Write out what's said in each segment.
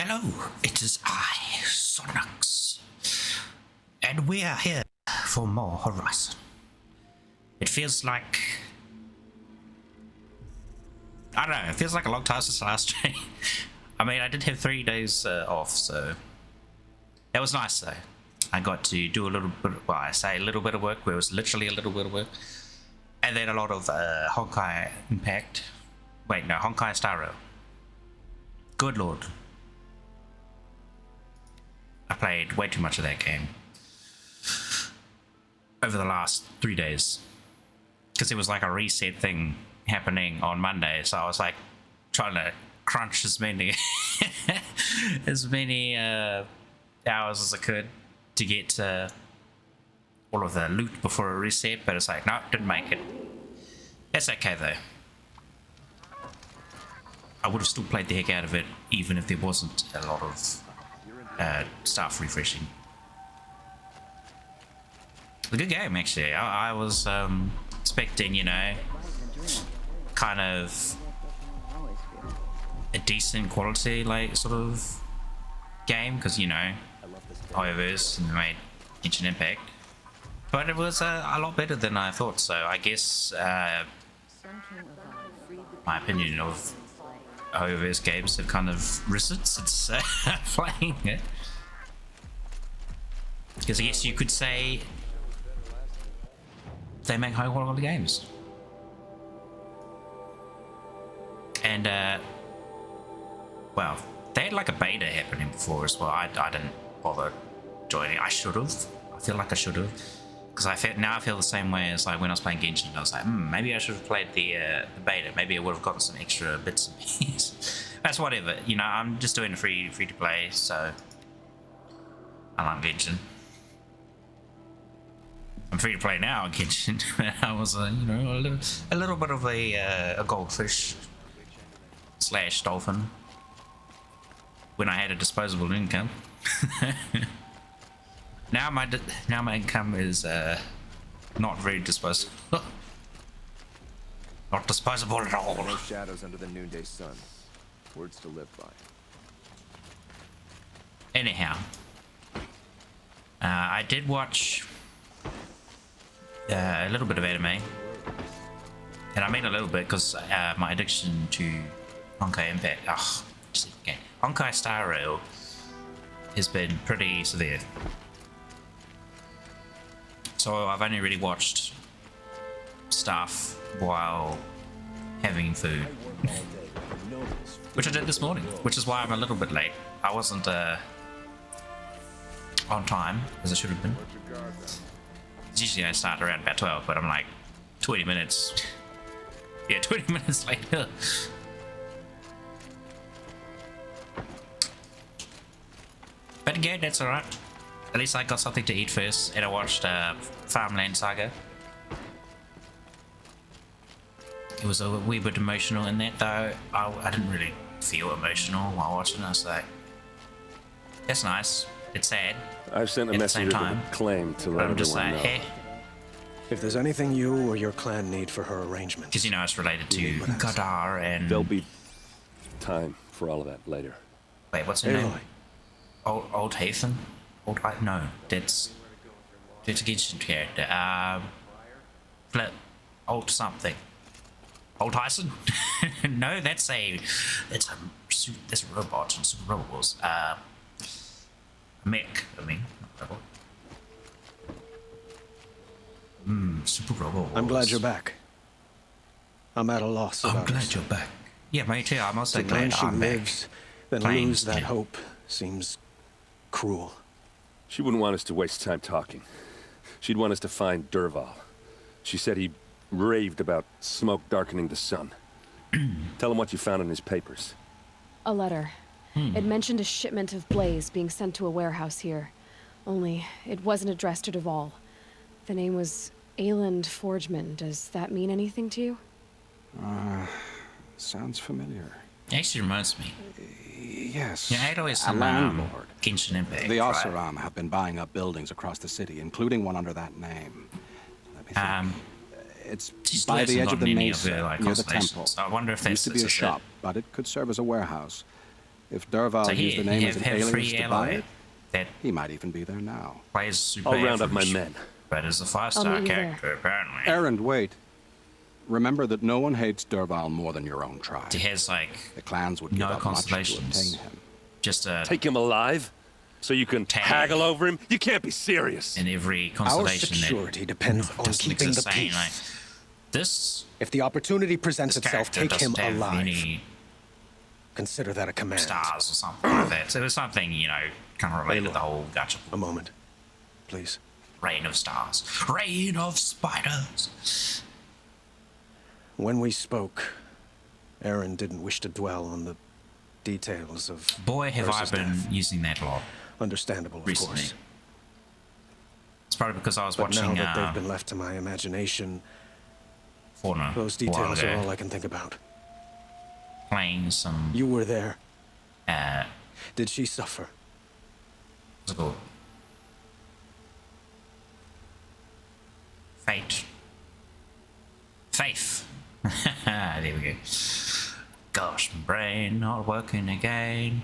Hello, it is I, Sonics, and we are here for more Horizon. It feels like... I don't know, it feels like a long time since the last stream. I mean, I did have 3 days off, so... It was nice, though. I got to do a little bit, well, I say a little bit of work, where it was literally a little bit of work. And then a lot of Honkai Impact. Wait, no, Honkai Star Rail. Good lord. I played way too much of that game over the last 3 days because there was like a reset thing happening on Monday, so I was like trying to crunch as many hours as I could to get all of the loot before a reset, but it's like no, didn't make it. That's okay though. I would have still played the heck out of it even if there wasn't a lot of stuff refreshing. A good game actually. I was expecting, you know, kind of a decent quality like sort of game because, you know, Hoyoverse and made Genshin Impact, but it was a lot better than I thought. So I guess my opinion of Hoyoverse games have kind of risen since playing it, because I guess you could say they make high quality games. And well, they had like a beta happening before as well. I didn't bother joining. I should have. I feel like I should have, because I feel the same way as like when I was playing Genshin. I was like, maybe I should have played the beta. Maybe I would have gotten some extra bits and pieces. That's whatever. You know, I'm just doing a free to play, so I like Genshin. I'm free to play now on Genshin. I was, you know, a little bit of a goldfish / dolphin when I had a disposable income. Now my income is not very disposable. Not disposable at all. No shadows under the noonday sun. Words to live by. Anyhow, I did watch a little bit of anime, and I mean a little bit because my addiction to Honkai Impact, Honkai Star Rail, has been pretty severe. So I've only really watched stuff while having food, which I did this morning, which is why I'm a little bit late. I wasn't on time as I should have been. Usually I start around about 12, but I'm like 20 minutes. Yeah, 20 minutes later. But again, that's alright. At least I got something to eat first, and I watched Farmland Saga. It was a wee bit emotional in that, though. I didn't really feel emotional while watching it. I was like, that's nice. It's sad. I've sent a messenger to the claim to let everyone know. Hey. If there's anything you or your clan need for her arrangement, Because, you know, it's related to Gadar and... There'll be time for all of that later. Wait, what's her name? Old Hathan? No, that's a Genshin character. Old something. Old Tyson? No, that's a robot in Super Robot Wars. Mech, I mean, not robot. Super Robot Wars. I'm glad you're back. I'm at a loss. I'm glad you're back. Yeah, me too. I'm also glad she I'm lives, back. Then lose that hope seems cruel. She wouldn't want us to waste time talking. She'd want us to find Dervahl. She said he raved about smoke darkening the sun. Tell him what you found in his papers. A letter. It mentioned a shipment of blaze being sent to a warehouse here. Only, it wasn't addressed to Dervahl. The name was Ayland Forgeman. Does that mean anything to you? Sounds familiar. It actually reminds me. Yes. Yeah, Ado is a landlord. Genshin Impact, The right? Oseram have been buying up buildings across the city, including one under that name. Let me think. It's by the edge of the mesa, near the temple. I wonder if that's used to be a shop, but it could serve as a warehouse. If Dervahl So used here, the name you as an have alias free to buy ally it, that he might even be there now. plays super I'll round up my average, men. but is a I'll 5-star meet you there. character, apparently. Erend, wait. Remember that no one hates Dervahl more than your own tribe. He has, like, The clans would give no up much to constellations. obtain him. Just a Take him alive? So you can Tag. haggle over him? You can't be serious. in every Our constellation security depends on doesn't keeping exist the saying, peace. like, this, If the opportunity presents this itself, character take him doesn't have alive. any Consider that a command. stars or something like that. So there's something, you know, kind of related to the whole gacha A moment, please. rain of stars. Rain of spiders. When we spoke, Aaron didn't wish to dwell on the details of Boy, have I Ursa's been death. using that a lot Understandable, of recently. course. It's probably because I was But watching now that they've been left to my imagination, Fauna those a while details are ago, all I can think about. playing some You were there. uh, Did she suffer? what's it called? Faith. There we go. Gosh, my brain not working again.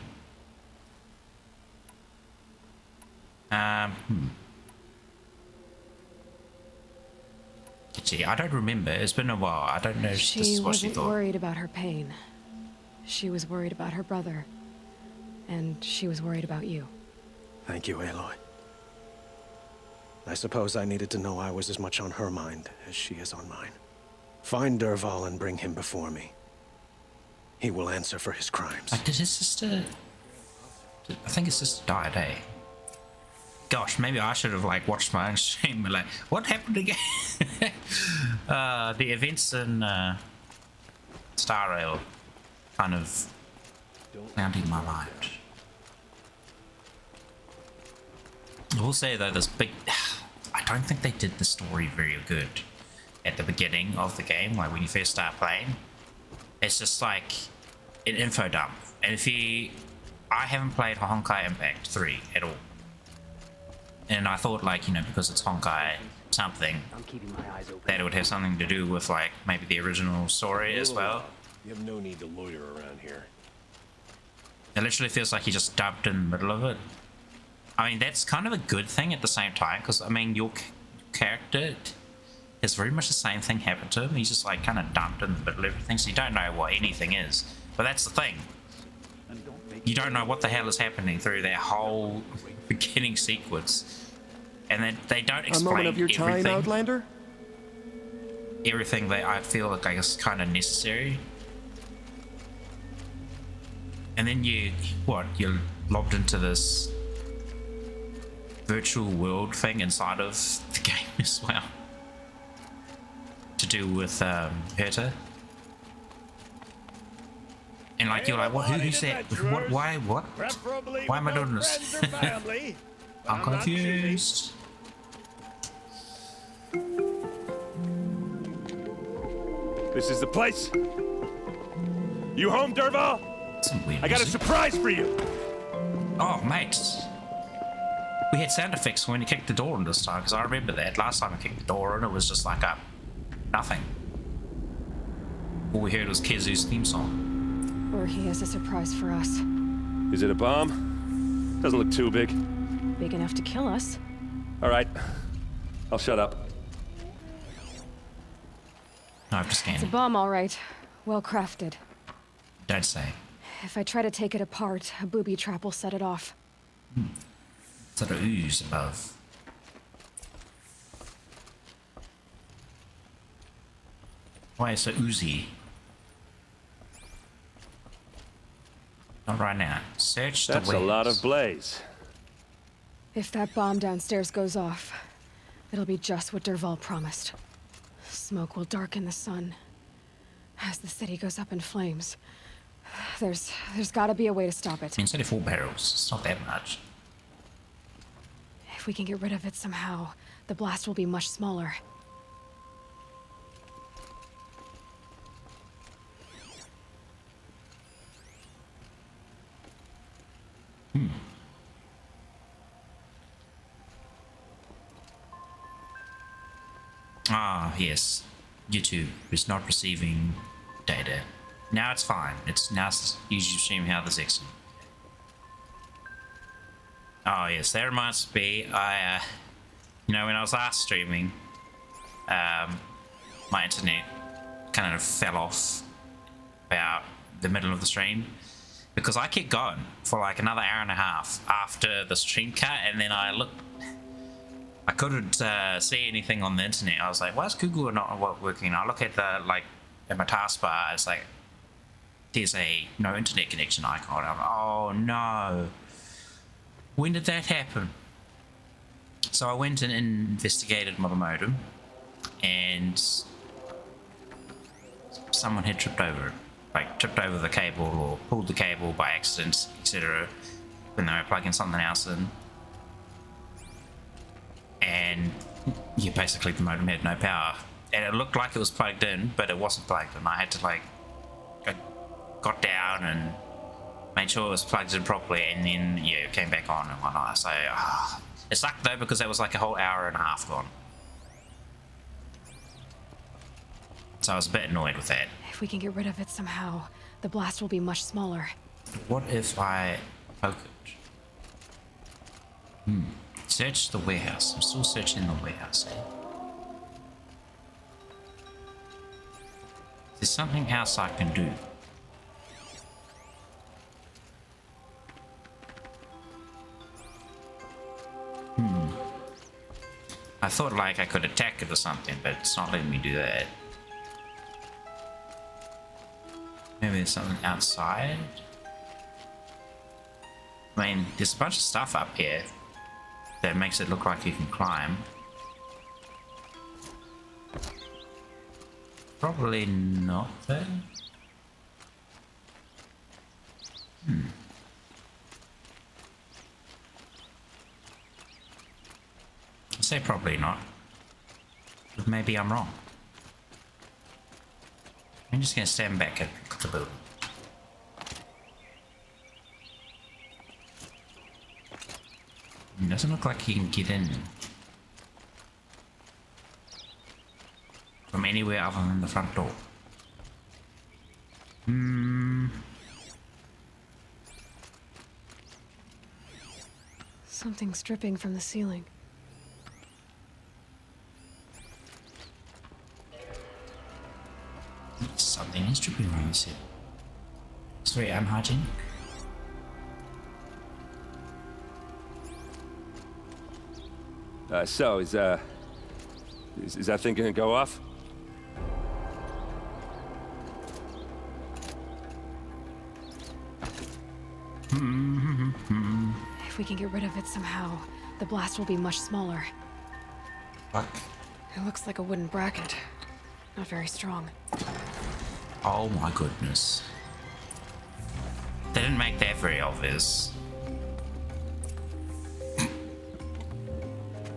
Gee, I don't remember. It's been a while. I don't know if this She is what she wasn't thought. worried about her pain. She was worried about her brother. And she was worried about you. Thank you, Aloy. I suppose I needed to know I was as much on her mind as she is on mine. Find Dervahl and bring him before me. He will answer for his crimes. Like, did his sister... I think his sister died, eh? Gosh, maybe I should have, like, watched my own stream and, like, what happened again? The events in Star Rail kind of clouding my mind. I will say, though, this big... I don't think they did the story very good at the beginning of the game, like when you first start playing. It's just like an info dump. And if you... I haven't played Honkai Impact 3 at all. And I thought, like, you know, because it's Honkai something, that it would have something to do with, like, maybe the original story as well. You have no need to lawyer around here. It literally feels like he just dumped in the middle of it. I mean, that's kind of a good thing at the same time, because, I mean, your character has very much the same thing happen to him. He's just, like, kind of dumped in the middle of everything, so you don't know what anything is. But that's the thing. You don't know what the hell is happening through that whole beginning sequence. And then they don't explain A moment of your time, everything. Outlander? Everything that I feel like I guess kind of necessary. And then you're lobbed into this virtual world thing inside of the game as well. To do with Herta. And like you're like, what? Who's that? What? Why? What? Why am I doing this? I'm confused. This is the place. You home, Dervahl? Some weird I got a music. surprise for you. Oh, mate. We had sound effects when you kicked the door in this time, because I remember that. Last time I kicked the door in, it was just like nothing. All we heard was Kizu's theme song. Or he has a surprise for us. Is it a bomb? Doesn't look too big. Big enough to kill us. All right. I'll shut up. No, I've just It's a scanned. bomb, all right. Well crafted. Don't say. If I try to take it apart, a booby trap will set it off. Sort of ooze above. Why is it oozy? Not right now. Search the That's a lot waves. of blaze. If that bomb downstairs goes off, it'll be just what Dervahl promised. Smoke will darken the sun. As the city goes up in flames. There's gotta be a way to stop it. I mean, it's only 4 barrels. It's not that much. If we can get rid of it somehow, the blast will be much smaller. Ah, yes. YouTube is not receiving data. Now it's fine. You should assume how this excellent. Oh yes, that reminds me. You know, when I was last streaming, my internet kind of fell off about the middle of the stream because I kept going for like another hour and a half after the stream cut, and then I couldn't see anything on the internet. I was like, why is Google not working? I look at the at my taskbar, it's like there's a no internet connection icon. I'm like, oh no, when did that happen? So I went and investigated my modem, and someone had tripped over it, like tripped over the cable or pulled the cable by accident, etc. when they were plugging something else in. And yeah, basically the modem had no power, and it looked like it was plugged in, but it wasn't plugged in. I had to I got down and made sure it was plugged in properly, and then yeah, it came back on and whatnot. So it sucked though because that was like a whole hour and a half gone. So I was a bit annoyed with that. If we can get rid of it somehow, the blast will be much smaller. What if I poke it? Search the warehouse. I'm still searching the warehouse. There's something else I can do. I thought like I could attack it or something, but it's not letting me do that. Maybe there's something outside? I mean, there's a bunch of stuff up here that makes it look like you can climb. Probably not though. I say probably not, but maybe I'm wrong. I'm just gonna stand back and look at the building. It doesn't look like you can get in from anywhere other than the front door. Something's dripping from the ceiling. Something is dripping around the ceiling. It's very unhygienic. So is that thing gonna go off? If we can get rid of it somehow, the blast will be much smaller. Fuck. It looks like a wooden bracket. Not very strong. Oh my goodness. They didn't make that very obvious.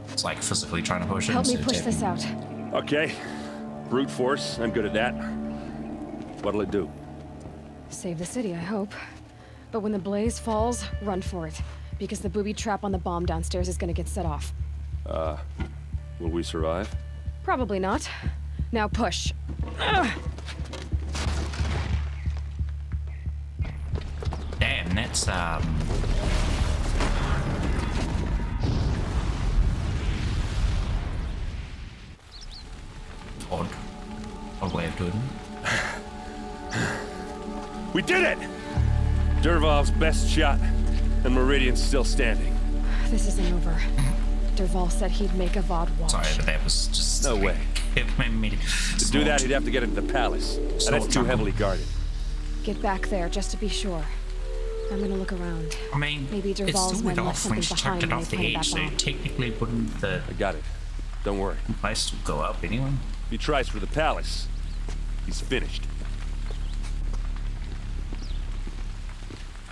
It's like physically trying to push it. Help me push this out. Okay. Brute force, I'm good at that. What'll it do? Save the city, I hope. But when the blaze falls, run for it. Because the booby trap on the bomb downstairs is gonna get set off. Will we survive? Probably not. Now push. Ugh. Damn, that's odd way of doing it. We did it! Dervahl's best shot, and Meridian's still standing. This isn't over. Dervahl said he'd make a VOD watch. Sorry, but that was just No way. It made me To do that, he'd have to get into the palace, and that's too heavily guarded. Get back there, just to be sure. I'm gonna look around. I mean, Maybe it Dervahl's still went men left off when something she behind chucked it when off they the planted edge, that so bomb. technically wouldn't the I got it. Don't worry. place still go up anyway? If he tries for the palace, he's finished.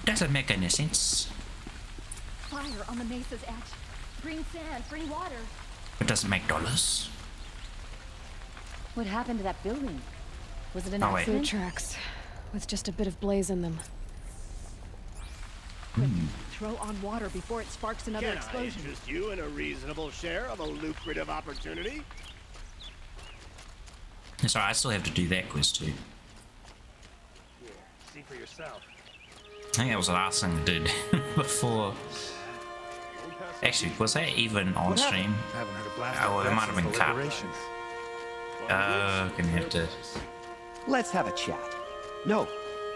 Doesn't make any sense. Fire on the mesa's edge. Green sand, free water. It doesn't make dollars. What happened to that building? Was it an Oh, wait. Food accident? tracks, with just a bit of blaze in them. Throw on water before it sparks another Can I explosion. interest you in a reasonable share of a lucrative opportunity? Sorry, I still have to do that quiz too. See for yourself. I think that was the last thing I did before Actually, was that even on stream? Haven't heard a blast Oh, like it that might have since been the cut. Liberation. Gonna have to. Let's have a chat. No,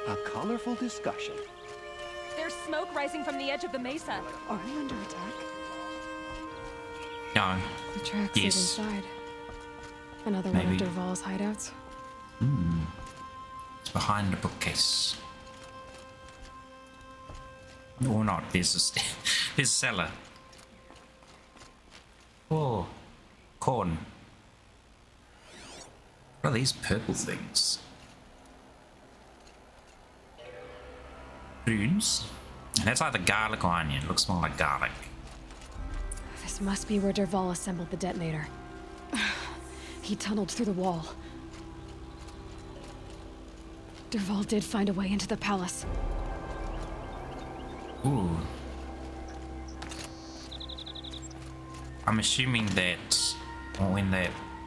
a colorful discussion. There's smoke rising from the edge of the mesa. Are we under attack? No. The tracks lead Yes. inside. Another Maybe. one of Dervahl's hideouts. It's behind the bookcase. Or not. There's a there's a cellar. Oh, corn. What are these purple things? Prunes? That's either garlic or onion. It looks more like garlic. This must be where Dervahl assembled the detonator. He tunneled through the wall. Dervahl did find a way into the palace. Ooh. I'm assuming that when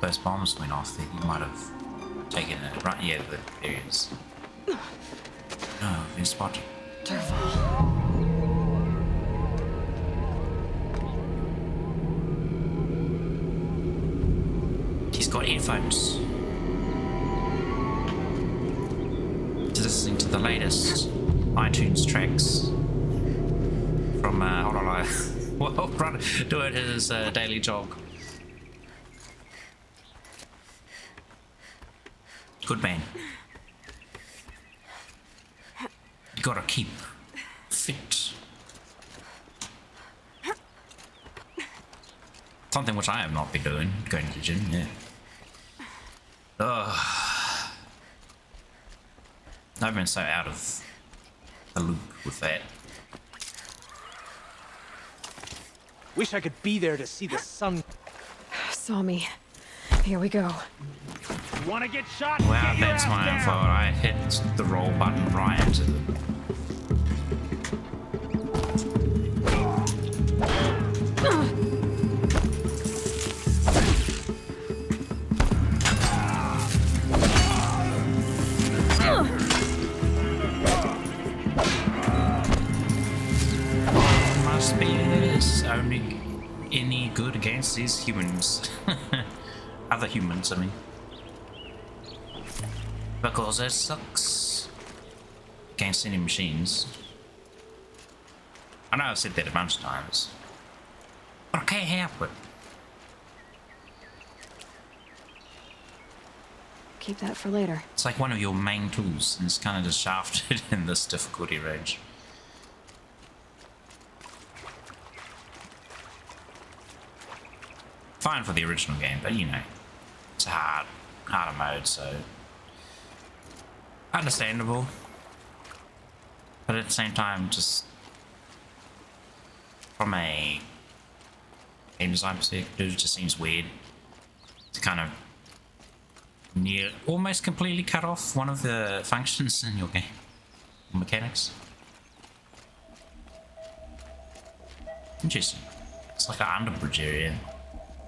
those bombs went off, that he might have taken it. Right? Yeah, there it is. Oh, been spotted. Dervahl. He's got earphones. He's listening to the latest iTunes tracks from hold on, well, doing his daily jog. Good man. You gotta keep fit. Something which I have not been doing, going to the gym, yeah. Ugh. I've been so out of the loop with that. Wish I could be there to see the sun. Saw me. Here we go. You wanna get shot? Wow, Get your that's ass my down. fault. I hit the roll button right into the... Must be this only any good against these humans. Other humans, I mean. Because it sucks. Against any machines. I know I've said that a bunch of times. But I can't help it. Keep that for later. It's like one of your main tools, and it's kind of just shafted in this difficulty range. Fine for the original game, but you know, it's a harder mode, so understandable. But at the same time, just from a game design perspective, it just seems weird to kind of almost completely cut off one of the functions in your game mechanics. Interesting. It's like an underbridge area.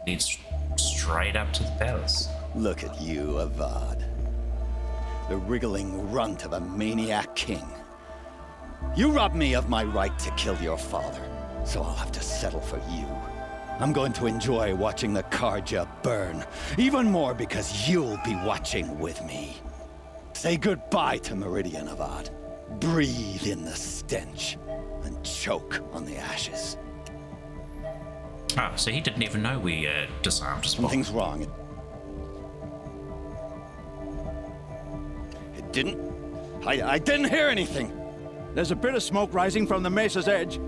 Leads straight up to the palace. Look at you, Avad. The wriggling runt of a maniac king. You robbed me of my right to kill your father, so I'll have to settle for you. I'm going to enjoy watching the Karja burn, even more because you'll be watching with me. Say goodbye to Meridian, Avad. Breathe in the stench, and choke on the ashes. Oh, so he didn't even know we disarmed his bomb. Something's wrong. It didn't? I didn't hear anything. There's a bit of smoke rising from the mesa's edge.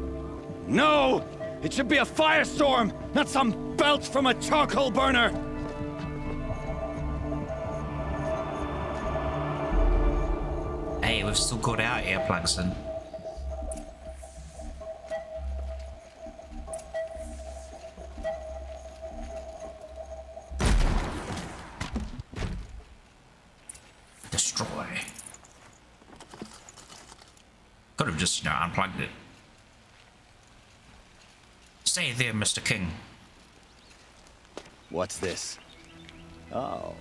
No! It should be a firestorm, not some belch from a charcoal burner! Hey, we've still got our earplugs in. Destroy. Could have just, unplugged it. Stay there, Mr. King. What's this? Oh.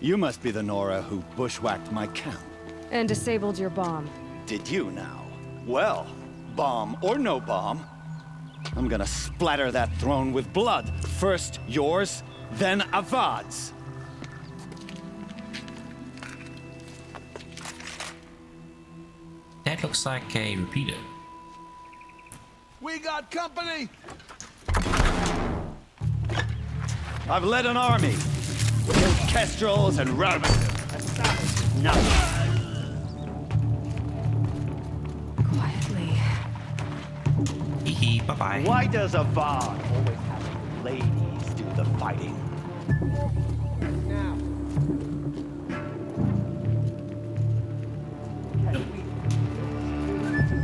You must be the Nora who bushwhacked my camp. And disabled your bomb. Did you now? Well, bomb or no bomb, I'm gonna splatter that throne with blood. First yours, then Avad's. That looks like a repeater. We got company! I've led an army. Killed kestrels and ravagers. Nothing. Quietly. Hee bye-bye. Why does Avad always have ladies do the fighting?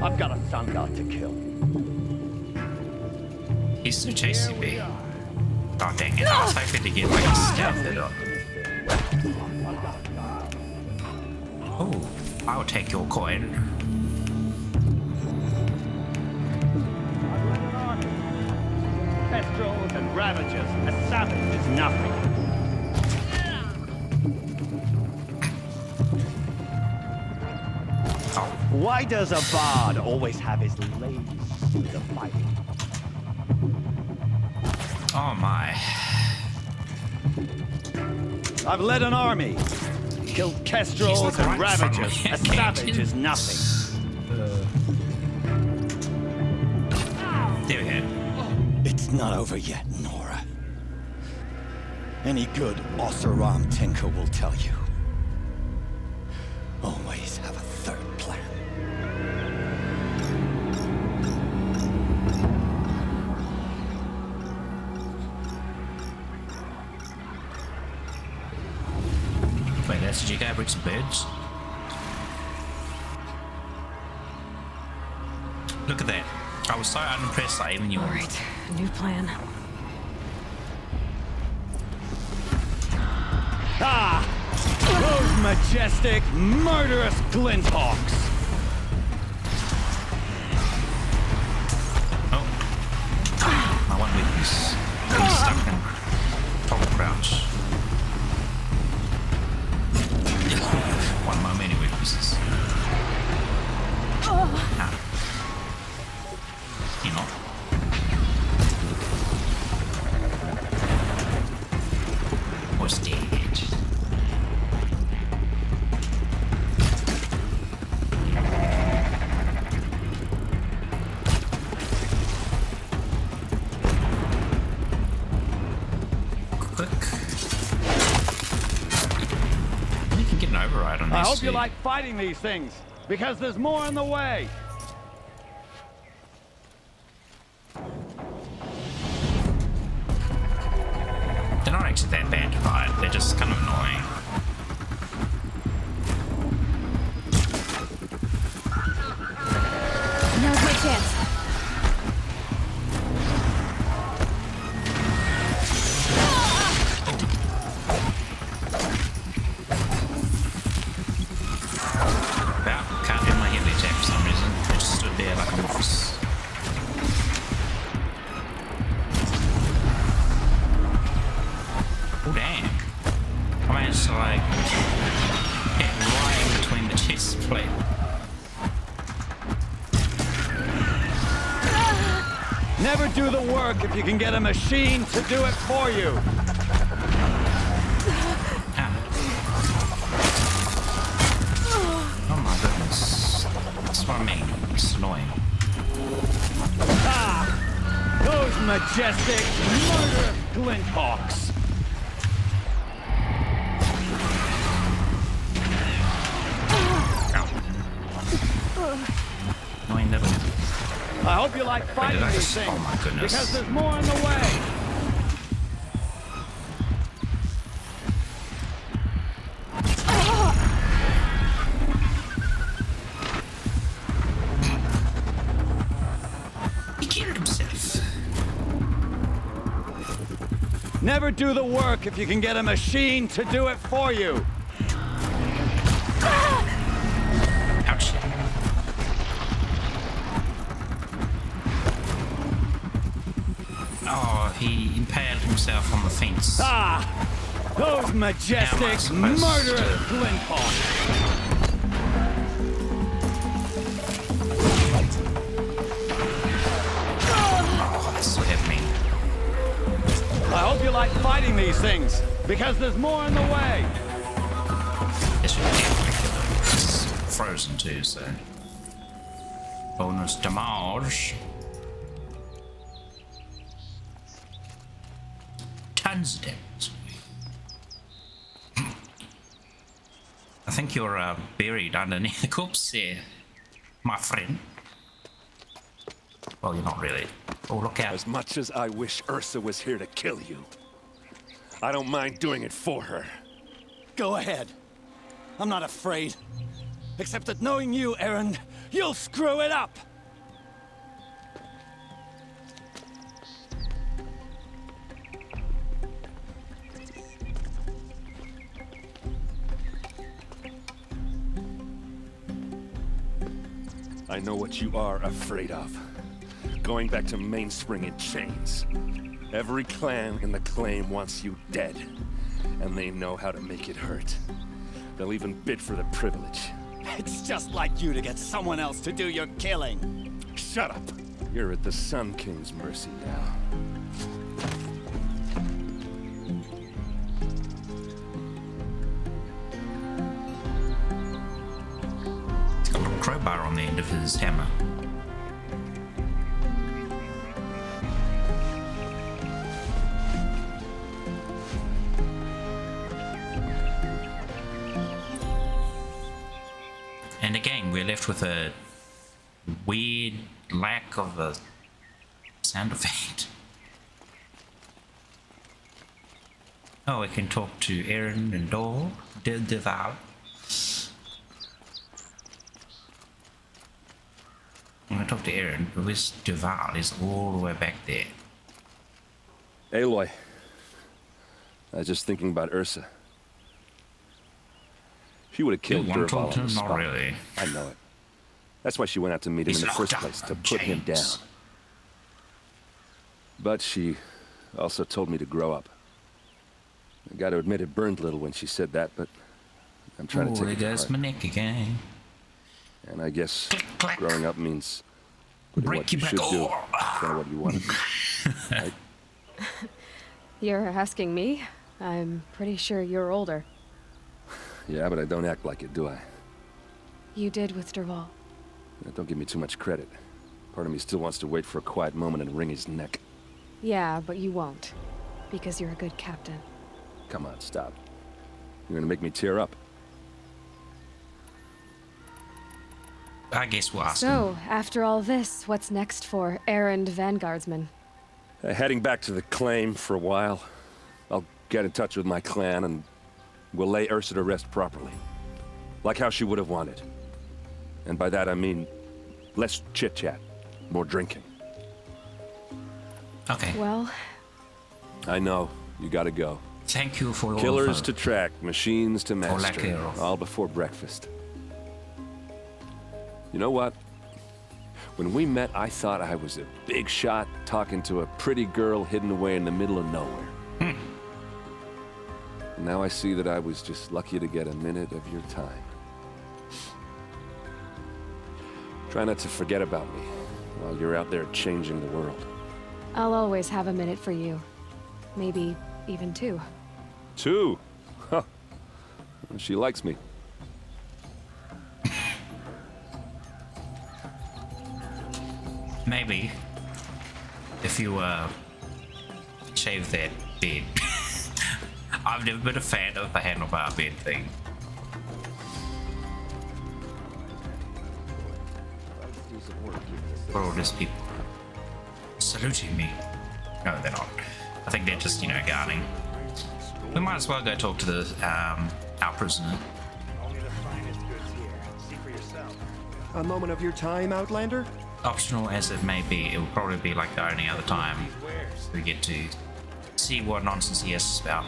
I've got a sun god to kill. He's still chasing me. Oh dang it, I was hoping to get like a stealth hit up. Oh, I'll take your coin. Kestrels and ravagers. A savage is nothing. Oh, Why does Avad always have his ladies do the fighting? oh my. I've led an army. Killed kestrels He's like and right from ravagers. me. A savage is nothing. There we go. It's not over yet, Nora. Any good Oseram tinker will tell you. Always have a third plan. Wait, that's did you go bring some birds? Look at that. I was so unimpressed I even yawned. All right, new plan. Ah! Those majestic, murderous glinthawks! Oh. My one weakness. He's stuck in toggle crouch. One of my many weaknesses. Ah. You know. What's dead? Quick. You can get an override on this. I hope you too. like fighting these things, because there's more on the way. They're not actually that bad to fight, they're just kind of annoying. Now's my chance. Wow, can't do my heavy attack for some reason. I just stood there like a moose. Oh dang. I managed to like get right in between the chest plate. Never do the work if you can get a machine to do it for you. Ah. Oh my goodness. That's what I mean. It's annoying. Ah! Those majestic, murderous glinthawks! Ow. Annoying little. I hope you like fighting I these just- things, oh my goodness. because there's more on the way. He killed himself. Never do the work if you can get a machine to do it for you. Ouch. Oh, he impaled himself on the fence. Ah! Those majestic, supposed murderous to- glinthawks! like fighting these things, because there's more in the way. This would definitely kill him. It's frozen too, so. Bonus damage. Tons of damage. I think you're buried underneath the corpse there, my friend. Well, you're not really. Oh, look out. As much as I wish Ursa was here to kill you, I don't mind doing it for her. Go ahead. I'm not afraid. Except that knowing you, Aaron, you'll screw it up! I know what you are afraid of. Going back to Mainspring in chains. Every clan in the claim wants you dead. And they know how to make it hurt. They'll even bid for the privilege. It's just like you to get someone else to do your killing. Shut up! You're at the Sun King's mercy now. He's got a little crowbar on the end of his hammer. And again, we're left with a weird lack of a sound effect. Oh, we can talk to Aaron and Dol, Deval. I'm gonna talk to Aaron, but where's Deval? He's all the way back there. Aloy, I was just thinking about Ursa. She would have killed You want Dervahl to? on the spot. Not really. I know it. That's why she went out to meet him He's in the first locked up place, to in put him down. chains. But she also told me to grow up. I gotta admit it burned a little when she said that, but I'm trying to Oh, take there it goes to my heart. neck again. And I guess Click, clack. growing up means doing Break what you your should back. do Oh. instead of what you want to do. You're asking me? I'm pretty sure you're older. Yeah, but I don't act like it, do I? You did with Dervahl. Don't give me too much credit. Part of me still wants to wait for a quiet moment and wring his neck. Yeah, but you won't. Because you're a good captain. Come on, stop. You're gonna make me tear up. I guess we'll ask him. So, after all this, what's next for errand vanguardsman? Heading back to the claim for a while. I'll get in touch with my clan and we'll lay Ursa to rest properly. Like how she would have wanted. And by that I mean less chit-chat, more drinking. Okay. Well, I know, you gotta go. Thank you for your Killers info. to track, machines to lack master, thereof. all before breakfast. You know what? When we met, I thought I was a big shot talking to a pretty girl hidden away in the middle of nowhere. Now I see that I was just lucky to get a minute of your time. Try not to forget about me while you're out there changing the world. I'll always have a minute for you. Maybe even two. 2? Huh. She likes me. Maybe if you shave that bed. I've never been a fan of the handlebar bed thing. For all these people saluting me. No, they're not. I think they're just, guarding. We might as well go talk to the our prisoner. Only the finest goods here. See for yourself. A moment of your time, Outlander? Optional as it may be, it will probably be like the only other time we get to see what nonsense he has to spout.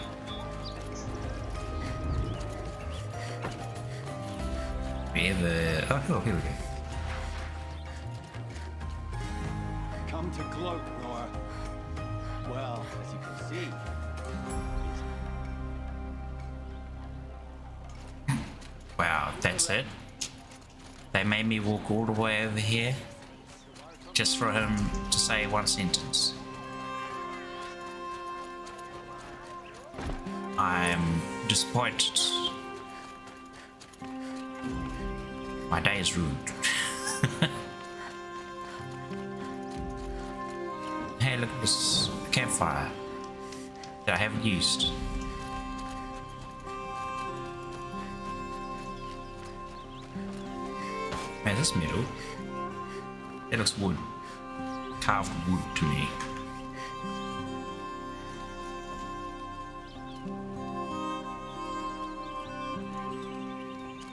We ever... Oh, here we go. Come to gloat, Roar. Well, as you can see, Wow, that's it? They made me walk all the way over here just for him to say one sentence. I'm disappointed. My day is ruined. Hey, look at this campfire that I haven't used. Man, is this metal? It looks wood. Carved wood to me.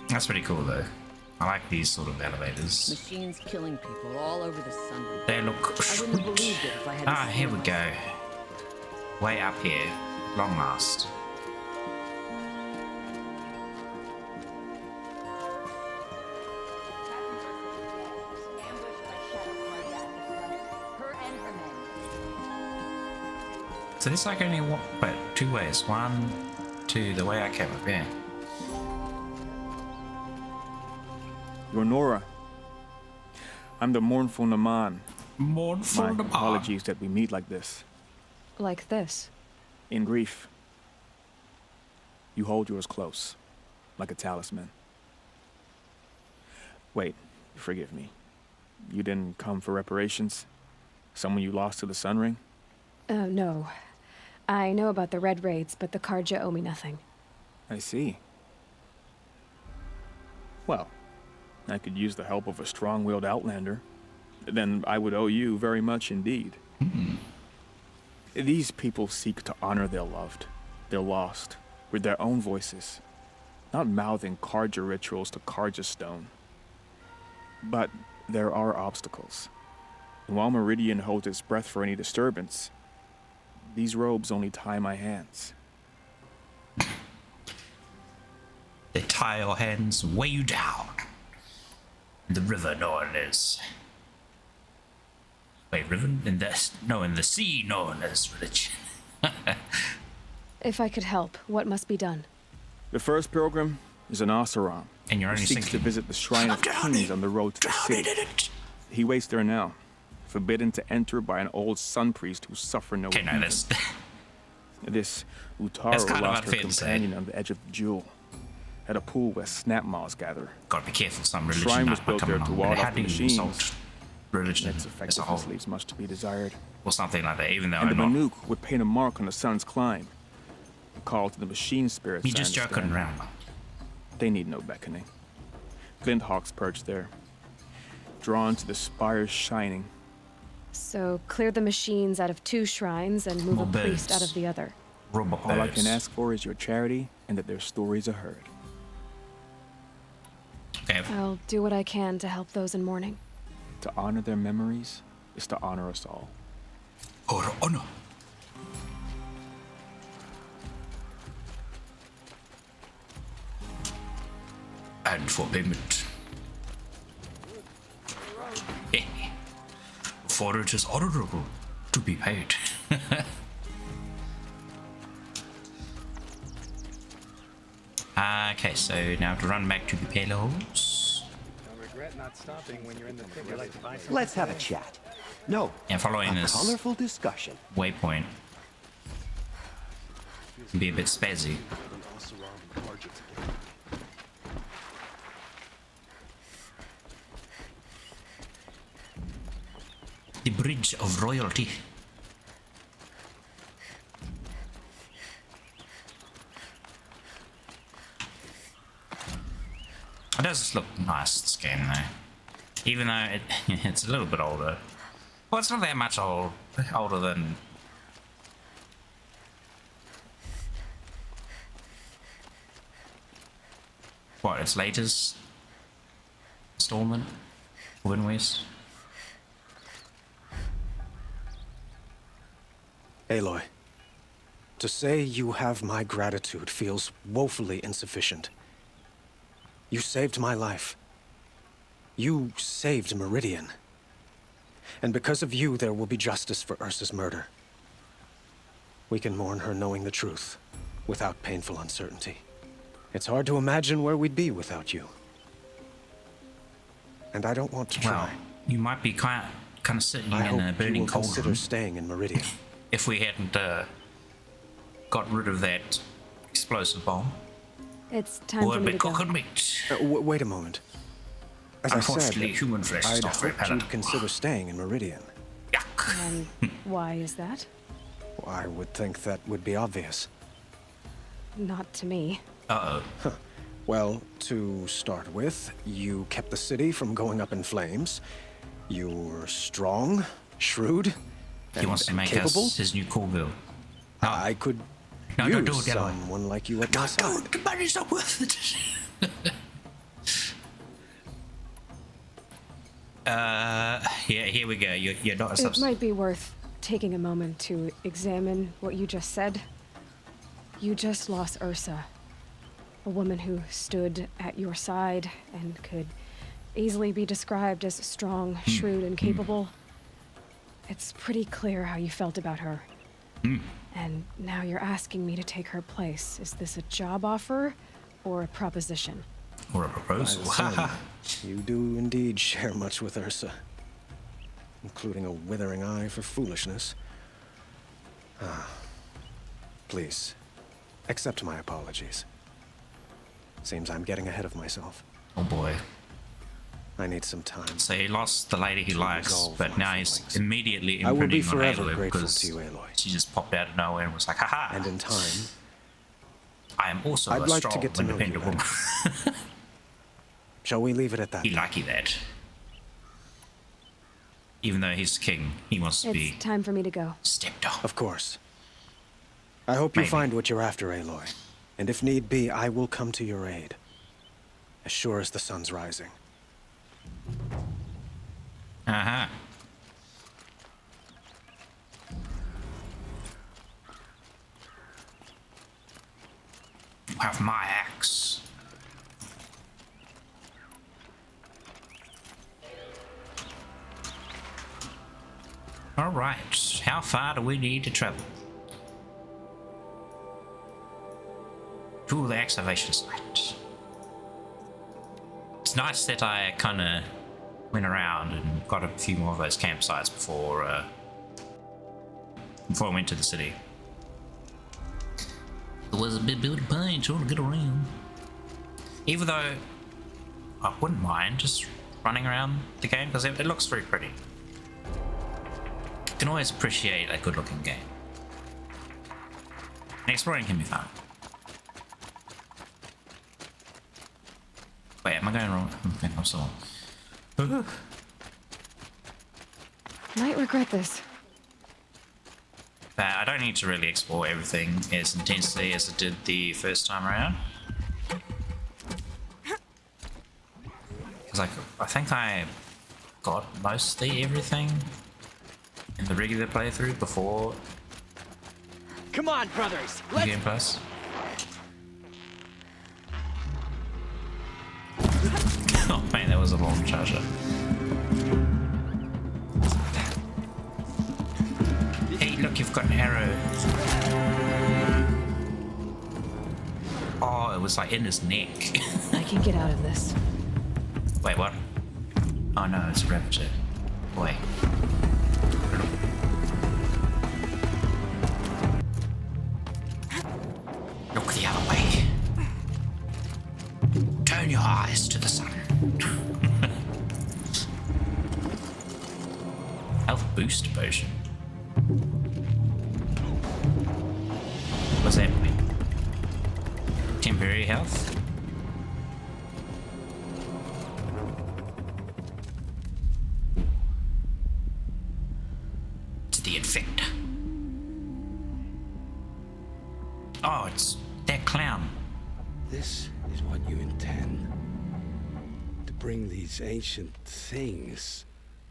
That's pretty cool though. I like these sort of elevators. Machines killing people all over the sun. They look I wouldn't have believed it if I had Ah, here we go. Way up here. Long last. So this like only one, wait, two ways. One, two, the way I came up here. You're Nora. I'm the mournful Naman. Mournful My Naman. apologies that we meet like this. Like this. In grief. You hold yours close, like a talisman. Wait, forgive me. You didn't come for reparations? Someone you lost to the Sun Ring? No. I know about the Red Raids, but the Karja owe me nothing. I see. Well, I could use the help of a strong-willed outlander. Then I would owe you very much indeed. These people seek to honor their loved, their lost, with their own voices, not mouthing Karja rituals to Karja stone. But there are obstacles. And while Meridian holds its breath for any disturbance, these robes only tie my hands. They tie your hands way down. The river known as... Wait, river? In the sea known as religion. If I could help, what must be done? The first pilgrim is an Oseram. And you're who only seeks to sinking. visit the Shrine of Kings on the road to the city. He waits there now, forbidden to enter by an old sun priest who suffered no Okay, no, obedience. This That's Utaro kind of lost her unfair to say. companion on the edge of the jewel, at a pool where snap moths gather. Gotta be careful, some The religion shrine was might built come there to along. ward How off do the you machines. insult religion Its as a effectiveness whole? leaves much to be desired. Or something like that, even though And the I'm not... Banuk would paint a mark on the sun's climb, a call to the machine spirits. Me I just joking understand. around. They need no beckoning. Flint hawks perch there, drawn to the spires shining. So clear the machines out of two shrines and move More a priest birds. out of the other. Robot All I birds. can ask for is your charity and that their stories are heard. Okay, I'll do what I can to help those in mourning. To honor their memories is to honor us all. or honor. And for payment. For it is honorable to be paid. Okay, so now to run back to the payloads. Let's have a chat. No, And following a this colorful discussion. waypoint can be a bit spazzy. The Bridge of Royalty. It does look nice, this game, though. Even though it's a little bit older. Well, it's not that much older than... What, its latest installment? Wind West? Aloy, to say you have my gratitude feels woefully insufficient. You saved my life. You saved Meridian. And because of you, there will be justice for Ursa's murder. We can mourn her knowing the truth, without painful uncertainty. It's hard to imagine where we'd be without you. And I don't want to try. Well, you might be kind of sitting I in a hope you burning will consider cauldron staying in Meridian. if we hadn't got rid of that explosive bomb. It's time for me to go. Cooked meat. Wait a moment. As I said, Unfortunately, human flesh is I'd not very hoped you'd palatable. consider staying in Meridian. And why is that? I would think that would be obvious. Not to me. Uh-oh. Well, to start with, you kept the city from going up in flames. You were strong, shrewd, He wants to make capable. us his new Corville. I could No, use don't do it, Galloway. someone like you at my side. The money's not worth it. Yeah, here we go. You're not a It substitute. might be worth taking a moment to examine what you just said. You just lost Ursa, a woman who stood at your side and could easily be described as strong, shrewd, and capable. It's pretty clear how you felt about her. And now you're asking me to take her place. Is this a job offer or a proposition? Or a proposal. Son, you do indeed share much with Ursa, including a withering eye for foolishness. Please, accept my apologies. Seems I'm getting ahead of myself. Oh boy. I need some time. So he lost the lady he likes, resolve but my now he's feelings. immediately I will be imprinting on forever Aloy grateful because to you, Aloy. she just popped out of nowhere and was like, haha. And in time, I am also I'd a like to strong, get to know you independent woman. shall we leave it at that? He lucky that. Even though he's king, he wants to It's be time for me to go. stepped on. Of course. I hope you Maybe. find what you're after, Aloy. And if need be, I will come to your aid. As sure as the sun's rising. Uh-huh. You have my axe. All right, how far do we need to travel? To the excavation site. It's nice that I kind of went around and got a few more of those campsites before I went to the city. It was a bit building pain trying to get around. Even though I wouldn't mind just running around the game because it looks very pretty. You can always appreciate a good looking game. And exploring can be fun. Wait, am I going wrong? Okay, I'm still on. Might regret this. I don't need to really explore everything as intensely as I did the first time around. Because I think I got mostly everything in the regular playthrough before Come on, brothers. the Let's Game Plus. Oh man, that was a long charger. Hey, look, you've got an arrow. Oh, it was like in his neck. I can get out of this. Wait, what? Oh no, it's a raptor. Wait. Look the other way. Turn your eyes to the sun. Health boost potion. What's that mean? Temporary health? It's the infector. Oh, it's that clown. This is what you intend. To bring these ancient things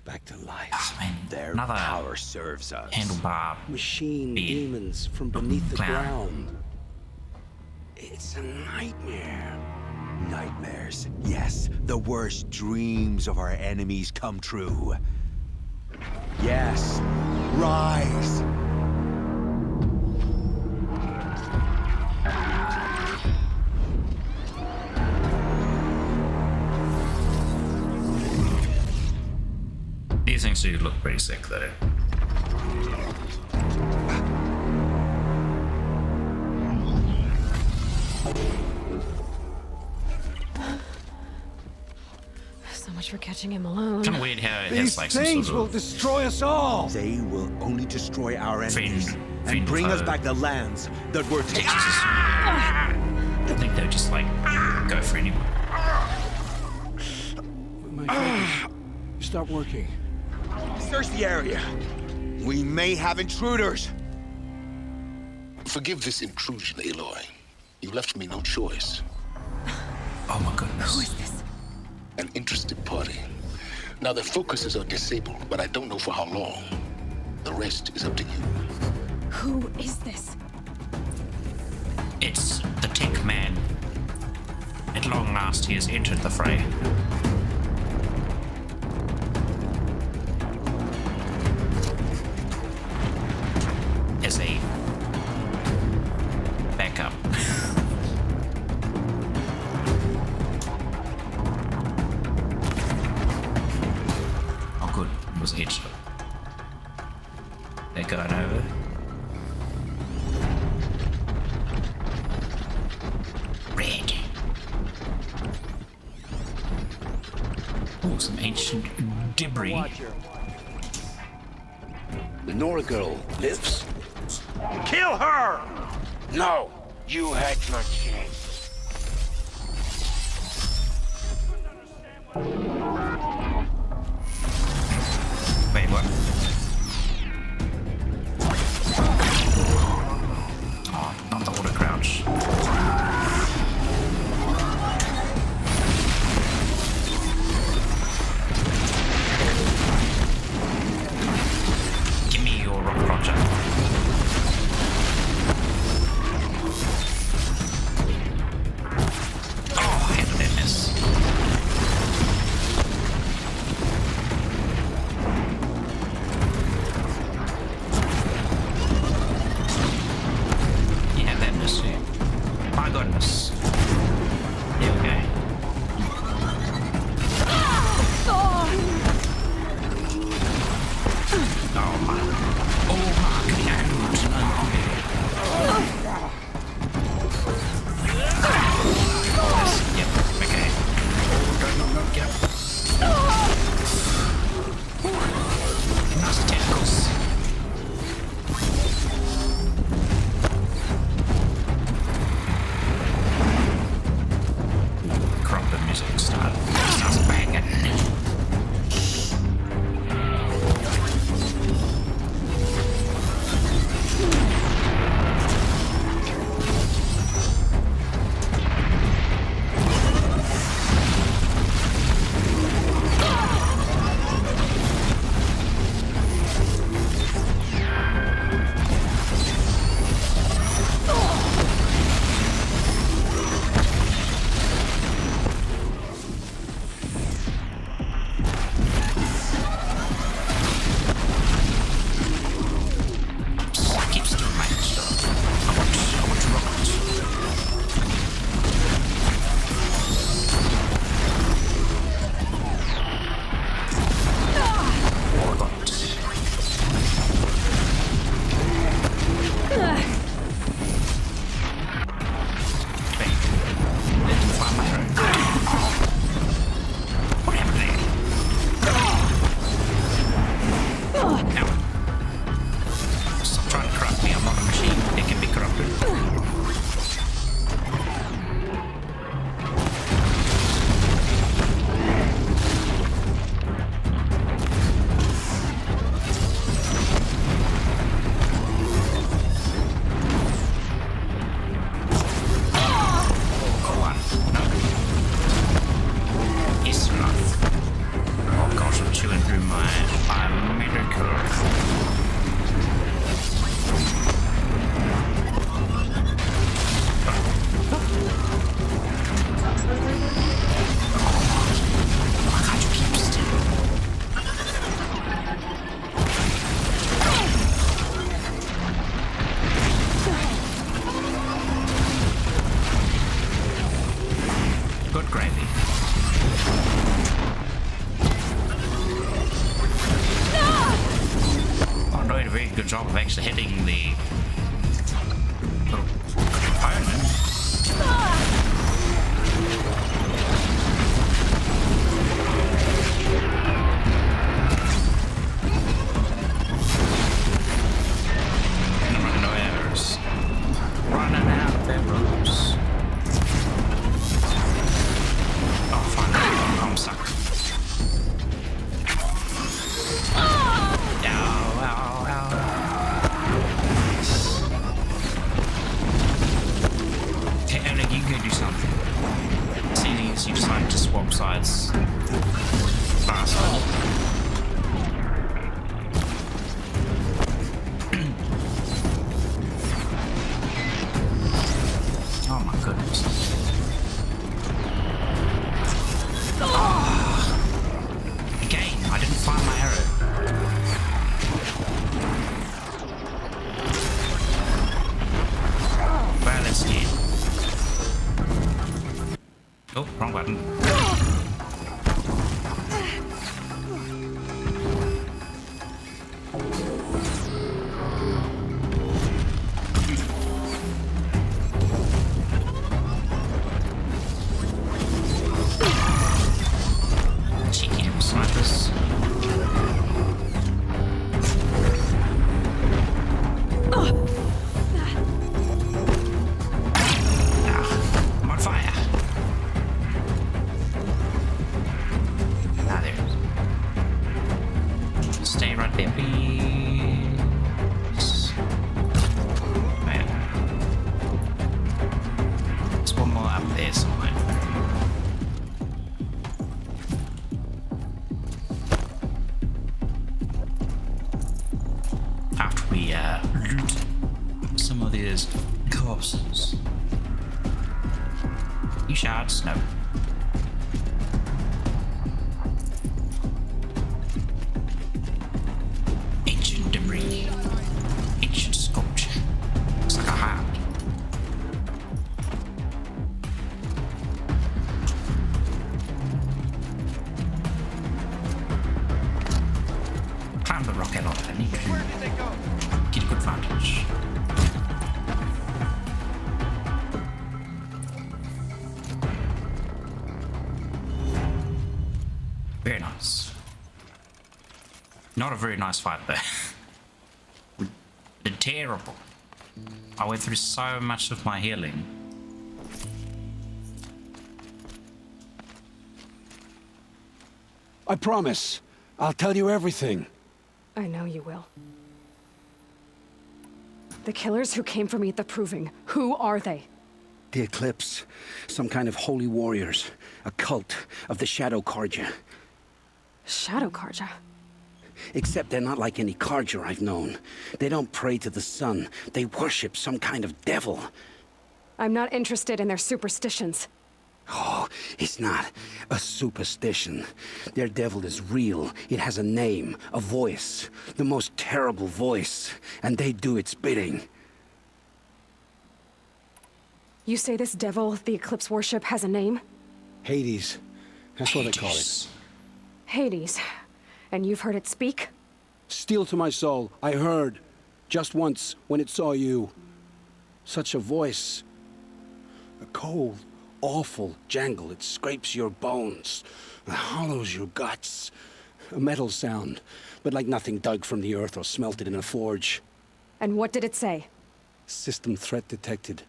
back to life. Oh, man. Their Another power serves us. handlebar. Machine Being demons from beneath the clown. ground. It's a nightmare. Nightmares. Yes, the worst dreams of our enemies come true. Yes, rise. These things do look pretty sick, though. So much for catching him alone. Kind of weird how it These has like some things sort will of destroy us all. They will only destroy our enemies fiend and bring us foe. back the lands that were taken. I think they'll just like go for anyone. My focus. Stop working. Search the area. We may have intruders. Forgive this intrusion, Aloy. You left me no choice. Oh my goodness. Who is this? An interested party. Now their focuses are disabled, but I don't know for how long. The rest is up to you. Who is this? It's the Tick Man. At long last, he has entered the fray. As a backup. Oh, good. It was a headshot. They're going over. Red. Oh, some ancient debris. The Nora girl lives. Kill her! No, you had your chance. Wait, what? Oh, not the auto crouch. Give me your rock launcher. Oh, I hated that miss. You have that miss too. My goodness. There we go. Oh my. Oh my god. Yep, okay. Oh, no, get up. Nasty tentacles. Crop the music starts banging. Keep still, mate. I want to rock it. Oh, I got it. Wait. Let me find my own. What happened there? Now. Stop trying to corrupt me. I'm not a machine. It can be corrupted. Go on. No. It's enough. Oh gosh, I'm chewing through my medical. Why can't you keep still? Good gravy. I'm doing a very good job of actually hitting the little opponent. like to swap sides faster. Oh my goodness. Again, I didn't find my arrow. Well, let's see. Oh, wrong button. Cheeky little snipers. I'm on fire. Ah, there it is. Stay right there, please. Man. There's one more up there somewhere. After we loot some of these corpses. You shards? No. Ancient debris. Ancient sculpture. Looks like a heart. Climb the rock out. I need to get a good vantage. Very nice. Not a very nice fight though. We did terrible. I went through so much of my healing. I promise. I'll tell you everything. I know you will. The killers who came for me at the Proving, who are they? The Eclipse. Some kind of holy warriors. A cult of the Shadow Carja. Shadow Carja? Except they're not like any Carja I've known. They don't pray to the sun. They worship some kind of devil. I'm not interested in their superstitions. Oh, it's not a superstition. Their devil is real. It has a name, a voice. The most terrible voice. And they do its bidding. You say this devil the Eclipse worship has a name? Hades. That's what they call it. Hades. And you've heard it speak? Steel to my soul. I heard. Just once, when it saw you. Such a voice. A cold, awful jangle. It scrapes your bones. It hollows your guts. A metal sound, but like nothing dug from the earth or smelted in a forge. And what did it say? System threat detected.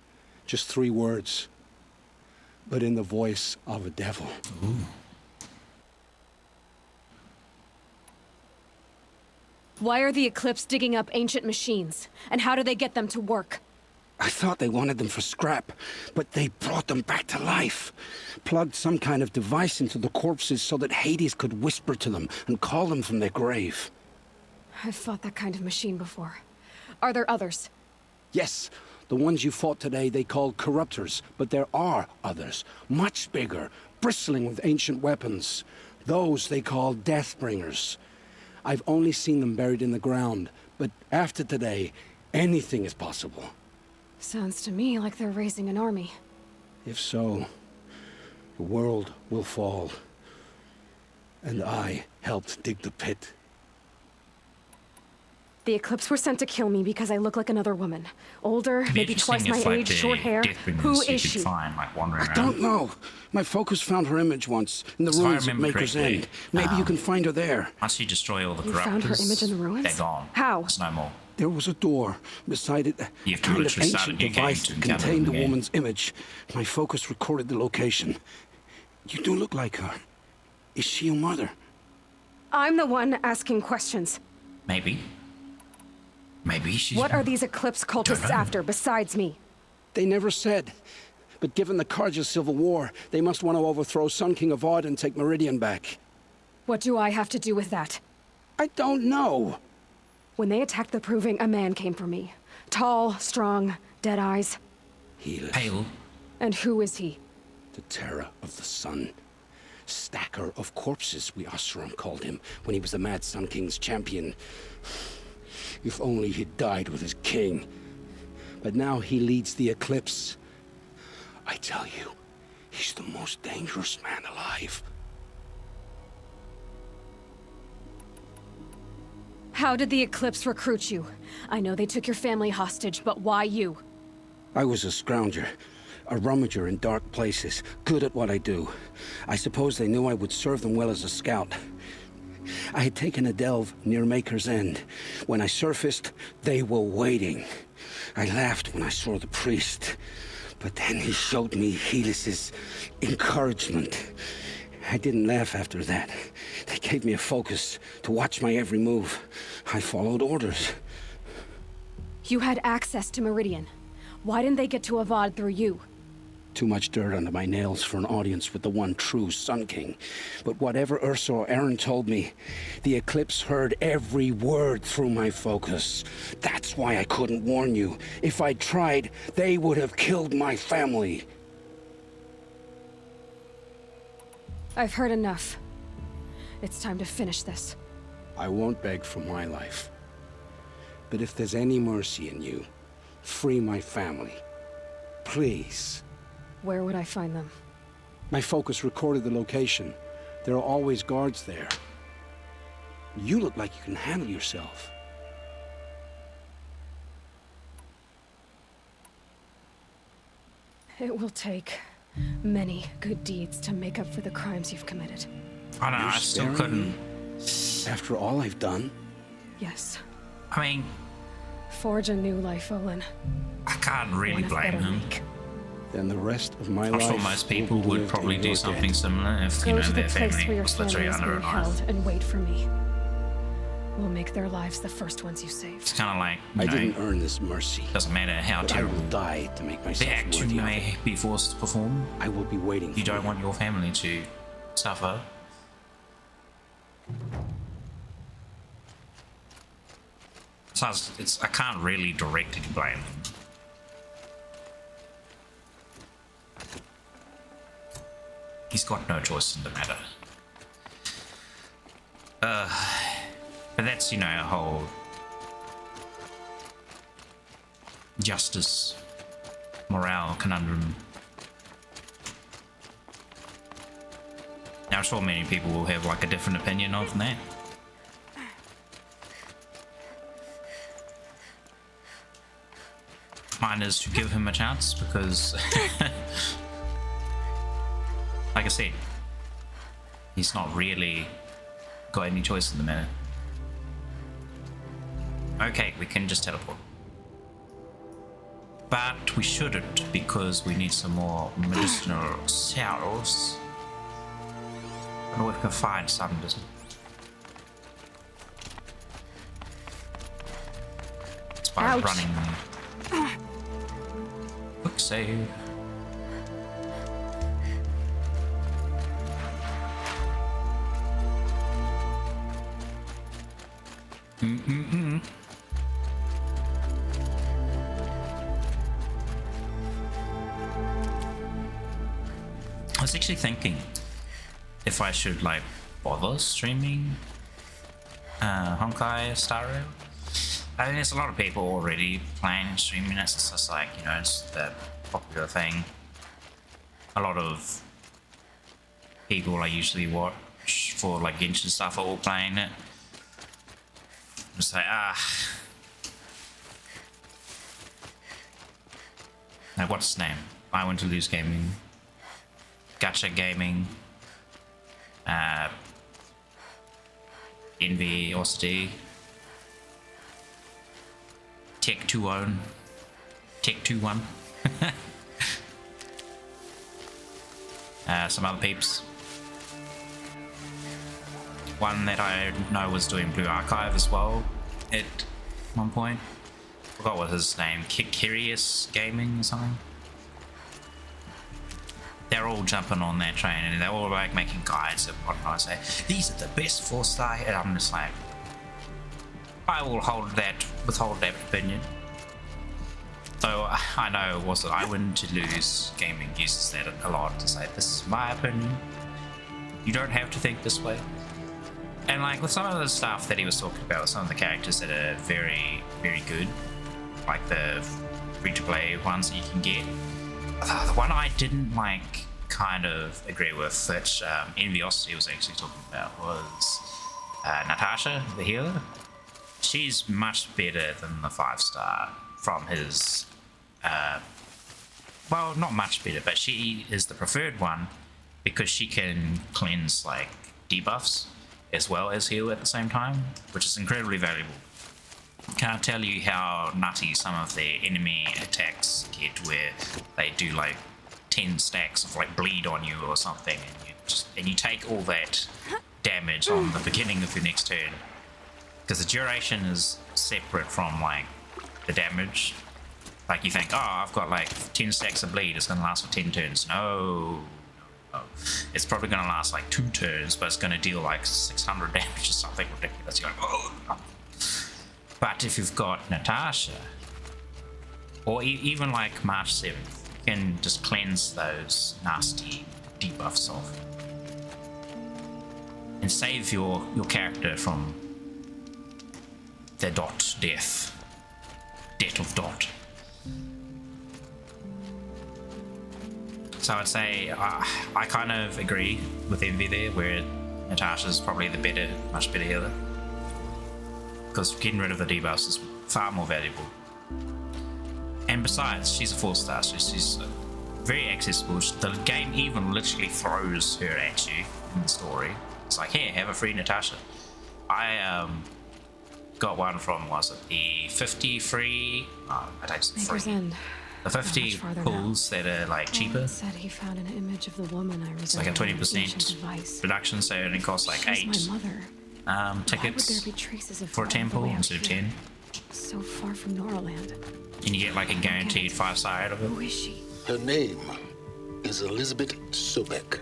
Just 3 words. But in the voice of a devil. Ooh. Why are the Eclipse digging up ancient machines? And how do they get them to work? I thought they wanted them for scrap, but they brought them back to life. Plugged some kind of device into the corpses so that Hades could whisper to them and call them from their grave. I've fought that kind of machine before. Are there others? Yes, the ones you fought today they called corruptors, but there are others, much bigger, bristling with ancient weapons. Those they call Deathbringers. I've only seen them buried in the ground, but after today, anything is possible. Sounds to me like they're raising an army. If so, the world will fall. And I helped dig the pit. The Eclipse were sent to kill me because I look like another woman. Older, maybe twice my age, short hair. Who is she? Find, like, wandering I don't know. My focus found her image once, in the ruins at Maker's End. Maybe you can find her there. Once you destroy all the corruptors, You found her image in the ruins? they're gone. How? There's no more. There was a door. Beside it, You have a to kind of literally start a ancient new game device to that encounter contained the them again. woman's image. My focus recorded the location. You do look like her. Is she your mother? I'm the one asking questions. Maybe. Maybe she's... What are these Eclipse cultists after, besides me? They never said. But given the Carja civil war, they must want to overthrow Sun King Avad and take Meridian back. What do I have to do with that? I don't know. When they attacked the Proving, a man came for me. Tall, strong, dead eyes. Pale. And who is he? The terror of the sun. Stacker of corpses, we Oseram called him, when he was the Mad Sun King's champion. If only he'd died with his king. But now he leads the Eclipse. I tell you, he's the most dangerous man alive. How did the Eclipse recruit you? I know they took your family hostage, but why you? I was a scrounger, a rummager in dark places, good at what I do. I suppose they knew I would serve them well as a scout. I had taken a delve near Maker's End. When I surfaced, they were waiting. I laughed when I saw the priest, but then he showed me Helis's encouragement. I didn't laugh after that. They gave me a focus to watch my every move. I followed orders. You had access to Meridian. Why didn't they get to Avad through you? Too much dirt under my nails for an audience with the one true Sun King. But whatever Ursa or Aaron told me, the Eclipse heard every word through my focus. That's why I couldn't warn you. If I'd tried, they would have killed my family. I've heard enough. It's time to finish this. I won't beg for my life. But if there's any mercy in you, free my family. Please. Where would I find them? My focus recorded the location. There are always guards there. You look like you can handle yourself. It will take many good deeds to make up for the crimes you've committed. I don't know, I still couldn't. After all I've done? Yes. I mean, forge a new life, Olin. I can't really blame him. Then the rest of my I'm life. sure most people would probably do something similar if, you Go know, to the their place where family your was family literally is under being a knife. held and wait for me. We'll make their lives the first ones you saved. It's kind of like, I you know, didn't earn this mercy. Doesn't matter how But I terrible will die to make myself the act you worthy of may it. be forced to perform. I will be waiting. You don't want your family to suffer. So I can't really directly blame them. He's got no choice in the matter. But that's, you know, a whole justice, morale conundrum. Now, I'm sure many people will have like a different opinion on that. Mine is to give him a chance because, like I said, he's not really got any choice in the matter. Okay, we can just teleport. But we shouldn't because we need some more medicinal cells. I wonder if we can find some, doesn't it? It's by Ouch. running. Quick save. I was actually thinking if I should like bother streaming Honkai Star Rail. I mean, there's a lot of people already playing and streaming. It's just like, you know, it's the popular thing. A lot of people I usually watch for like Genshin stuff are all playing it. Just like, Now, what's his name? I Want to Lose Gaming, Gacha Gaming, Envy OSD, Tech 2-1, Tech 2-1, some other peeps. One that I know was doing Blue Archive as well at one point. Forgot what his name, Curious Gaming or something. they're all jumping on that train and they're all like making guides and whatnot. Say these are the best 4-star, and I'm just like, I will withhold that opinion. Though I know I Win to Lose Gaming uses that a lot to say this is my opinion. You don't have to think this way. And like with some of the stuff that he was talking about, with some of the characters that are very, very good, like the free-to-play ones that you can get. The one I didn't like kind of agree with, which Enviosity was actually talking about, was Natasha, the healer. She's much better than the 5-star from his, well, not much better, but she is the preferred one because she can cleanse like debuffs as well as heal at the same time, which is incredibly valuable. Can't tell you how nutty some of the enemy attacks get, where they do like 10 stacks of like bleed on you or something, and you take all that damage on the beginning of your next turn, because the duration is separate from like the damage. Like you think, oh, I've got like 10 stacks of bleed, it's gonna last for 10 turns. No. It's probably gonna last like 2 turns, but it's gonna deal like 600 damage or something ridiculous. You're like, oh. But if you've got Natasha, or even like March 7th, you can just cleanse those nasty debuffs off and save your character from the death of dot. So I'd say I kind of agree with Envy there, where Natasha's probably the much better healer, because getting rid of the debuffs is far more valuable. And besides, she's a 4-star, so she's very accessible. The game even literally throws her at you in the story. It's like, here, have a free Natasha. I got one from, was it the 50 free? I don't free. The 50 pulls that are like cheaper. Said he found an image of the woman I it's like a 20% reduction, so it only costs like 8 tickets for a 10 pull instead of 10. So far from Norland. And you get like a guaranteed 5-star out of it. Who is she? Her name is Elizabeth Sobek.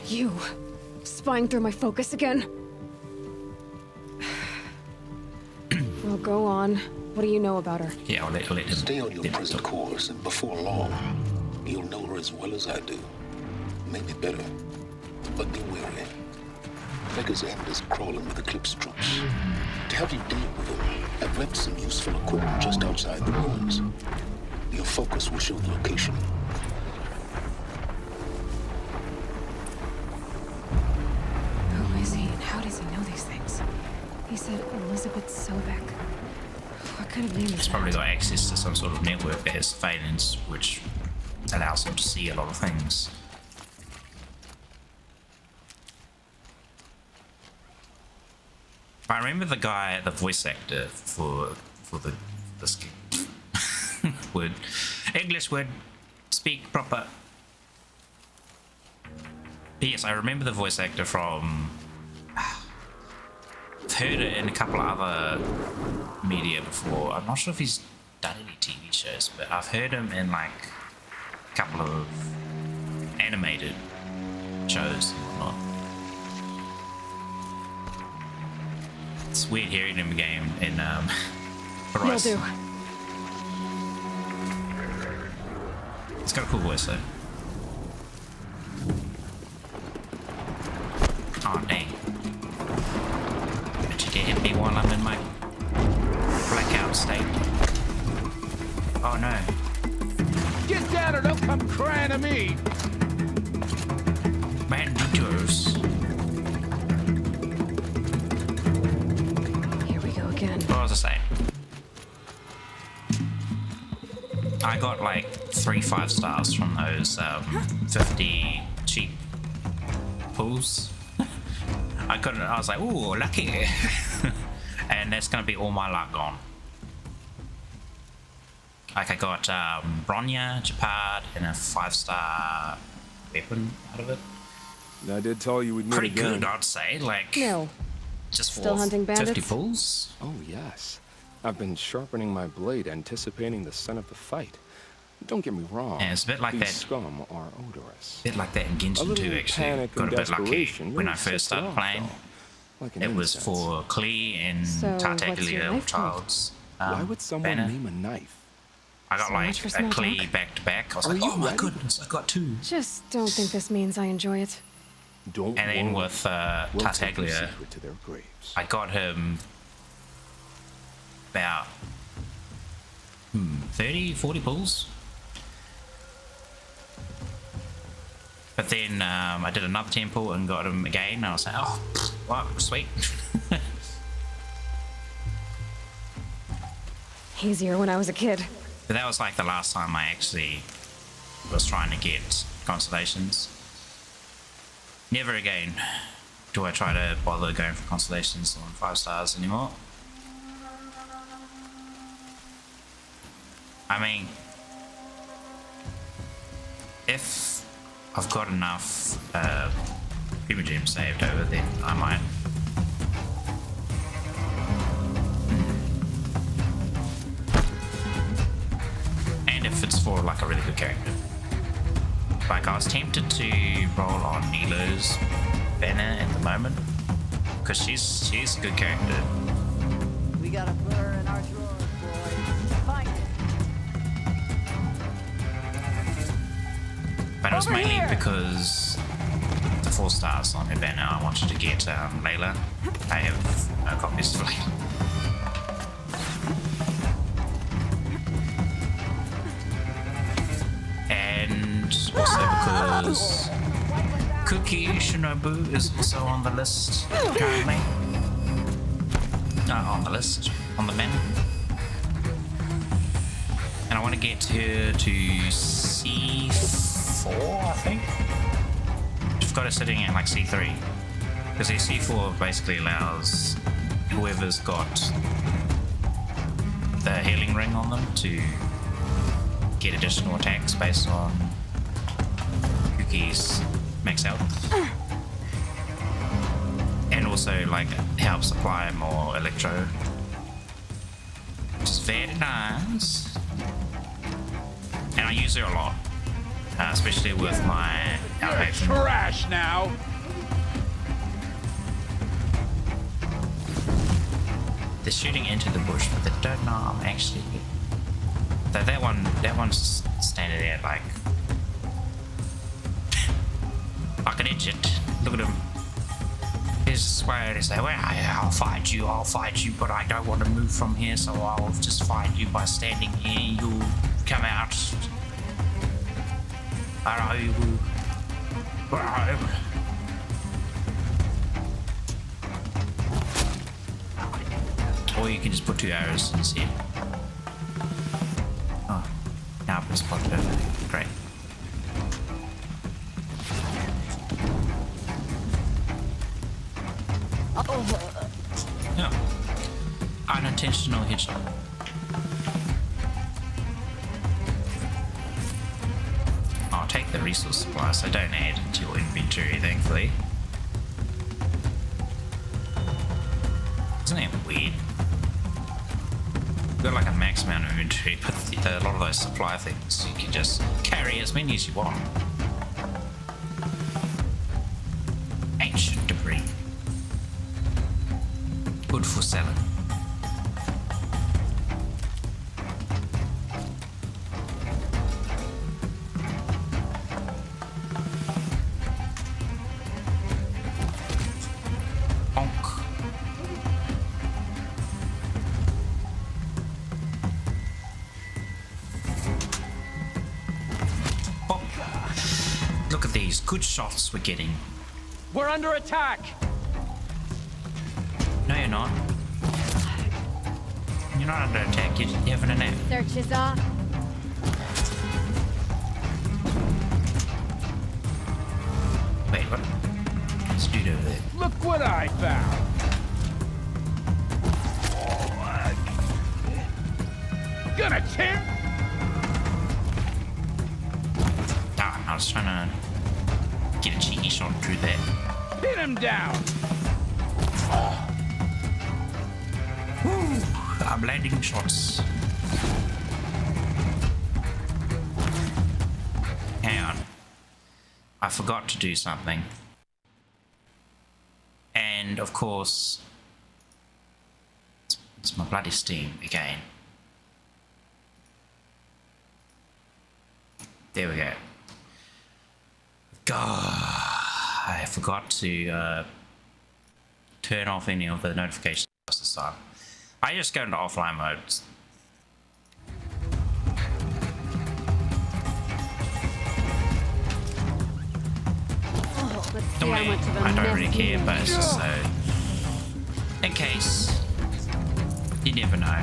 You spying through my focus again? Well, go on. What do you know about her? Yeah, I'll let him. Stay on your present course, and before long, you'll know her as well as I do. Maybe better, but be wary. Beggar's End is crawling with Eclipse troops. To help you deal with them, I've left some useful equipment just outside the ruins. Your focus will show the location. Who is he, and how does he know these things? He said Elizabeth Sobek. What kind of name is He's that? probably got access to some sort of network that has surveillance, which allows him to see a lot of things. I remember the guy, the voice actor for this word, English word, speak proper. Yes, I remember the voice actor from. I've heard it in a couple of other media before. I'm not sure if he's done any TV shows, but I've heard him in like a couple of animated shows and whatnot. It's weird hearing him again in Horizon. Will do. It's got a cool voice though. Oh dang. But you did hit me while I'm in my blackout state. Oh no. Get down or don't come crying to me! Banditos. Here we go again. What was I saying? I got like 3 5-stars from those 50 cheap pulls. I was like, ooh, lucky. And that's gonna be all my luck gone. Like I got Bronya, Japad, and a 5-star weapon out of it. I did tell you we'd meet Pretty again. good, I'd say. Like, No. just for Still hunting bandits? 50 pulls. Oh, yes. I've been sharpening my blade, anticipating the son of the fight. Don't get me wrong. Yeah, it's a bit like These that. scum are odorous. A bit like that in Genshin 2, actually. Got a bit lucky when I first started playing. It was for Klee and Tartaglia or Child's. Why would someone banner. name a knife? I got like a Klee back to back. I was like, oh my goodness, I got 2. Just don't think this means I enjoy it. Don't and then with Tartaglia, to their graves. I got him about 30, 40 pulls. But then I did another 10 pull and got him again, and I was like, oh, wow, sweet. Easier when I was a kid. But that was like the last time I actually was trying to get constellations. Never again do I try to bother going for constellations on 5 stars anymore. I mean, if I've got enough Primogem saved over, then I might. And if it's for like a really good character. Like I was tempted to roll on Nilo's banner at the moment because she's a good character. We gotta put her in our drawers, boys. Find it. But it was mainly because the 4 stars on her banner I wanted to get Layla. I have no copies of Layla. Also because Cookie Shinobu is also on the list currently. On the menu. And I want to get her to C4, I think. I've got her sitting at like C3. Because C4 basically allows whoever's got the healing ring on them to get additional attacks based on Cookie's max health. And also like helps supply more electro. Which is very nice. And I use her a lot. Especially with my outhaven. Trash now. They're shooting into the bush, but they don't know I'm actually here. That one's standing there like an idiot. Look at him. He's where they say, well, I'll fight you, but I don't want to move from here, so I'll just fight you by standing here. You'll come out. Or you can just put 2 arrows in his head. Oh, now I've spotted it. Great. No. Unintentional headshot. I'll take the resource supply, so don't add it to your inventory, thankfully. Isn't that weird? You've got like a max amount of inventory, but a lot of those supply things you can just carry as many as you want. Ancient debris. Good for selling. Look at these good shots we're getting. We're under attack. No, you're not. You're not under attack. You're having a nap. Search is off. Wait, what? What's dude over there? Look what I found. Gonna tear. Darn, I was trying to get a cheeky shot through there. Pin him down. Woo, I'm landing shots. I forgot to do something. And of course, it's my bloody Steam again. There we go. God, I forgot to turn off any of the notifications this time. I just go into offline mode. Normally, I don't really care, but it's just so in case. You never know.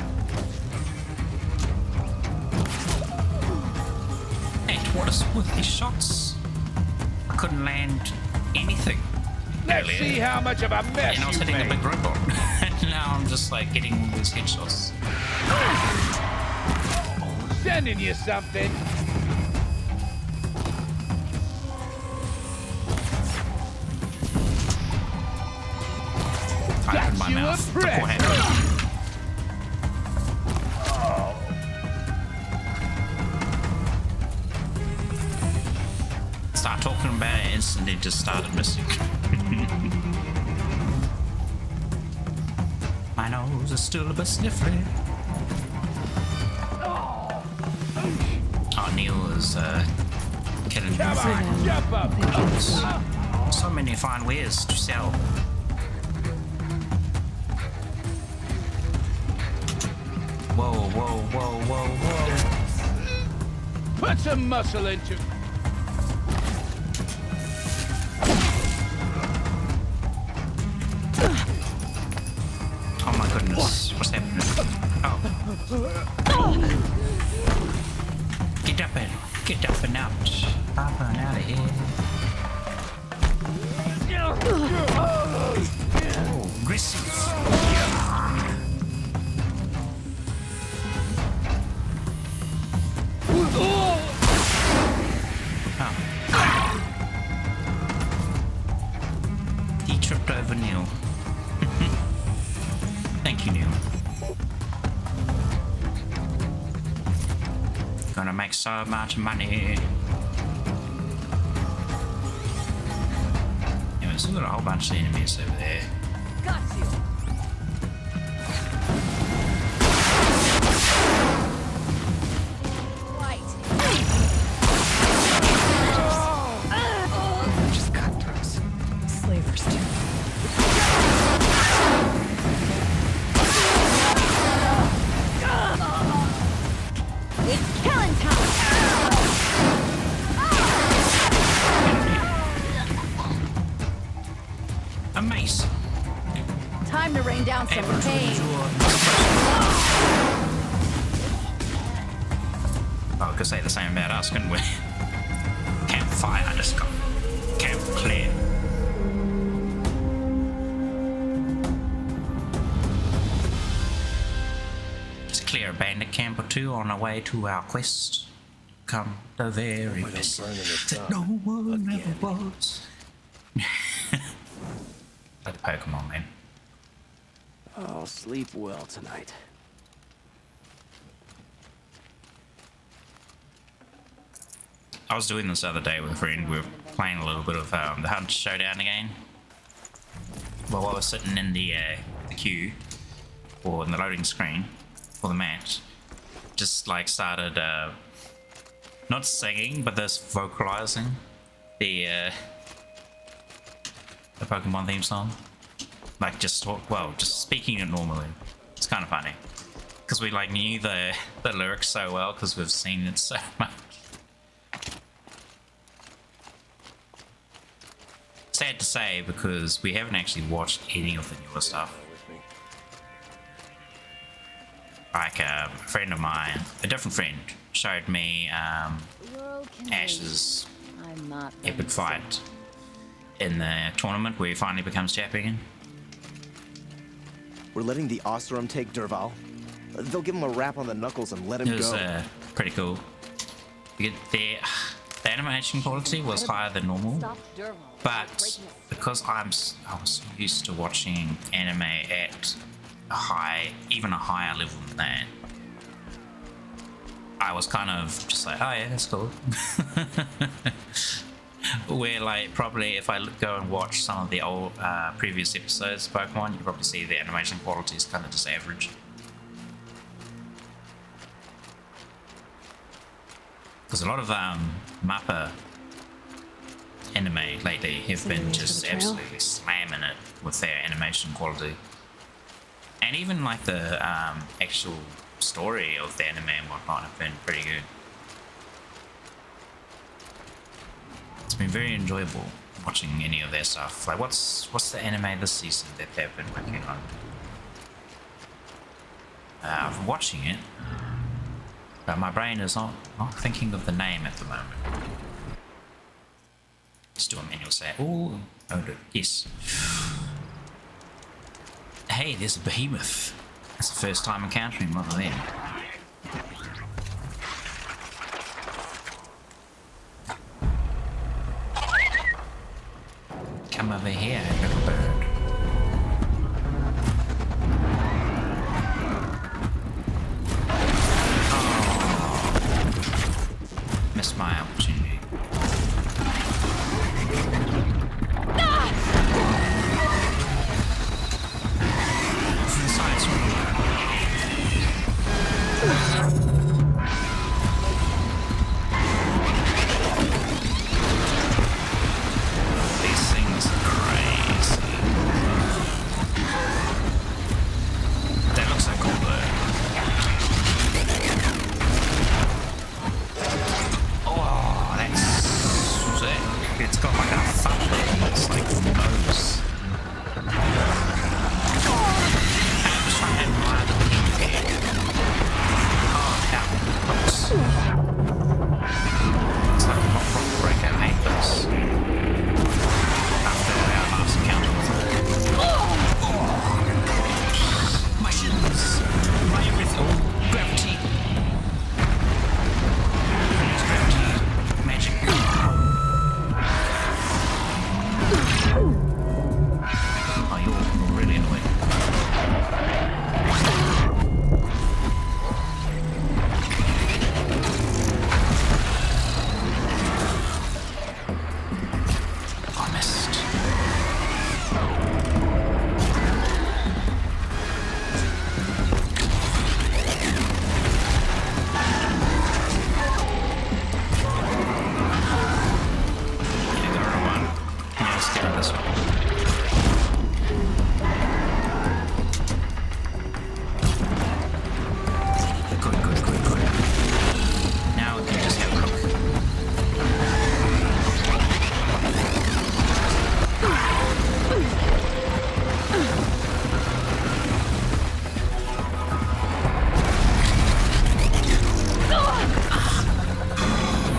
And what is with these shots? I couldn't land anything. Let's earlier. see how much of a mess And I was you hitting a made. big robot. And now I'm just like getting all these headshots. Sending you something. I opened my mouth beforehand. Start talking about it, instantly just started missing. My nose is still a bit sniffly. Oh, Neil is killing me. So many fine wares to sell. Whoa, whoa, whoa, whoa, whoa. Put some muscle into. Oh my goodness, what's happening? Oh. Get up and out. Up and out of here. Oh, aggressive. He tripped over Neil. Thank you, Neil. Gonna make so much money. Yeah, there's still got a whole bunch of enemies over there. Got you. Just cutthroats. Slavers, too. It's killing time. Amazing. Time to rain down some pain. Oh, I could say the same about us, couldn't we? Campfire, just got camp clear. Just clear a bandit camp or two on our way to our quest. Come the very best that no one ever was. Like the Pokemon, man. I'll sleep well tonight. I was doing this the other day with a friend. We were playing a little bit of the Hunt Showdown again. Well, I was sitting in the queue, or in the loading screen for the match, just like started not singing, but just vocalizing the Pokemon theme song. Like just speaking it normally. It's kind of funny because we like knew the lyrics so well because we've seen it so much. Sad to say because we haven't actually watched any of the newer stuff. Like a friend of mine, a different friend, showed me Ash's epic fight in the tournament where he finally becomes champion. We're letting the Oseram take Derval. They'll give him a rap on the knuckles and let him It was go. pretty cool. The animation quality was higher than normal, but because I was so used to watching anime at even a higher level than that, I was kind of just like, oh yeah, that's cool. Where, like, probably if I go and watch some of the old previous episodes of Pokemon, you probably see the animation quality is kind of just average. Because a lot of Mappa anime lately have been just absolutely slamming it with their animation quality. And even like the actual story of the anime and whatnot have been pretty good. It's been very enjoyable watching any of their stuff. Like what's the anime this season that they've been working on? I'm watching it, but my brain is not thinking of the name at the moment. Let's do a manual say. Oh, yes. Hey, there's a behemoth. That's the first time encountering one of them. Come over here, little bird. Oh, missed my opportunity. From the side, sort of. These things are crazy. That looks so cool though. Oh, that's sick. It's got like a thumb button. It's like the nose. I'm just trying to admire the pink head. Oh, how it looks. It's like a rock breaker. I hate this. After our last encounter with it. My shins! My everything! Oh, gravity! It's gravity. Magic. Oh, you're really annoying. I missed. Yeah, go wrong one. Yeah, let's get on this one. Good. Now we can just have a look.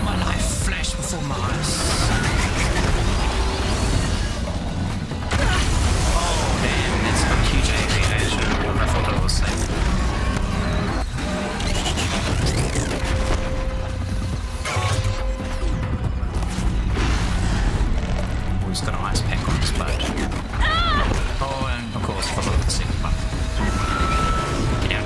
My life flashed before my eyes. Oh damn, that's got huge AP Asia. I thought it was safe. Oh, he's got an ice pack on his butt. Oh, and of course, follow the second button. Get out.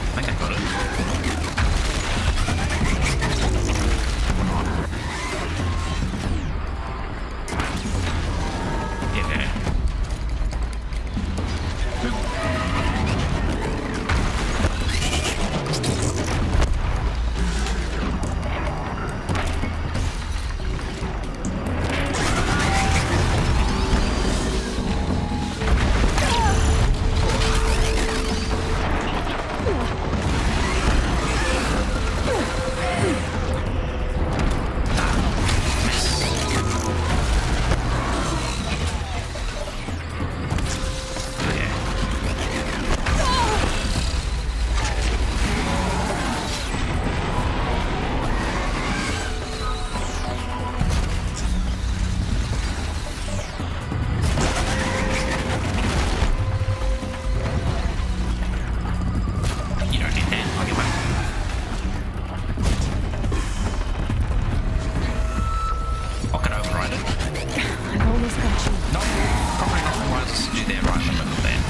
I think I got it. Yeah. Probably not the wisest to do that right in the middle there.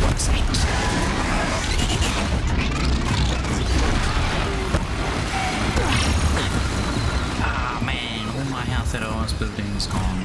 What's it? Ah man, all my health that I was building is gone.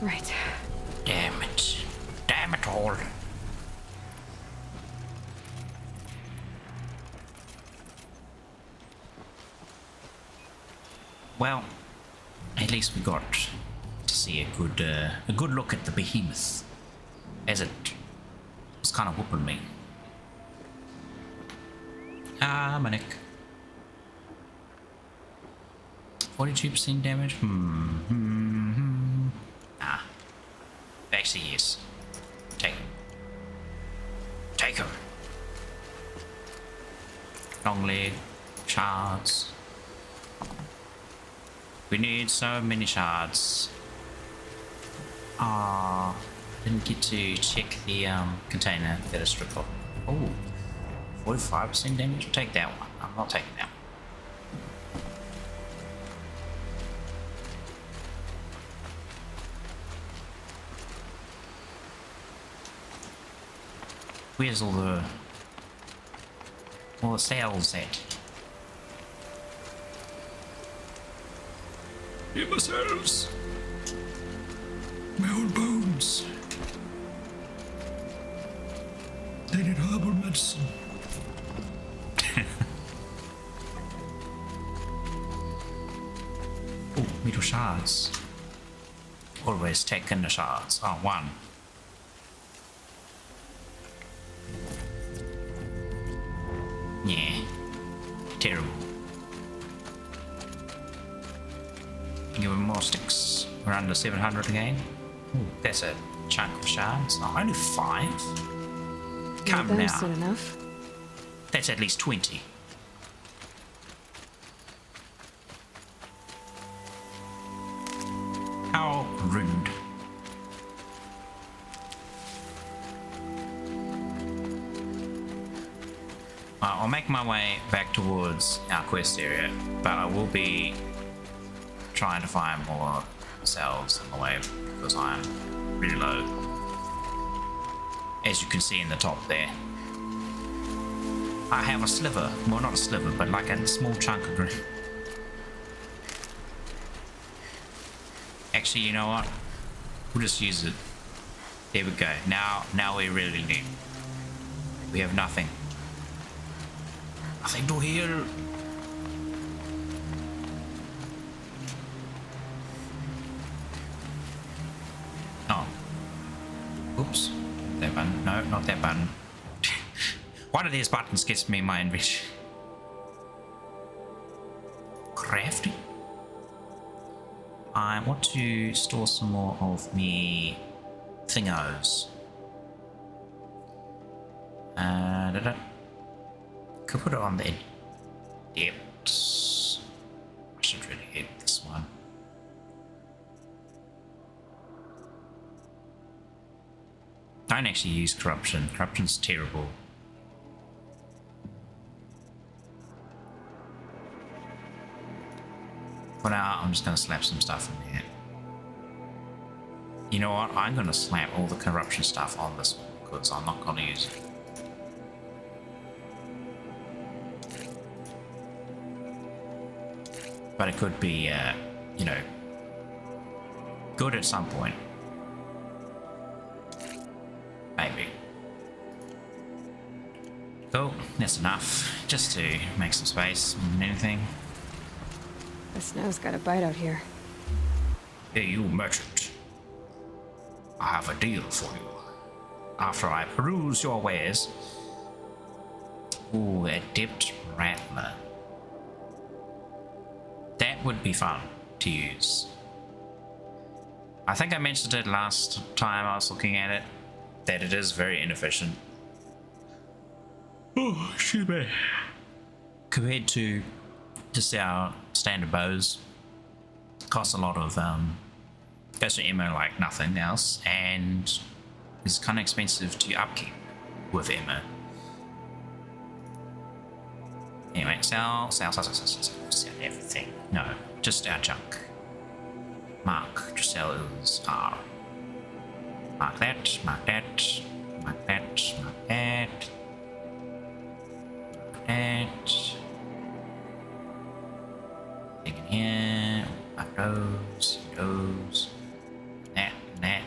Right. Damn it. Damn it all. Well, at least we got to see a good look at the behemoth, as it was kind of whooping me. Ah, Manic. 42% damage? Ah. Actually, yes. Take him. Take him. Long leg. Shards. We need so many shards. Ah, didn't get to check the container that is stripped off. Oh, 45% damage. I'll take that one. I'm not taking that one. Where's all the cells at? Heal myself. My old bones. They need herbal medicine. Oh, middle shards. Always taking the shards. Oh, one. Yeah. Terrible. Give him more sticks. We're under 700 again. Ooh, that's a chunk of shards. Oh, only 5? Come now. Soon enough. That's at least 20. How rude. I'll make my way back towards our quest area, but I will be trying to find more cells on the way because I'm really low. As you can see in the top there. I have a sliver, well not a sliver, but like a small chunk of green. Actually, you know what? We'll just use it. There we go. Now we really need. We have nothing. Nothing to heal. Oh. Oops. That button. No, not that button. One of these buttons gets me in my inventory. Crafting. I want to store some more of me thingos. Could put it on the depths. I should really hit this one. Don't actually use corruption. Corruption's terrible. For now, I'm just going to slap some stuff in there. You know what? I'm going to slap all the corruption stuff on this one because I'm not going to use it. But it could be, you know, good at some point. Maybe. Cool, that's enough. Just to make some space more than anything. The snow's got a bite out here. Hey, you merchant. I have a deal for you. After I peruse your wares... Ooh, a dipped rattler. That would be fun to use. I think I mentioned it last time I was looking at it, that it is very inefficient. Oh, excuse me. Compared to just our standard bows, costs a lot of, goes to ammo like nothing else, and is kind of expensive to upkeep with ammo. Anyway, sell everything. No, just our junk. Mark, just sell is R. Mark that, mark that, mark that, mark that. Mark that. Thing in here, mark those, that, and that.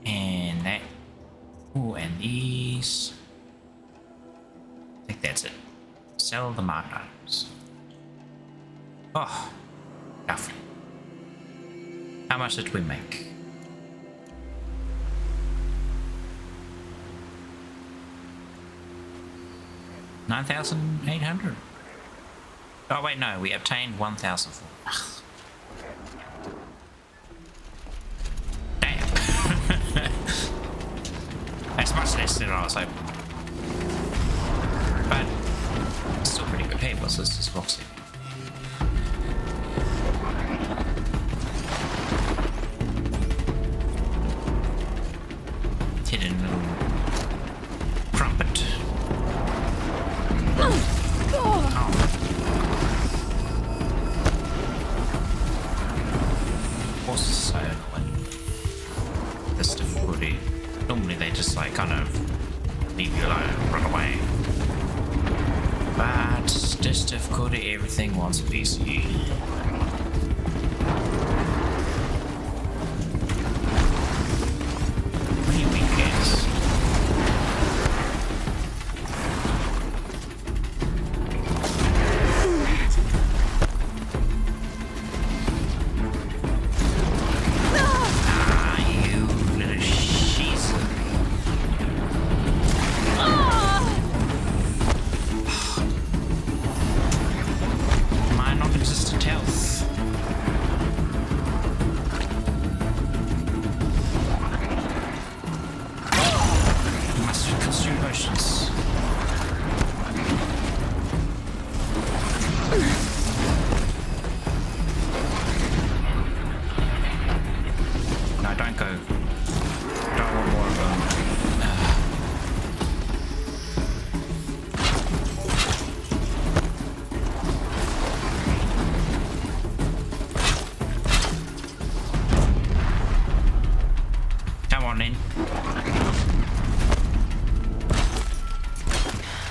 And that. Ooh, and these. I think that's it. Sell the marked items. Oh, lovely. How much did we make? $9,800. Oh wait, no, we obtained 1,000. Damn. That's much less than I was hoping. But still pretty good. Hey, what's this? This box here. Hidden little crumpet. Horse is so annoying. This difficulty. Normally they just like kind of leave you alone, run away. But this difficulty, everything wants a piece of you. What do you mean, guys?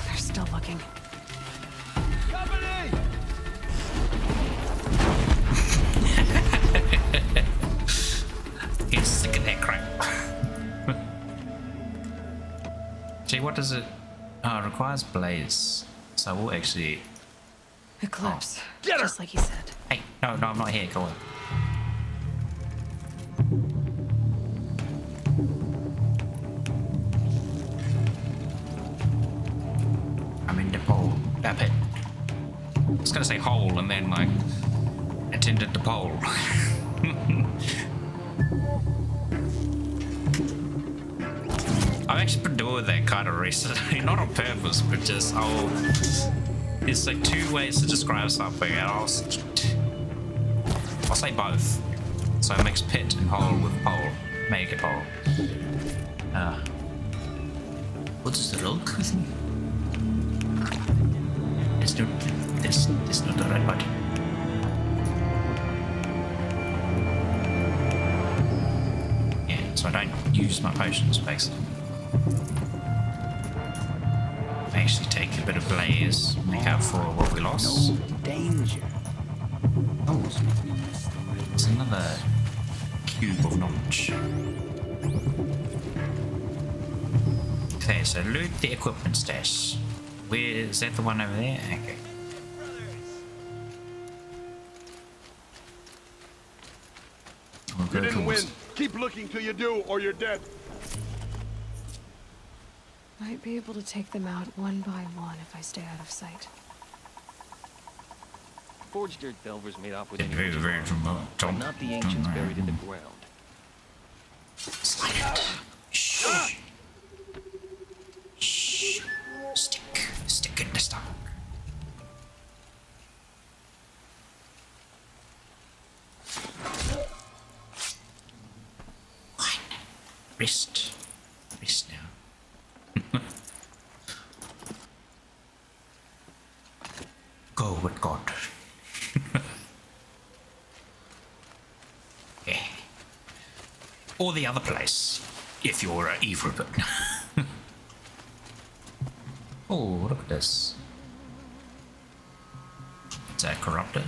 They're still looking. Get sick of that crap. See, what does it... Oh, it requires blaze. So we'll actually... Eclipse. Get her! Just like you said. Hey, no, I'm not here. Go on. I'm in the pole. That pit. I was gonna say hole and then like attended the pole. I've actually been doing that kind of recently, not on purpose, but just it's like two ways to describe something, and I'll say both. So I mix pit and hole with pole, make it hole. What is the rogue with me? It's not the right button. Yeah, so I don't use my potions basically. I actually take a bit of blaze, make up for what we lost. No danger. Oh, it's another cube of knowledge. Okay, so loot the equipment stash. Where is that, the one over there? Okay. You didn't win. Keep looking till you do, or you're dead. Might be able to take them out one by one if I stay out of sight. Forged dirt delvers made off with any Very remote. but not the ancients buried in the ground. Silent. Shh. Shh. Stick in the stomach. Fine. Rest now. Go with God. Yeah. Or the other place, if you're evil, but. Oh, look at this. Is that corrupted?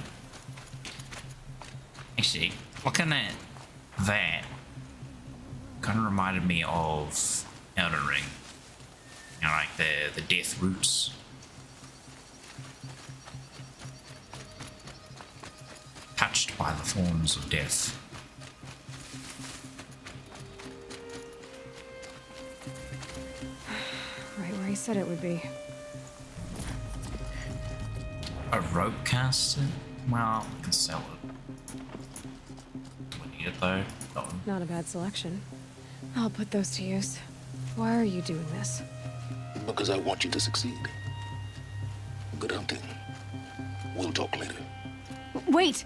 Actually, looking at that, kind of reminded me of Elden Ring. You know, like the death roots. Touched by the thorns of death. Right where he said it would be. A rope caster? Well, I can sell it. Do I need it though? No. Not a bad selection. I'll put those to use. Why are you doing this? Because I want you to succeed. Good hunting. We'll talk later. Wait!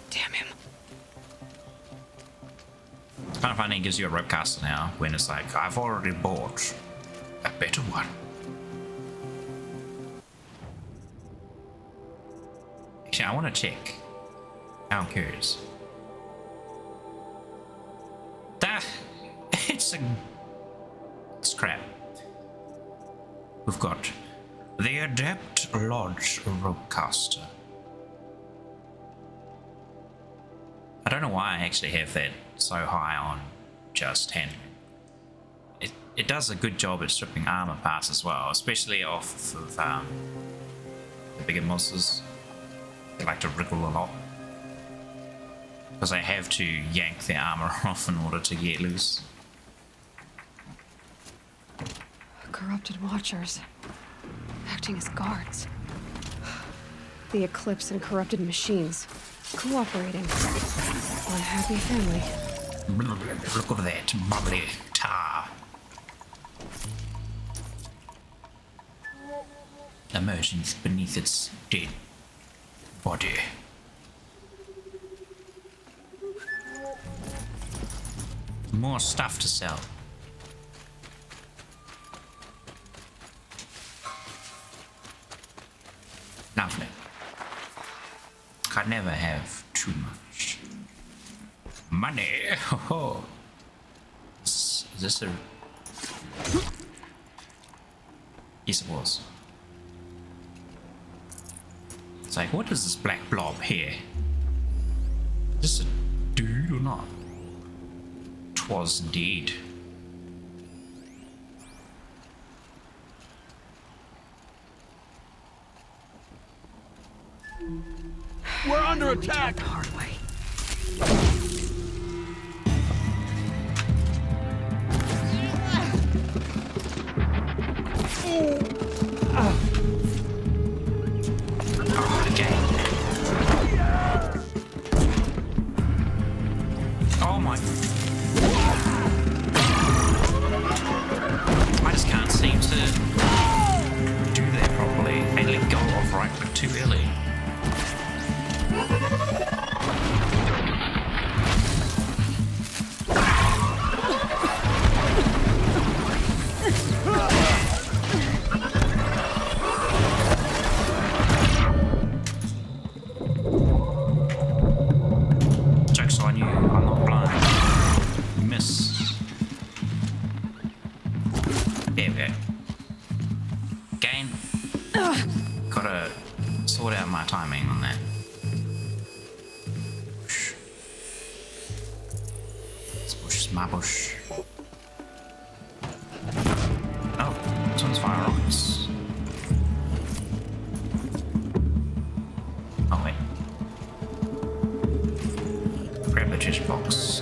Damn him. It's kind of funny, it gives you a rope caster now when it's like, I've already bought a better one. Actually, I want to check. Now I'm curious. It's crap. We've got the Adept Lodge Ropecaster. I don't know why I actually have that so high on just handling. It does a good job at stripping armor parts as well, especially off of the bigger monsters. They like to wriggle a lot. Because I have to yank their armor off in order to get loose. Corrupted watchers. Acting as guards. The Eclipse and corrupted machines. Cooperating. One happy family. Look over that bubbly tar. Emerging beneath its dead body. More stuff to sell. Lovely. Could never have too much money. Oh, is this a? Yes, it was. It's like, what is this black blob here? Is this a dude or not? 'Twas indeed. We're under attack! The hard way. Oh my. too early. Joke's on you, I'm not blind. You miss. There we go. Again, gotta sort out my timing on that. This bush is my bush. Oh, this one's fire rockets. Oh wait. Grab the treasure box.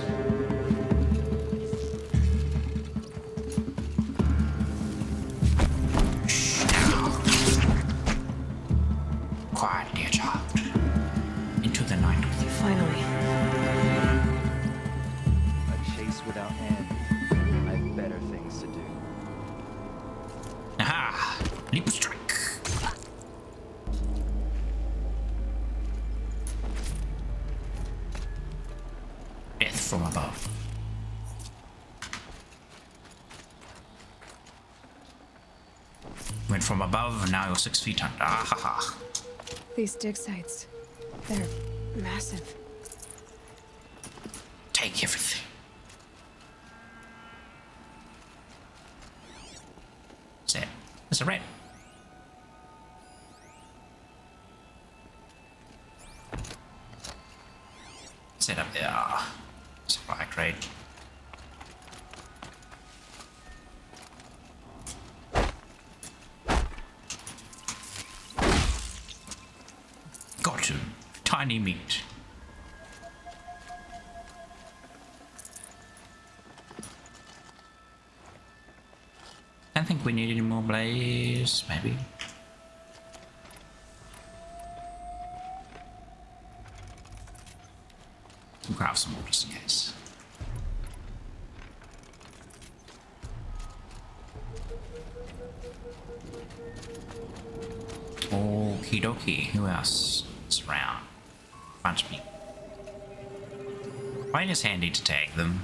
Quiet, dear child. Into the night with you. Finally. A chase without end. I've better things to do. Aha! Leap strike. Death from above. Went from above, and now you're 6 feet under. Ah ha ha. These dig sites, they're massive. Take everything. That's it. That's a rat. Set up there. Supply crate. Got to. Tiny meat. I think we need any more blaze, maybe. We'll grab some more just in case. Okie dokie, who else is around? Bunch of people. I think it's handy to tag them.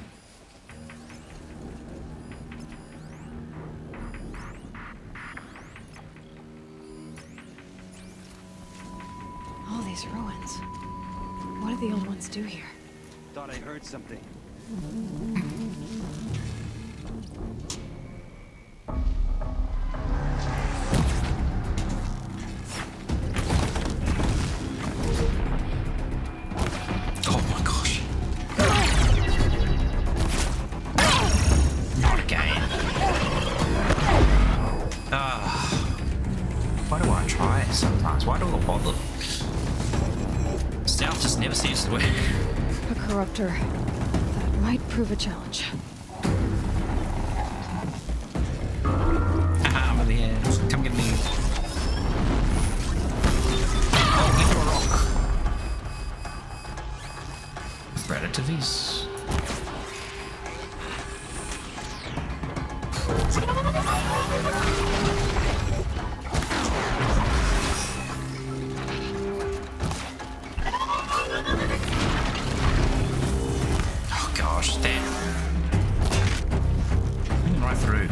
All these ruins. What did the old ones do here? Thought I heard something. Oh my gosh. Not again. Why do I try sometimes? Why do I bother? Stealth just never seems to work. A corruptor. That might prove a challenge. Aha, I'm over here. Come get me. Oh, we threw a rock. Relativities. Oh gosh, damn. Coming right through.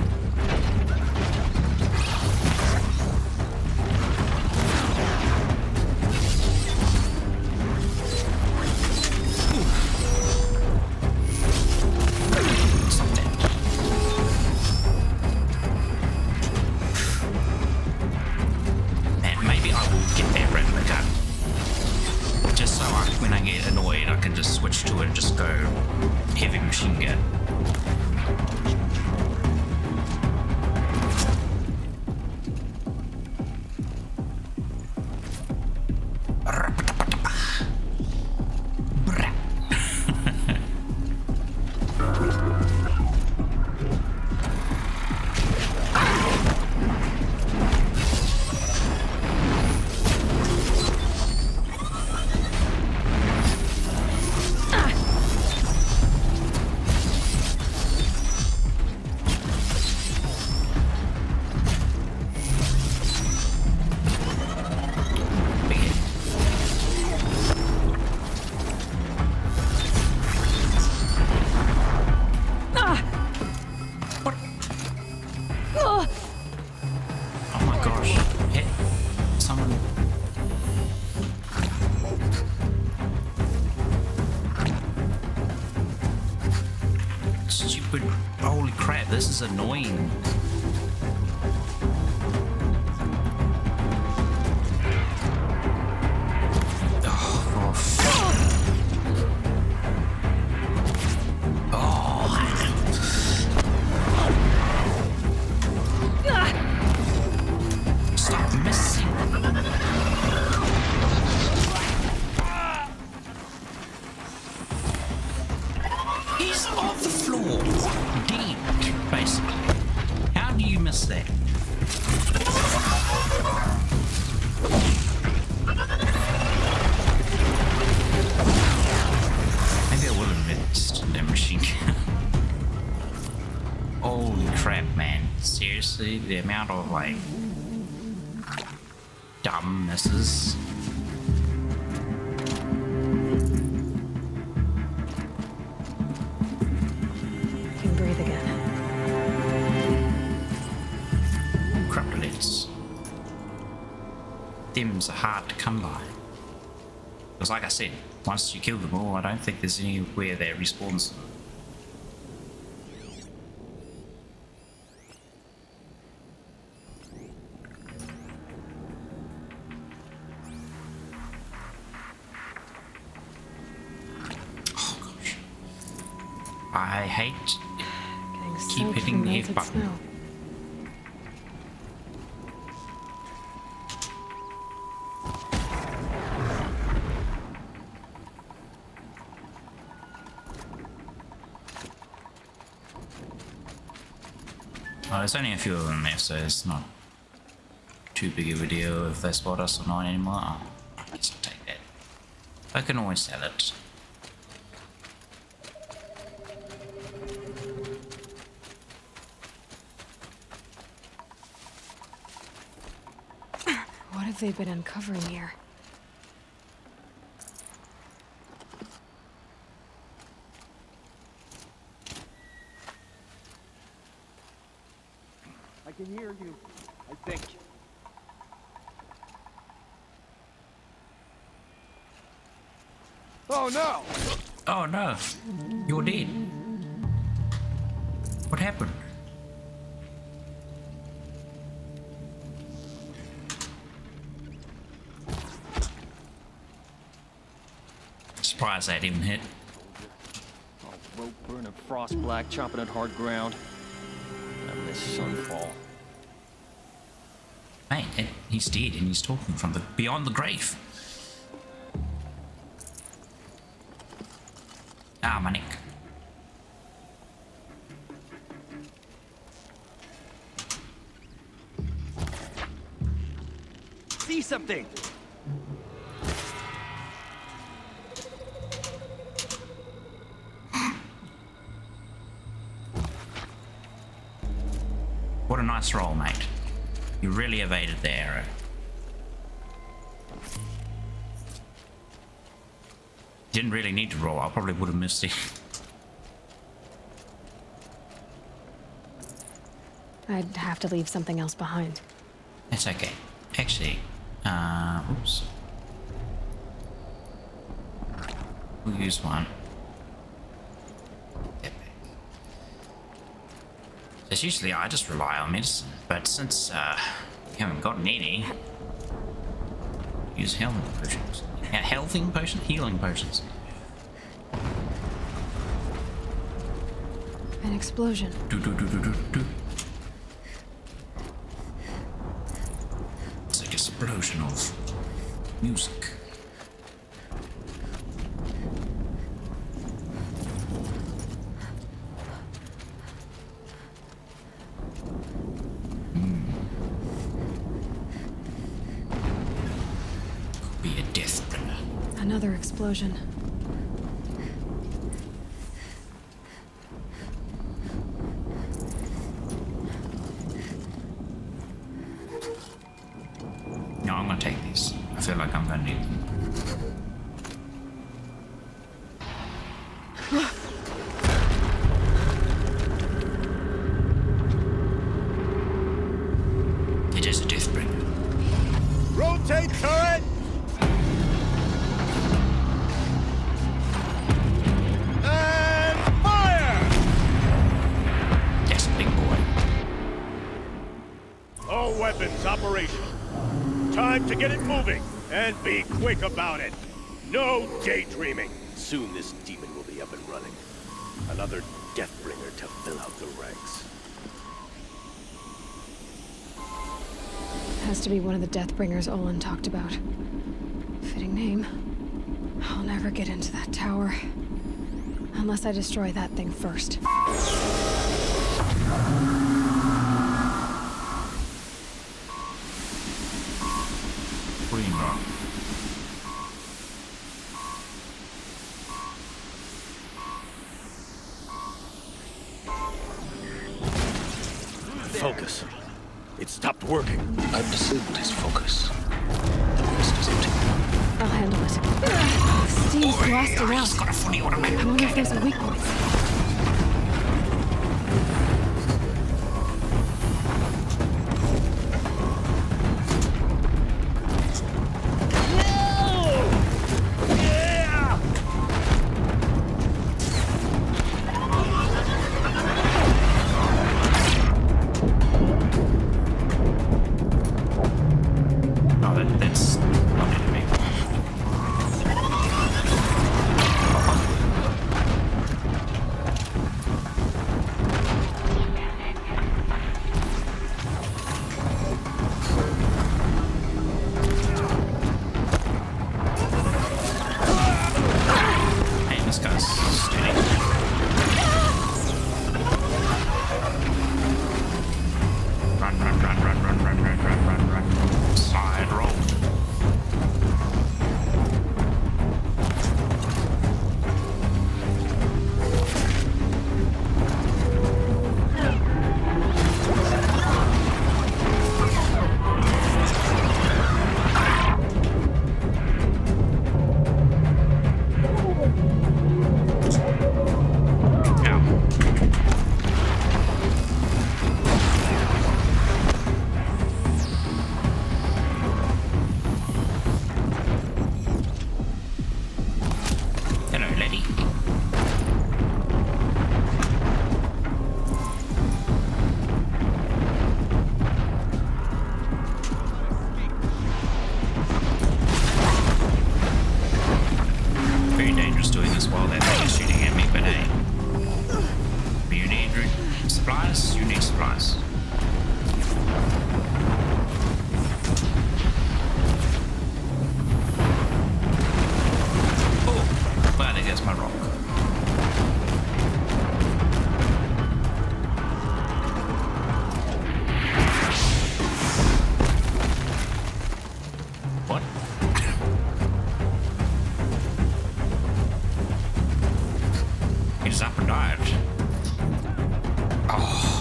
When I get annoyed, I can just switch to it and just go heavy machine gun. gosh. Hit someone. Stupid. Holy crap, this is annoying. The amount of like dumb misses. You can breathe again. Cryptoliths. Thems are hard to come by. Because like I said, once you kill them all, I don't think there's anywhere that respawns them. I hate keep hitting the F button. Snow. Oh, there's only a few of them there, so it's not too big of a deal if they spot us or not anymore. Oh, I guess I'll take that. I can always sell it. What have they been uncovering here? I can hear you, I think. Oh no! Oh no! You're dead. What happened? Surprised that even hit. Oh, rope burning frost black, chopping at hard ground. I miss sunfall. Man, he's dead and he's talking from the beyond the grave. Ah, my neck. See something! What a nice roll, mate. You really evaded the arrow. Didn't really need to roll. I probably would have missed it. I'd have to leave something else behind. That's okay. Actually, oops. We'll use one. Because usually I just rely on medicine, but since we haven't gotten any, use healing potions. Healing potions? Healing potions. An explosion. It's like an explosion of music. Another explosion. No, I'm gonna take these. I feel like I'm gonna need them. It There's a Deathbringer. Rotate turret! And fire! Yes, big boy. All weapons operational. Time to get it moving, and be quick about it. No daydreaming. Soon this demon will be up and running. Another Deathbringer to fill out the ranks. Has to be one of the Deathbringers Olin talked about. Fitting name. I'll never get into that tower. Unless I destroy that thing first. Green rock. Focus. It stopped working. I've disabled his focus. The rest is up to you. I'll handle it. Steve's blasting out. He's got a fully automatic. I wonder if there's a weak point. That's not enemy. Hey, this guy's steady. Run, run, run, run, run, run, run, run, run, run. Side roll. Hello, lady. Very dangerous doing this while that thing is shooting at me, but hey. You need supplies? You need supplies. Oh, well, I think that's my rock. What? He just up and dived. Oh.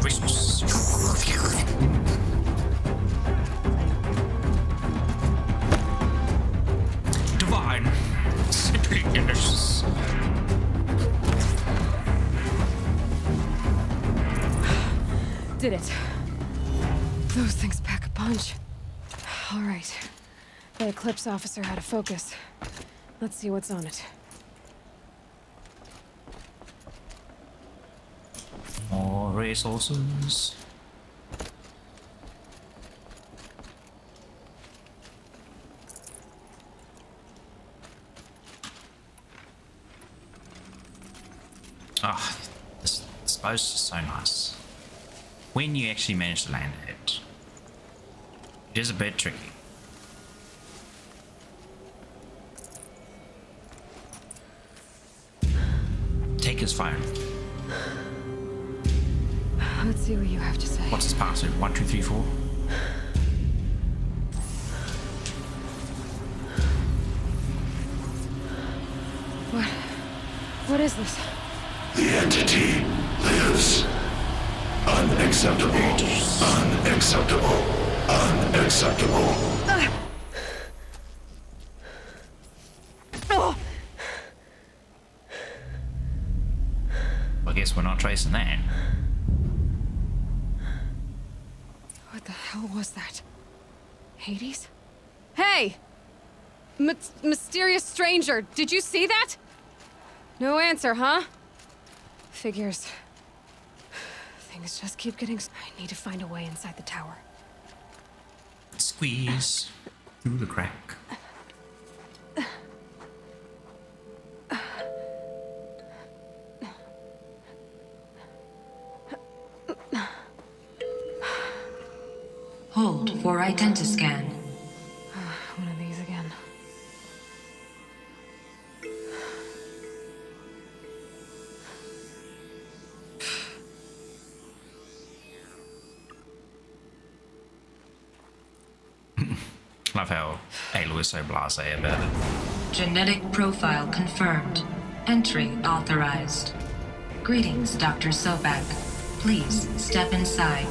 Christmas. Divine. Simply delicious. Did it. Those things pack a punch. All right. The Eclipse officer had a focus. Let's see what's on it. More resources. Ah, this post is so nice. When you actually manage to land it, it is a bit tricky. Take his phone. Let's see what you have to say. What's his password? 1234? What is this? The entity lives. Unacceptable. Unacceptable. Unacceptable. I guess we're not tracing that. the hell was that? Hades? Hey! Mysterious stranger, did you see that? No answer, huh? Figures. Things just keep getting... I need to find a way inside the tower. Squeeze through the crack. Hold for identiscan. One of these again. Love how Aloy is so blasé about it. Genetic profile confirmed. Entry authorized. Greetings, Dr. Sobek. Please step inside.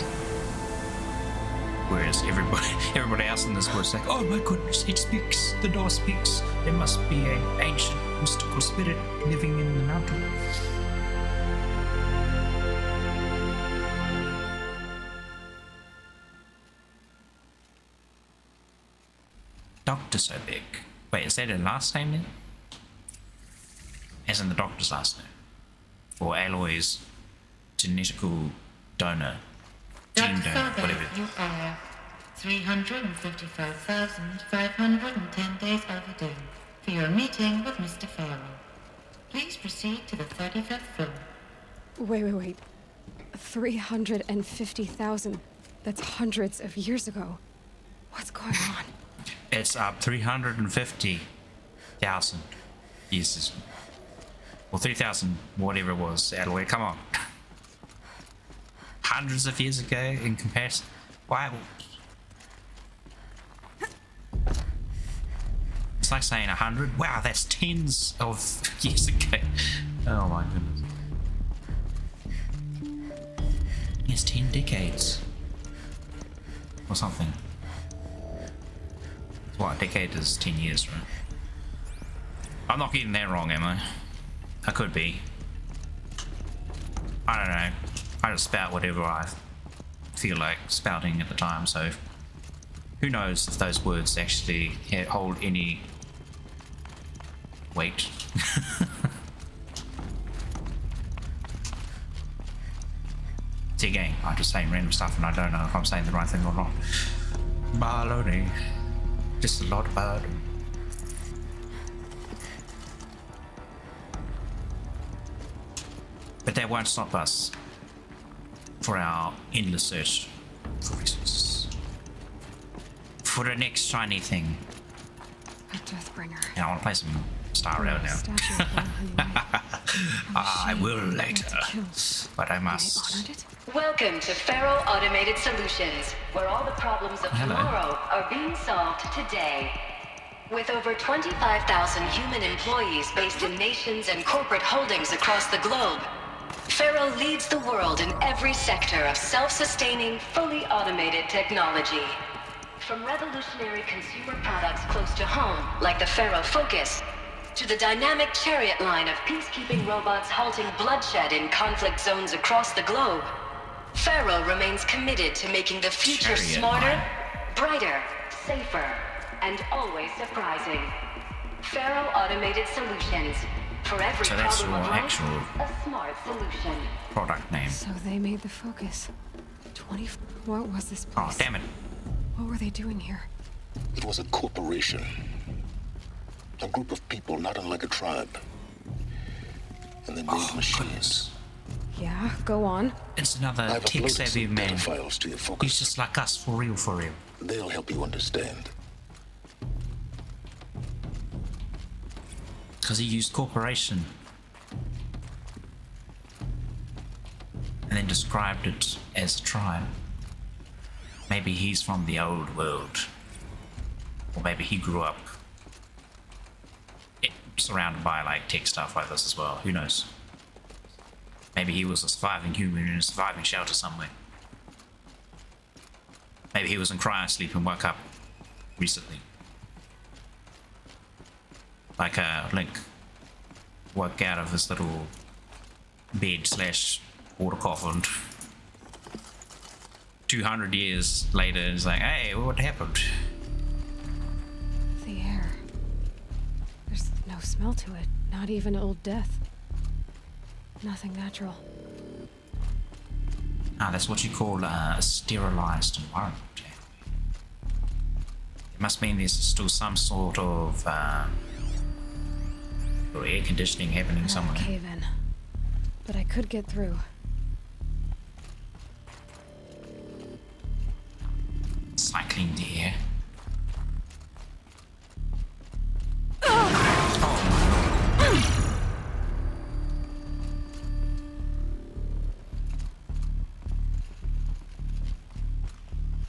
Whereas everybody else in this was like, oh my goodness, it speaks, the door speaks. There must be an ancient mystical spirit living in the mountain. Dr. Sobek. Wait, is that her last name then? As in the doctor's last name? Or Aloy's genetical donor? Gene donor, whatever. You are 355,510 days overdue for your meeting with Mr. Farrell. Please proceed to the 35th floor. Wait. 350,000. That's hundreds of years ago. What's going on? It's 350,000 years. Well, 3,000, whatever it was, Aloy, come on. Hundreds of years ago in comparison. Why? It's like saying 100. Wow, that's tens of years ago. Oh my goodness. It's 10 decades. Or something. What, a decade is 10 years, right? I'm not getting that wrong, am I? I could be. I don't know. I just spout whatever I feel like spouting at the time, so who knows if those words actually hold any weight. See, again, I'm just saying random stuff and I don't know if I'm saying the right thing or not. Baloney. Just a lot about it. But that won't stop us for our endless search for resources. For the next shiny thing. A Deathbringer. Yeah, I want to play some Star Rail now. I will later, but I must. Welcome to Faro Automated Solutions, where all the problems of tomorrow are being solved today. With over 25,000 human employees based in nations and corporate holdings across the globe, Faro leads the world in every sector of self-sustaining, fully automated technology. From revolutionary consumer products close to home, like the Faro Focus, to the dynamic chariot line of peacekeeping robots halting bloodshed in conflict zones across the globe, Faro remains committed to making the future smarter, brighter, safer, and always surprising. Faro Automated Solutions. For every problem of life, a smart solution. Product name. So they made the Focus. What was this place? Oh, damn it. What were they doing here? It was a corporation. A group of people not unlike a tribe. And they made machines. Yeah, go on. It's another tech-savvy man. Files to your Focus. He's just like us, for real, for real. They'll help you understand. Because he used corporation. And then described it as a tribe. Maybe he's from the old world. Or maybe he grew up surrounded by like tech stuff like this as well. Who knows? Maybe he was a surviving human in a surviving shelter somewhere. Maybe he was in cryosleep and woke up recently. Like Link woke out of his little bed / water coffin 200 years later, it's like, hey, what happened? The air. There's no smell to it. Not even Old Death. Nothing natural. Ah, that's what you call a sterilized environment. It must mean there's still some sort of air conditioning happening somewhere. Cave in. But I could get through. Cycling the air.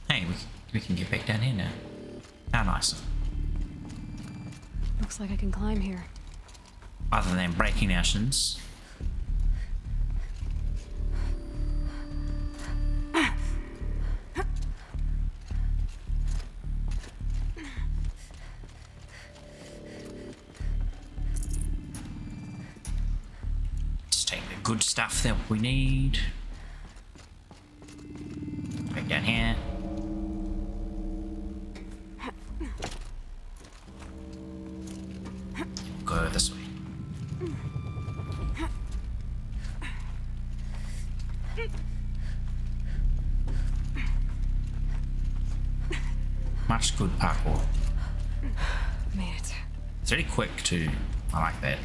Hey, we can get back down here now. How nice. Looks like I can climb here. Other than breaking our shins. Just take the good stuff that we need. Back down here. Go this way. Much good parkour. Made it. It's really quick too. I like that.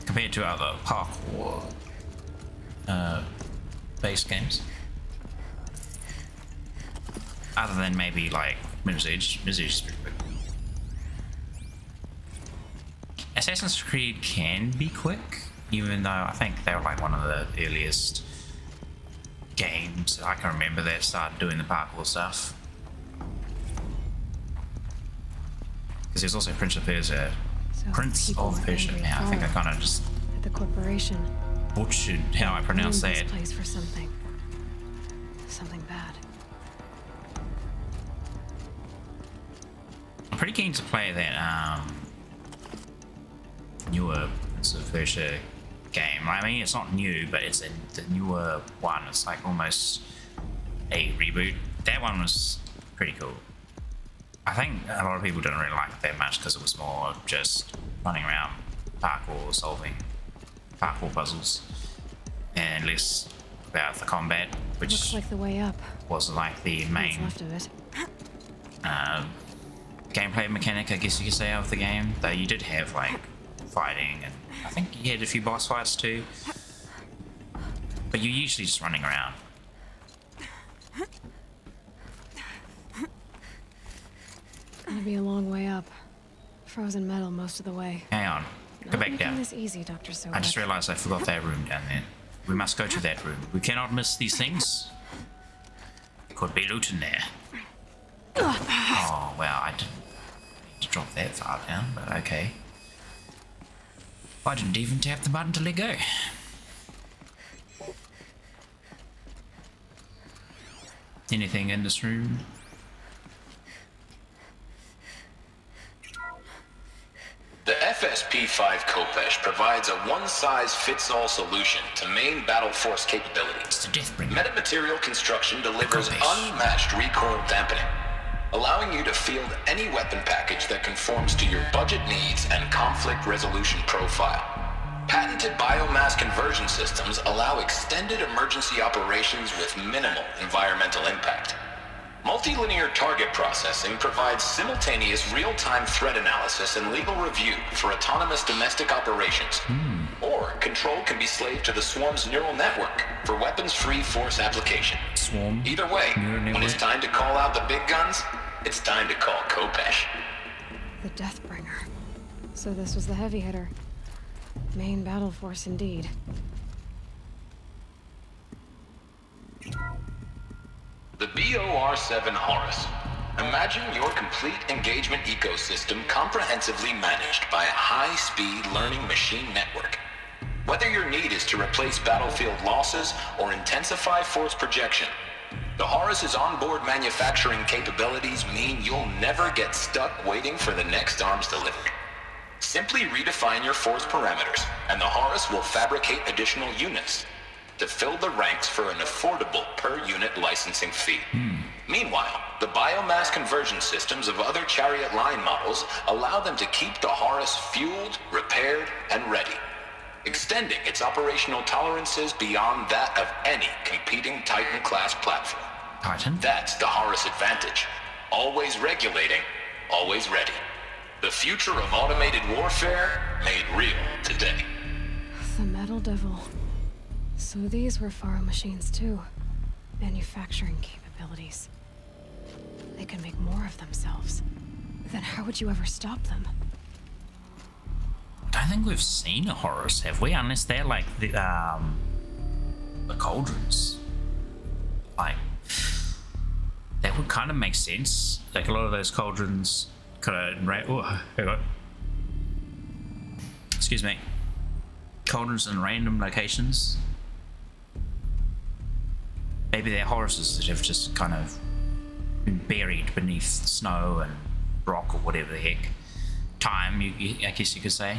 Compared to other parkour base games. Other than maybe like Mirror's Edge. Mirror's Edge is pretty quick. Assassin's Creed can be quick, even though I think they were like one of the earliest games I can remember that started doing the parkour stuff. Because there's also Prince of Persia. Prince of Persia. Now I think I kind of just at the corporation butchered how I pronounce that. This place for something bad. I'm pretty keen to play that newer Prince of Persia game. I mean, it's not new, but it's the newer one. It's like almost a reboot. That one was pretty cool. I think a lot of people didn't really like it that much because it was more just running around parkour, solving parkour puzzles, and less about the combat, which looks like the way up. Was like the main left of it. Gameplay mechanic, I guess you could say, of the game. Though you did have like fighting, and I think you had a few boss fights too. But you're usually just running around. Gonna be a long way up. Frozen metal most of the way. Hang on, go back down. This easy, Dr. Sobek. I just realized I forgot that room down there. We must go to that room. We cannot miss these things. Could be loot in there. Oh, well, I didn't need to drop that far down, but okay. I didn't even tap the button to let go. Anything in this room? The FSP-5 Khopesh provides a one-size-fits-all solution to main battle force capabilities. Metamaterial construction delivers unmatched recoil dampening, allowing you to field any weapon package that conforms to your budget needs and conflict resolution profile. Patented biomass conversion systems allow extended emergency operations with minimal environmental impact. Multilinear target processing provides simultaneous real-time threat analysis and legal review for autonomous domestic operations. Or control can be slaved to the Swarm's neural network for weapons-free force application. Swarm. Either way, when it's time to call out the big guns, it's time to call Khopesh. The Deathbringer. So this was the heavy hitter. Main battle force indeed. The BOR-7 Horus. Imagine your complete engagement ecosystem comprehensively managed by a high-speed learning machine network. Whether your need is to replace battlefield losses or intensify force projection, the Horus's onboard manufacturing capabilities mean you'll never get stuck waiting for the next arms delivery. Simply redefine your force parameters, and the Horus will fabricate additional units. to fill the ranks for an affordable per-unit licensing fee. Meanwhile, the biomass conversion systems of other chariot line models allow them to keep the Horus fueled, repaired, and ready, extending its operational tolerances beyond that of any competing Titan-class platform. Titan? That's the Horus advantage. Always regulating, always ready. The future of automated warfare made real today. The Metal Devil. So these were Faro machines too. Manufacturing capabilities. They could make more of themselves. Then how would you ever stop them? I don't think we've seen a Horus, have we? Unless they're like the cauldrons. Like, that would kind of make sense. Like a lot of those cauldrons could have... Oh, hang on. Excuse me. Cauldrons in random locations. Maybe they're Horuses that have just kind of been buried beneath snow and rock or whatever the heck. Time, I guess you could say.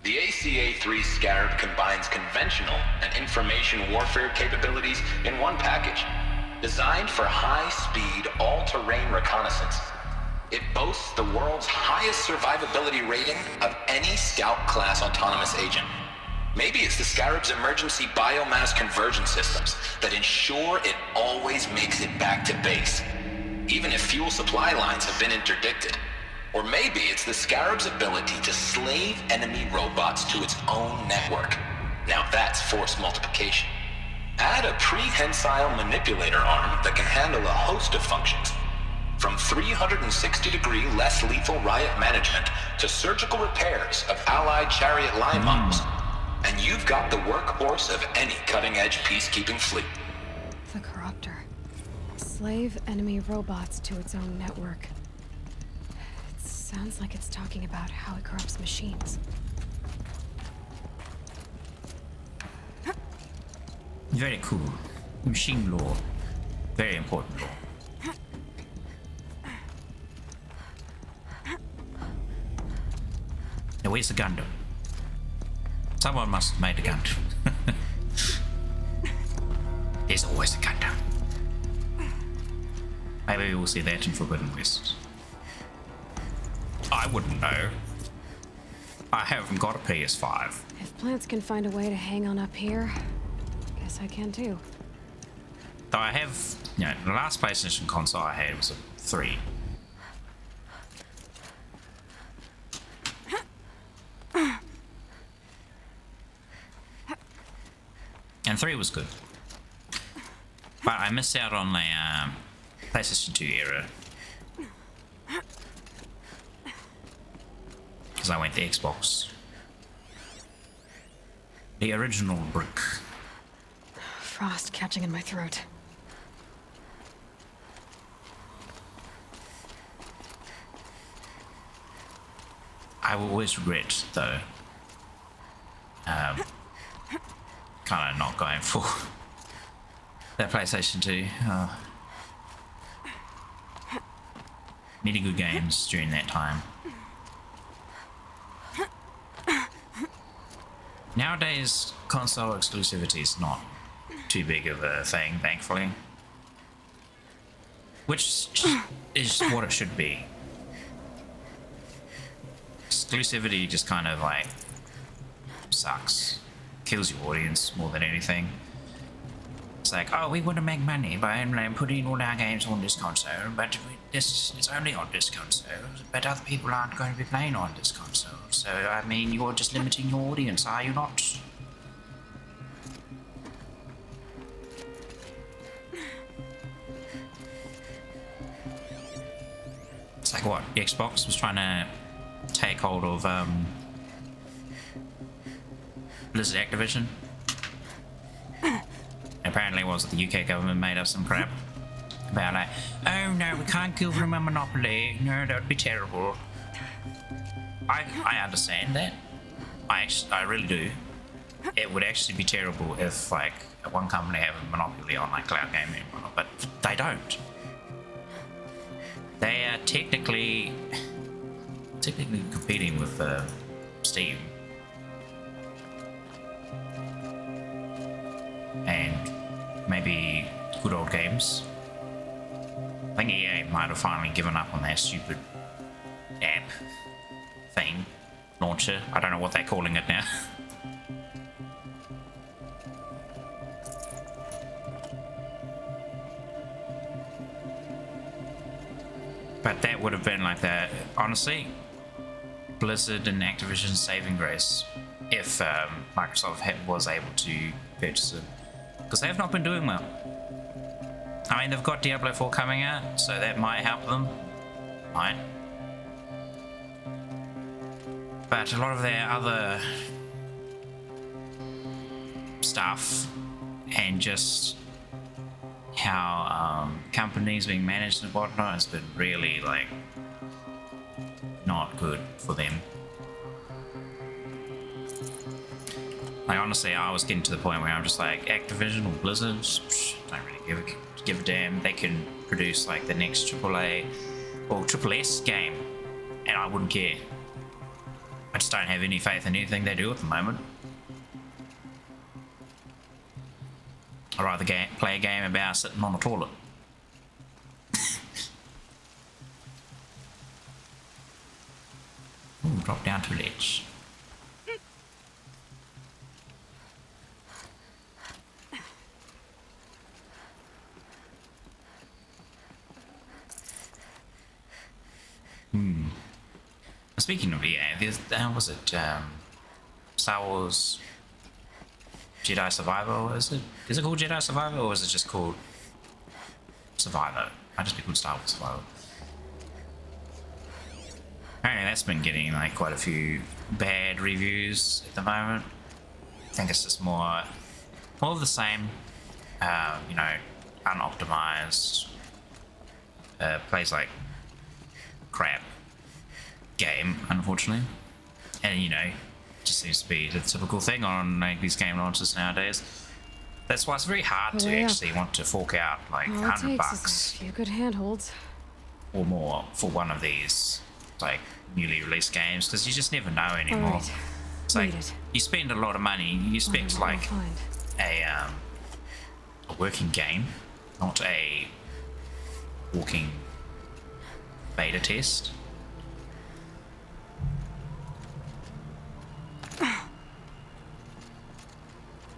The ACA-3 Scarab combines conventional and information warfare capabilities in one package, designed for high-speed, all-terrain reconnaissance. It boasts the world's highest survivability rating of any Scout-class autonomous agent. Maybe it's the Scarab's emergency biomass conversion systems that ensure it always makes it back to base, even if fuel supply lines have been interdicted. Or maybe it's the Scarab's ability to slave enemy robots to its own network. Now that's force multiplication. Add a prehensile manipulator arm that can handle a host of functions, from 360-degree less lethal riot management to surgical repairs of allied chariot line models. And you've got the workhorse of any cutting-edge peacekeeping fleet. The Corruptor. Slave enemy robots to its own network. It sounds like it's talking about how it corrupts machines. Very cool. Machine law. Very important law. Now where's the Gundam? Someone must have made a Gundam. There's always a Gundam. Maybe we'll see that in Forbidden West. I wouldn't know. I haven't got a PS5. If plants can find a way to hang on up here, guess I can too. Though I have, you know, the last PlayStation console I had was a 3. And 3 was good. But I missed out on the PlayStation 2 era. Because I went the Xbox. The original brick. Frost catching in my throat. I will always regret, though, kind of not going for that PlayStation 2. Many good games during that time. Nowadays, console exclusivity is not too big of a thing, thankfully. Which is what it should be. Exclusivity just kind of like sucks. Kills your audience more than anything. It's like, oh, we want to make money by putting all our games on this console, but it's only on this console, but other people aren't going to be playing on this console. So, I mean, you're just limiting your audience, are you not? It's like what? The Xbox was trying to take hold of Blizzard Activision. Apparently it was the UK government made up some crap about like, oh no, we can't give them a monopoly, no, that would be terrible. I understand that. I really do. It would actually be terrible if like one company have a monopoly on like cloud gaming, but they don't. They are technically competing with Steam. And maybe good old games. I think EA might have finally given up on their stupid app thing, launcher. I don't know what they're calling it now. But that would have been like the, honestly, Blizzard and Activision saving grace if Microsoft was able to purchase it. Because they have not been doing well. I mean, they've got Diablo 4 coming out, so that might help them. Might. But a lot of their other stuff and just how companies being managed and whatnot has been really, like, not good for them. Like, honestly, I was getting to the point where I'm just like, Activision or Blizzard, don't really give a damn. They can produce like the next AAA or SSS game, and I wouldn't care. I just don't have any faith in anything they do at the moment. I'd rather play a game about sitting on a toilet. Ooh, drop down to ledge. Speaking of EA, there's, was it Star Wars Jedi Survivor? Is it called Jedi Survivor, or is it just called Survivor? Might just be called Star Wars Survivor. Apparently that's been getting like quite a few bad reviews at the moment. I think it's just more of the same. You know, unoptimized, plays like crap game, unfortunately. And you know, it just seems to be the typical thing on like these game launches nowadays. That's why it's very hard to actually want to fork out like $100 a few good handholds or more for one of these like newly released games, because you just never know anymore. Right. It's like you spend a lot of money, you expect like a working game, not a walking beta test.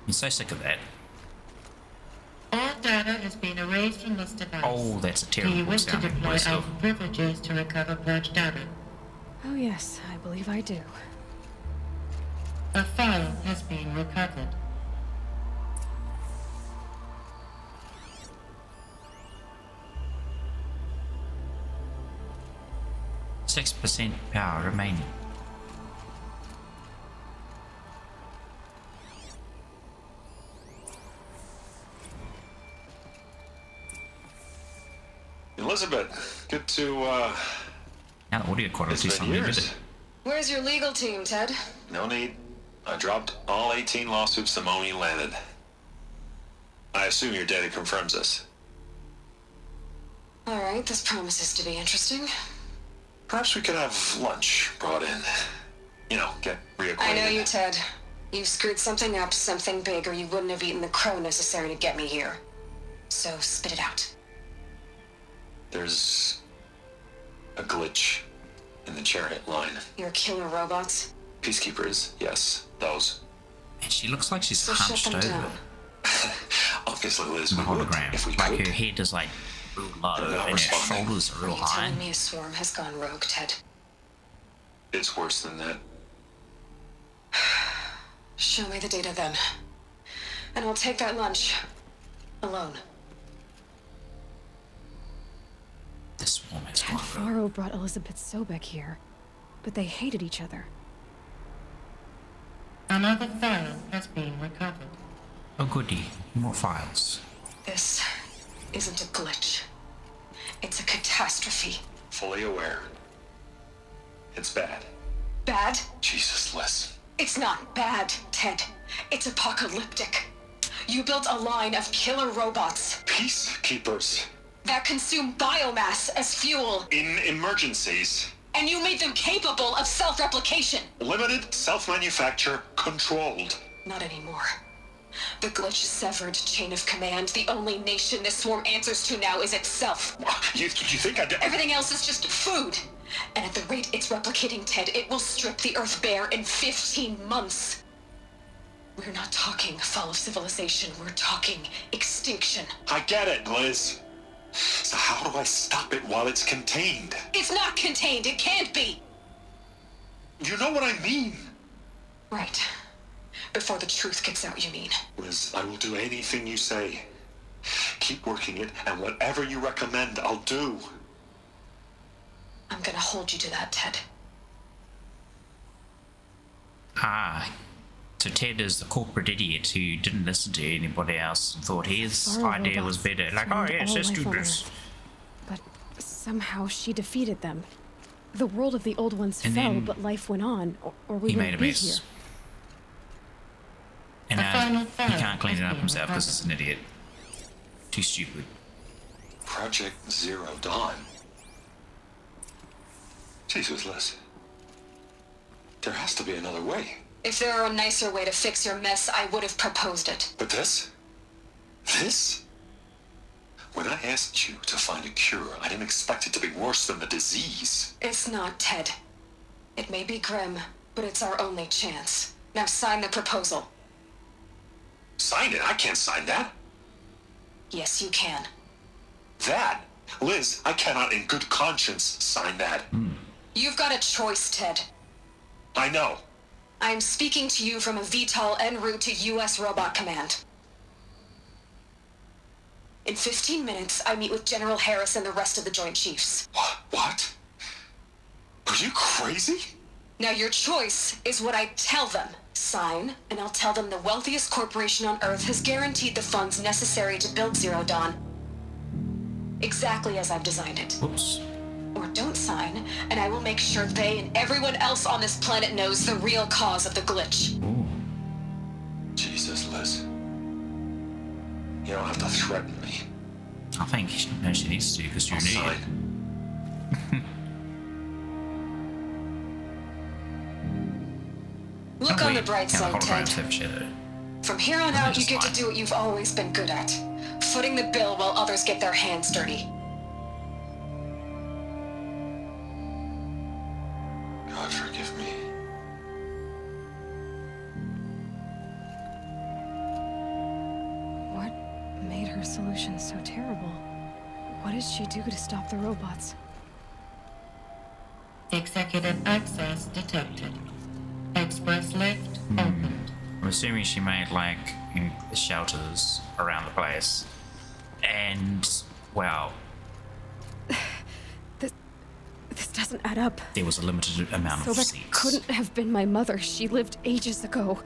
I'm so sick of that. All data has been erased from this device. Oh, that's a terrible Do you wish to sounding deploy voice. our privileges to recover purged data? Oh yes, I believe I do. A file has been recovered. %6 power remaining. Elizabeth, good to, Now the audio quality is something good. Where's your legal team, Ted? No need. I dropped all 18 lawsuits the moment you landed. I assume your data confirms this. Alright, this promises to be interesting. Perhaps we could have lunch brought in. You know, get reacquainted. I know you, Ted. You screwed something up, something big, or you wouldn't have eaten the crow necessary to get me here. So, spit it out. There's a glitch in the chariot line. Your killer robots? Peacekeepers, yes, those. And she looks like she's So hunched shut them over. down. Obviously, Liz, The we would hologram. if we Like could. her head is like real low They're not and her responding. shoulders are real Are you high. telling me a swarm has gone rogue, Ted? It's worse than that. Show me the data then. And I'll take that lunch. Alone. The swarm has Ted gone rogue. Faro brought Elizabeth Sobek here, but they hated each other. Another file has been recovered. Oh goody, more files. This isn't a glitch. It's a catastrophe. Fully aware. It's bad. Bad? Jesus, Liz. It's not bad, Ted. It's apocalyptic. You built a line of killer robots Peacekeepers. that consume biomass as fuel. In emergencies. And you made them capable of self-replication. Limited, self-manufacture, controlled. Not anymore. The glitch severed chain of command. The only nation this swarm answers to now is itself. You think I did? Everything else is just food. And at the rate it's replicating, Ted, it will strip the Earth bare in 15 months. We're not talking fall of civilization. We're talking extinction. I get it, Liz. So how do I stop it while it's contained? It's not contained. It can't be. You know what I mean. Right. Before the truth gets out, you mean? Liz, I will do anything you say. Keep working it, and whatever you recommend, I'll do. I'm gonna hold you to that, Ted. So Ted is the corporate idiot who didn't listen to anybody else and thought his idea was better. Like, oh yes, let's do this. But somehow she defeated them. The world of the old ones And fell, then but life went on, or we he wouldn't made a be mess. here. And now he can't clean it up himself because he's an idiot. Too stupid. Project Zero Dawn. Jesus, Liz. There has to be another way. If there were a nicer way to fix your mess, I would have proposed it. But this? This? When I asked you to find a cure, I didn't expect it to be worse than the disease. It's not, Ted. It may be grim, but it's our only chance. Now sign the proposal. Sign it? I can't sign that. Yes, you can. That? Liz, I cannot in good conscience sign that. You've got a choice, Ted. I know. I'm speaking to you from a VTOL en route to U.S. Robot Command. In 15 minutes, I meet with General Harris and the rest of the Joint Chiefs. What? Are you crazy? Now your choice is what I tell them. Sign, and I'll tell them the wealthiest corporation on Earth has guaranteed the funds necessary to build Zero Dawn. Exactly as I've designed it. Whoops. Or don't sign, and I will make sure they and everyone else on this planet knows the real cause of the glitch. Ooh. Jesus, Liz. You don't have to threaten me. I think she needs to because you're an idiot. Look on the bright side, Ted. Shadow. From here on out, you get to do what you've always been good at. Footing the bill while others get their hands dirty. God forgive me. What made her solution so terrible? What did she do to stop the robots? Executive access detected. Express lift opened. I'm assuming she made like shelters around the place, and well, This doesn't add up. there was a limited amount So of that seats, couldn't have been my mother. She lived ages ago.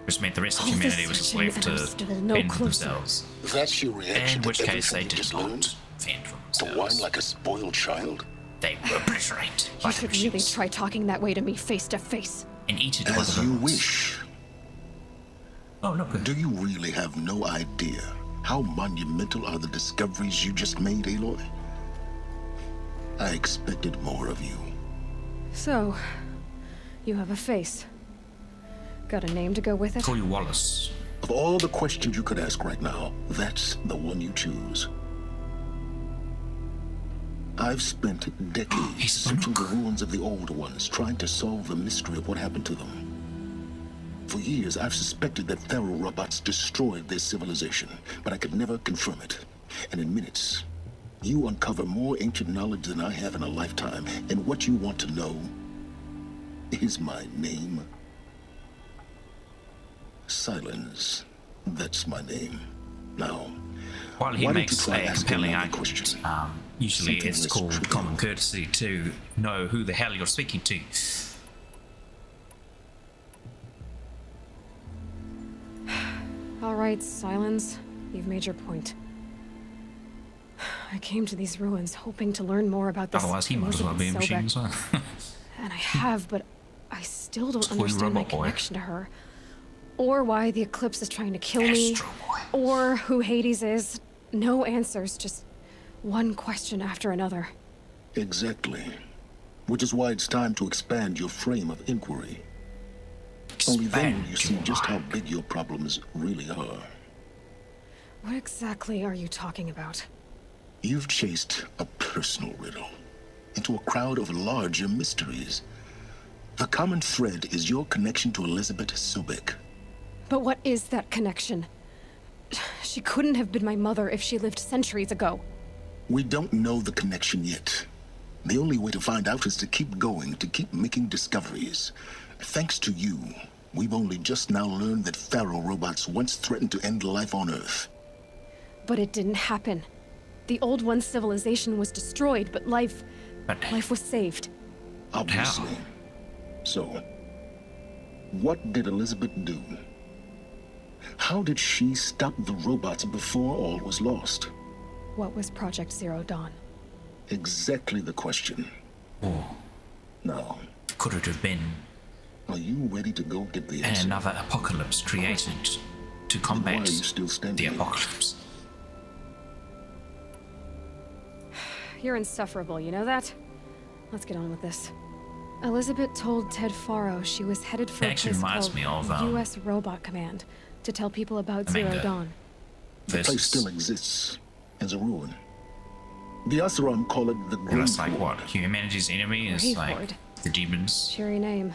which meant the rest of All this humanity was searching left and to I'm still no fend for closer. themselves. That's your reaction In which to case they everything you did just not learned? fend for To whine themselves. like a spoiled child? They were obliterated by You the should really machines try talking that way to me face to face. and eaten by As the you robots. wish. Oh, look. Do you really have no idea how monumental are the discoveries you just made, Aloy? I expected more of you. So, you have a face. Got a name to go with it? Call you Wallace. Of all the questions you could ask right now, that's the one you choose. I've spent decades searching the ruins of the older ones, trying to solve the mystery of what happened to them. For years, I've suspected that feral robots destroyed their civilization, but I could never confirm it. And in minutes, you uncover more ancient knowledge than I have in a lifetime, and what you want to know is my name. Silence. That's my name. Now, While he why don't makes you try a asking compelling another argument, question? usually Something it's less called trivial. common courtesy to know who the hell you're speaking to. All right, Silence. You've made your point. I came to these ruins hoping to learn more about this. Otherwise, he might as well be a Elizabeth machine as well. Sobek, and I have, but I still don't Toy understand my robot boy. connection to her. Or why the Eclipse is trying to kill me. Or who Hades is. No answers, just one question after another. Exactly. Which is why it's time to expand your frame of inquiry. Only then will you see just how big your problems really are. What exactly are you talking about? You've chased a personal riddle into a crowd of larger mysteries. The common thread is your connection to Elizabeth Sobek. But what is that connection? She couldn't have been my mother if she lived centuries ago. We don't know the connection yet. The only way to find out is to keep going, to keep making discoveries. Thanks to you, we've only just now learned that Pharaoh robots once threatened to end life on Earth. But it didn't happen. The Old One's civilization was destroyed, but life was saved. Obviously. So, what did Elizabeth do? How did she stop the robots before all was lost? What was Project Zero Dawn? Exactly the question. Oh. Now, could it have been? Are you ready to go get the answer? Another apocalypse created to combat why are you still standing the apocalypse. You're insufferable, you know that? Let's get on with this. Elizabeth told Ted Faro she was headed for a place called U.S. Robot Command to tell people about Zero Dawn. The place still exists as a ruin. The Asaram call it the Grave That's like Horde. what? Humanity's enemy is Grave like Horde. the demons. Cheery name.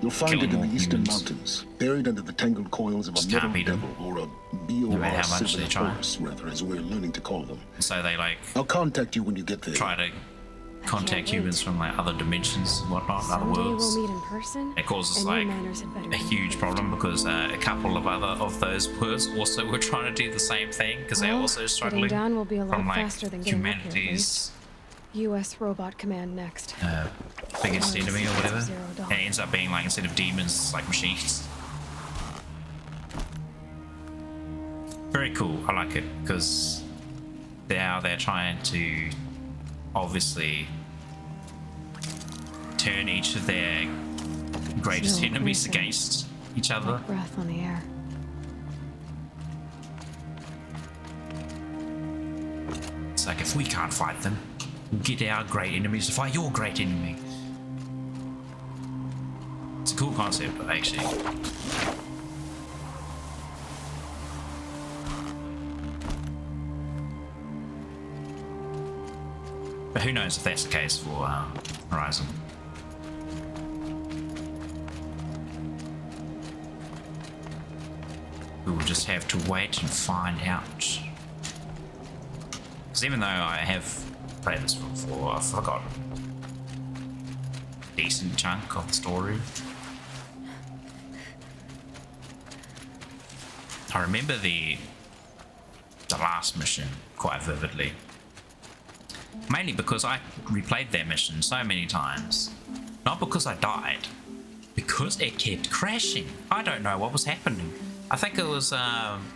You'll find it in the eastern humans. mountains, buried under the tangled coils of a Just metal can't beat 'em. devil, or a No matter BOR how much they try. Horus, rather, as we're learning to call them. So they like I'll contact you when you get there. try to contact humans from like other dimensions and whatnot, other Someday worlds. we'll meet in person. It causes and like your manners had better a be huge problem because a couple of other of those worlds also were trying to do the same thing because they're Well, also struggling getting down will be a lot from like faster than getting up here, at humanity's U.S. Robot Command next. biggest enemy or whatever. Zero Dawn. And it ends up being like instead of demons, it's like machines. Very cool. I like it because they're trying to obviously turn each of their greatest Chill, enemies listen. against each other. Breath on the air. It's like if we can't fight them, we'll get our great enemies to fight your great enemy. It's a cool concept, actually. But who knows if that's the case for Horizon. We will just have to wait and find out. Because even though I have played this before, I've forgotten a decent chunk of the story. I remember the last mission quite vividly. Mainly because I replayed that mission so many times. Not because I died, because it kept crashing. I don't know what was happening. I think it was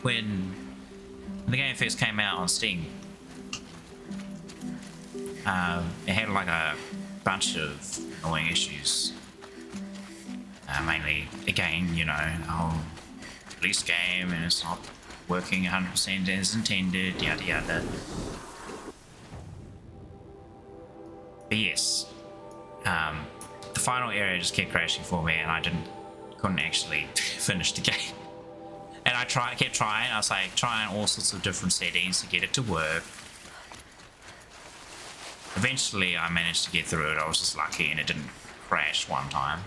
when the game first came out on Steam. It had like a bunch of annoying issues. Mainly, again, you know, release game and it's not working 100% as intended, yada yada. But yes, the final area just kept crashing for me and I couldn't actually finish the game. And I kept trying. I was like trying all sorts of different settings to get it to work. Eventually, I managed to get through it. I was just lucky, and it didn't crash one time.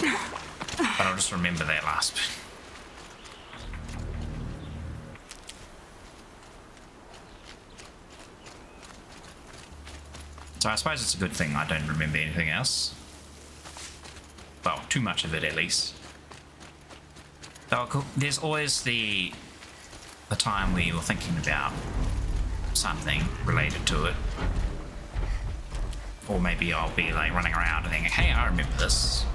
But I'll just remember that last bit. So I suppose it's a good thing I don't remember anything else. Well, too much of it at least. Though there's always the time where you're thinking about something related to it. Or maybe I'll be like running around and thinking, hey, I remember this.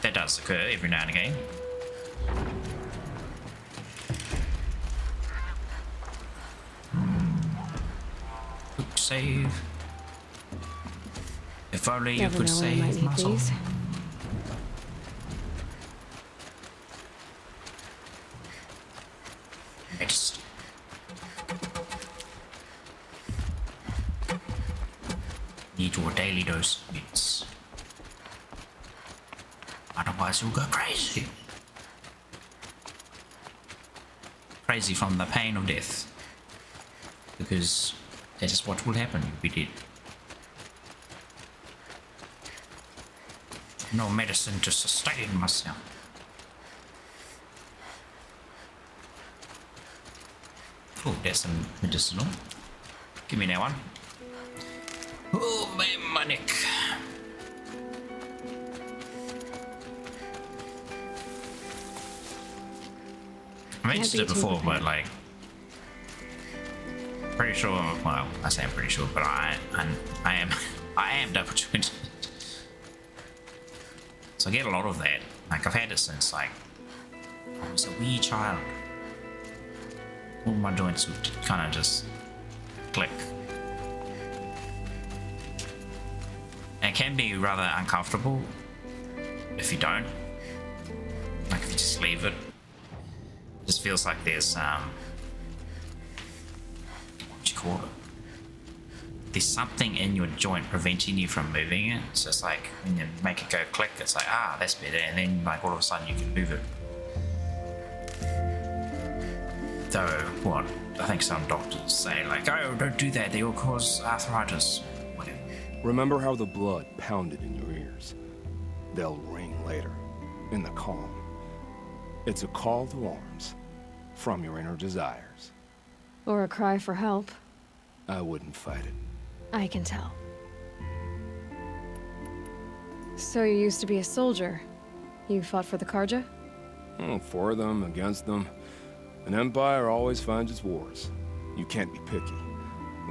That does occur every now and again. Oops, save. If only you could save my soul. Next. Need your daily dose of meds. Otherwise you'll go crazy. Crazy from the pain of death. Because that is what will happen, you'll be dead. No medicine to sustain myself. Oh, there's some medicinal. Give me that one. Oh, my neck. I mentioned it before, but like, pretty sure. Well, I say I'm pretty sure, but I am double jointed. So I get a lot of that. Like I've had it since like I was a wee child. All my joints would kind of just click. And it can be rather uncomfortable if you don't. Like if you just leave it. It just feels like there's what do you call it? There's something in your joint preventing you from moving it. So it's like when you make it go click, it's like, ah, that's better, and then like all of a sudden you can move it. Though what I think some doctors say like, oh, don't do that, they will cause arthritis. Whatever. Remember how the blood pounded in your ears? They'll ring later, in the calm. It's a call to arms from your inner desires. Or a cry for help. I wouldn't fight it. I can tell. So you used to be a soldier. You fought for the Karja? For them, against them. An empire always finds its wars. You can't be picky.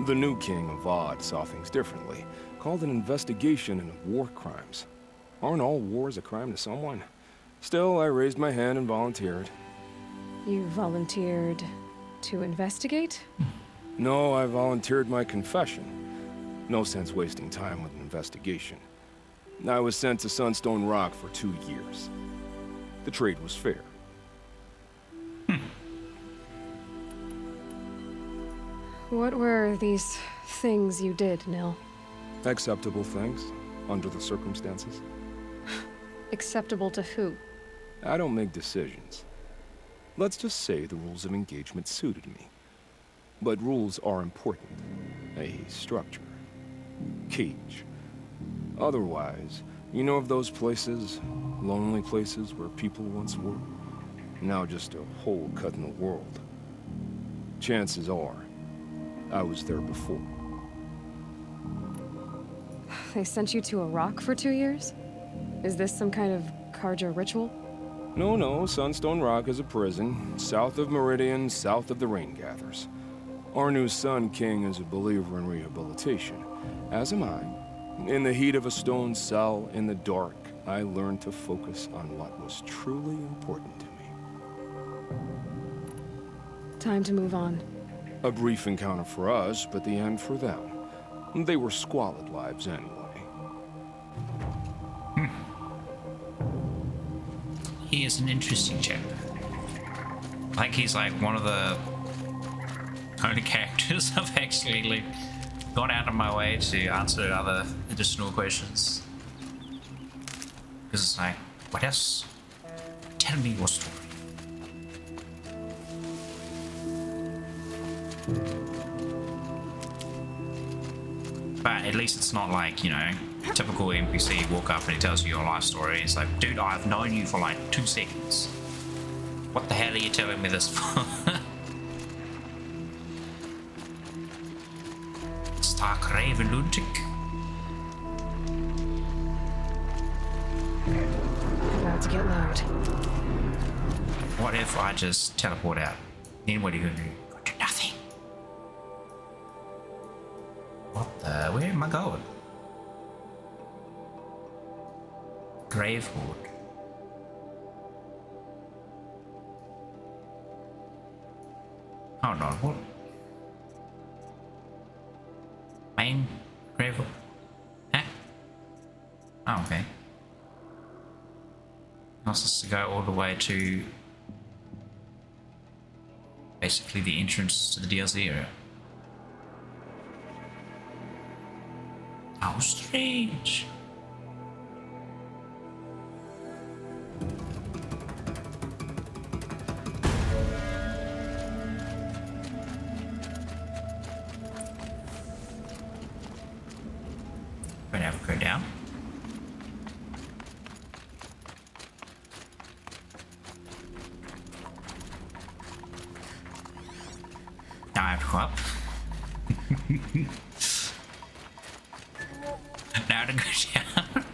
The new king of Vod saw things differently. Called an investigation into war crimes. Aren't all wars a crime to someone? Still, I raised my hand and volunteered. You volunteered to investigate? No, I volunteered my confession. No sense wasting time with an investigation. I was sent to Sunstone Rock for 2 years. The trade was fair. What were these things you did, Nil? Acceptable things, under the circumstances. Acceptable to who? I don't make decisions. Let's just say the rules of engagement suited me. But rules are important. A structure. Cage. Otherwise, you know of those places, lonely places where people once were? Now just a hole cut in the world. Chances are, I was there before. They sent you to a rock for 2 years? Is this some kind of Karja ritual? No, Sunstone Rock is a prison, south of Meridian, south of the Rain Gathers. Our new Sun King is a believer in rehabilitation, as am I. In the heat of a stone cell, in the dark, I learned to focus on what was truly important to me. Time to move on. A brief encounter for us, but the end for them. They were squalid lives anyway. He is an interesting chap. Like he's like one of the only characters I've actually like gone out of my way to answer other additional questions. Because it's like, what else? Tell me your story. But at least it's not like, you know, typical NPC walk up and he tells you your life story. It's like, dude, I've known you for like 2 seconds. What the hell are you telling me this for? Stark Raven Lunatic. About to get loud. What if I just teleport out? Then what are you gonna do? Go do nothing. What the? Where am I going? Gravewood. Hold on, what? Main Gravewood? Huh? Oh, okay. Wants us to go all the way to basically the entrance to the DLC area. How strange. We're gonna have to go down. Now I have to go up. Now to go down.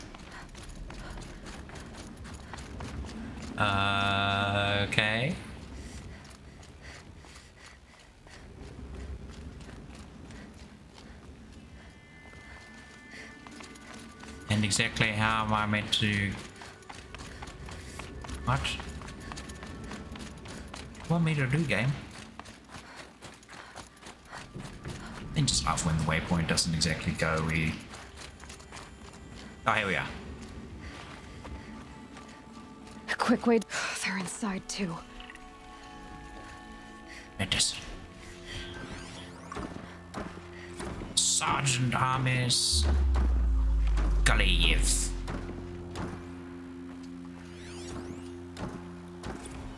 Okay. And exactly how am I meant to... What? What do you want me to do, game? I just love when the waypoint doesn't exactly go where you... Oh, here we are. A quick way. They're inside too. It Sergeant Armis Galiyev.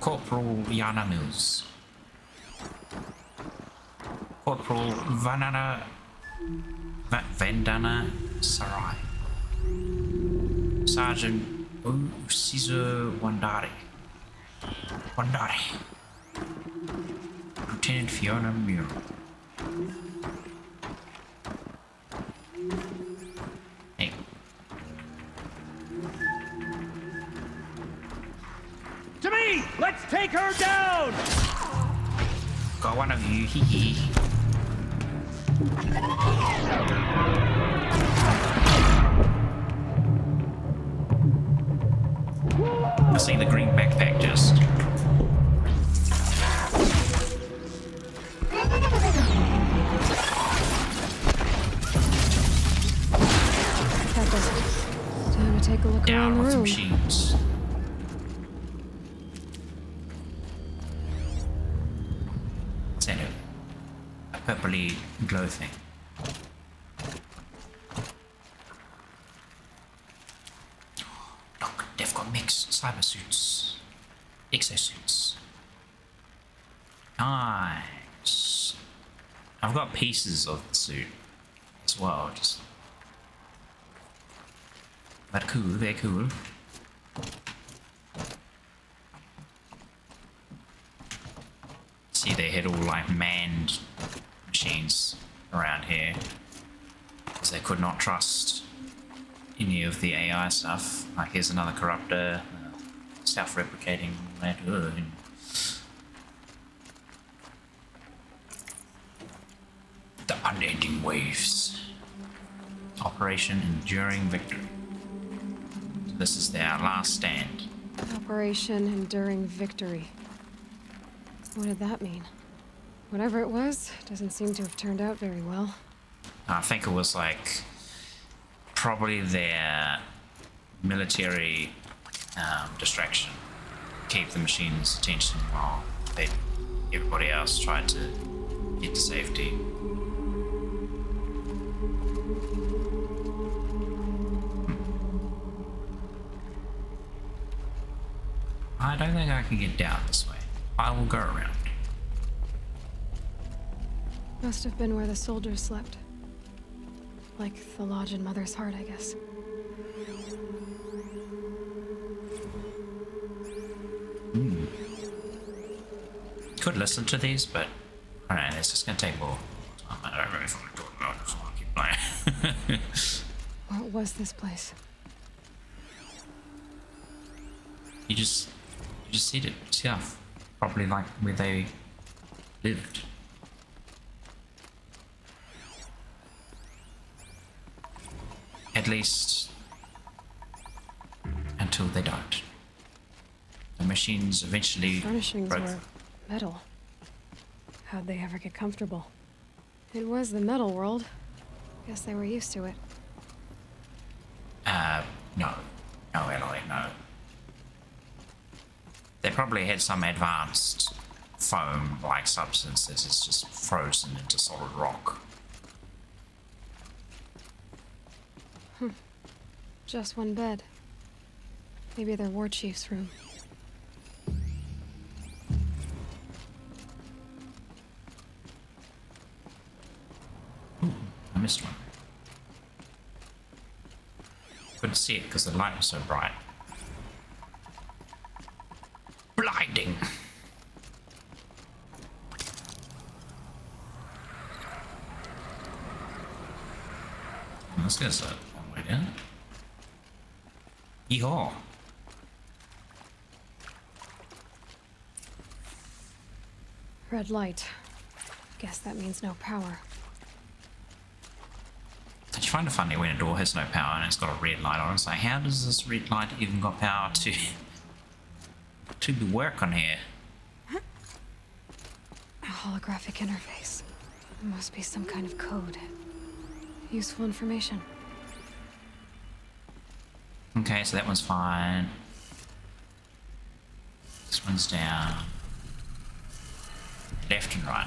Corporal Yana Mills. Corporal Vandana Sarai. Sergeant Caesar Wandari. Lieutenant Fiona Muir. Hey. To me! Let's take her down! Got one of you, hee hee. I see the green backpack just. That does it. Time to take a look Down around the with the room. machines. What's that? A purpley glow thing. Look, they've got mixed cyber suits. Exosuits. Nice. I've got pieces of the suit as well, just but cool, very cool. See, they had all like manned machines around here because they could not trust any of the AI stuff. Like, here's another corruptor, self-replicating that. The unending waves. Operation Enduring Victory. This is their last stand. Operation Enduring Victory. What did that mean? Whatever it was, doesn't seem to have turned out very well. I think it was like probably their military distraction. Keep the machines' attention while everybody else tried to get to safety. I don't think I can get down this way. I will go around. Must have been where the soldiers slept. Like the lodge in Mother's Heart, I guess. Could listen to these, but I don't know, it's just gonna take more time. I don't really want to talk about it, so I'll keep playing. What was this place? You just see it yourself. Probably like where they lived. At least until they died. The machines eventually Furnishings broke. were metal. How'd they ever get comfortable? It was the metal world. Guess they were used to it. No, Eloy, no. They probably had some advanced foam-like substance that is just frozen into solid rock. Just one bed. Maybe their war chief's room. Ooh, I missed one. Couldn't see it because the light was so bright. Blinding! Let's get that one way down. Yeehaw! Red light. Guess that means no power. Did you find it funny when a door has no power and it's got a red light on? It's like, how does this red light even got power to work on here? A holographic interface. It must be some kind of code. Useful information. Okay, so that one's fine. This one's down. Left and right.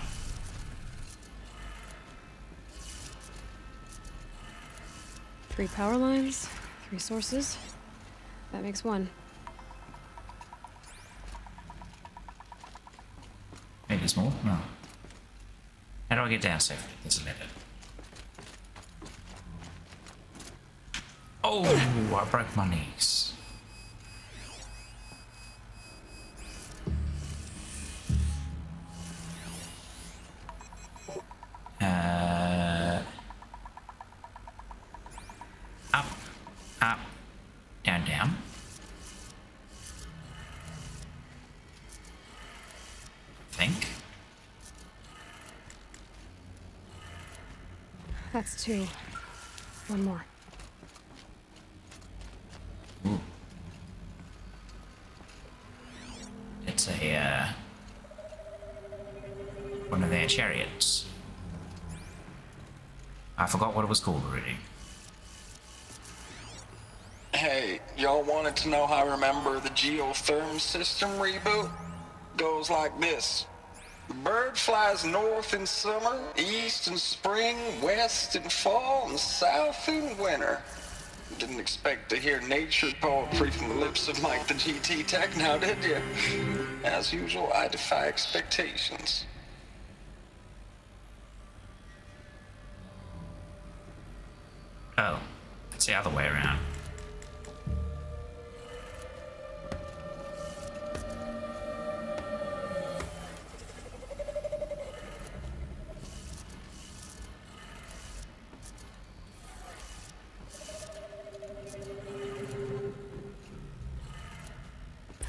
Three power lines, 3 sources. That makes 1. Maybe it's more? No. How do I get down safely? There's a ladder. Oh, I broke my knees. Up, up, down, down. Think. That's 2. 1 more. Ooh. It's a, one of their chariots. I forgot what it was called already. Hey, y'all wanted to know how I remember the geotherm system reboot? Goes like this. The bird flies north in summer, east in spring, west in fall, and south in winter. Didn't expect to hear nature poetry from the lips of Mike the GT Tech now, did you? As usual, I defy expectations. Oh, it's the other way around.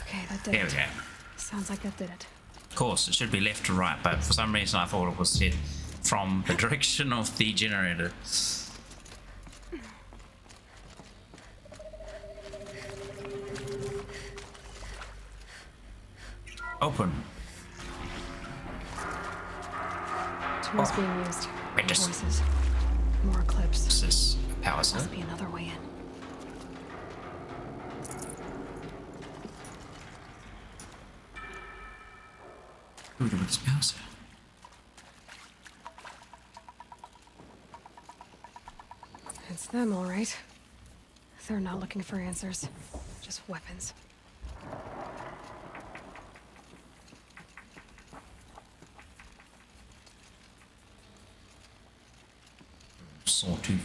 Okay, that did There it. we go. Sounds like that did it. Of course, it should be left to right, but for some reason I thought it was set from the direction of the generator. Open. Tools being used. Wait, just- Voices. More clips. Is this a power cell? Must be another way in. Who would this power cell? It's them, all right. They're not looking for answers. Just weapons. Sawtooth.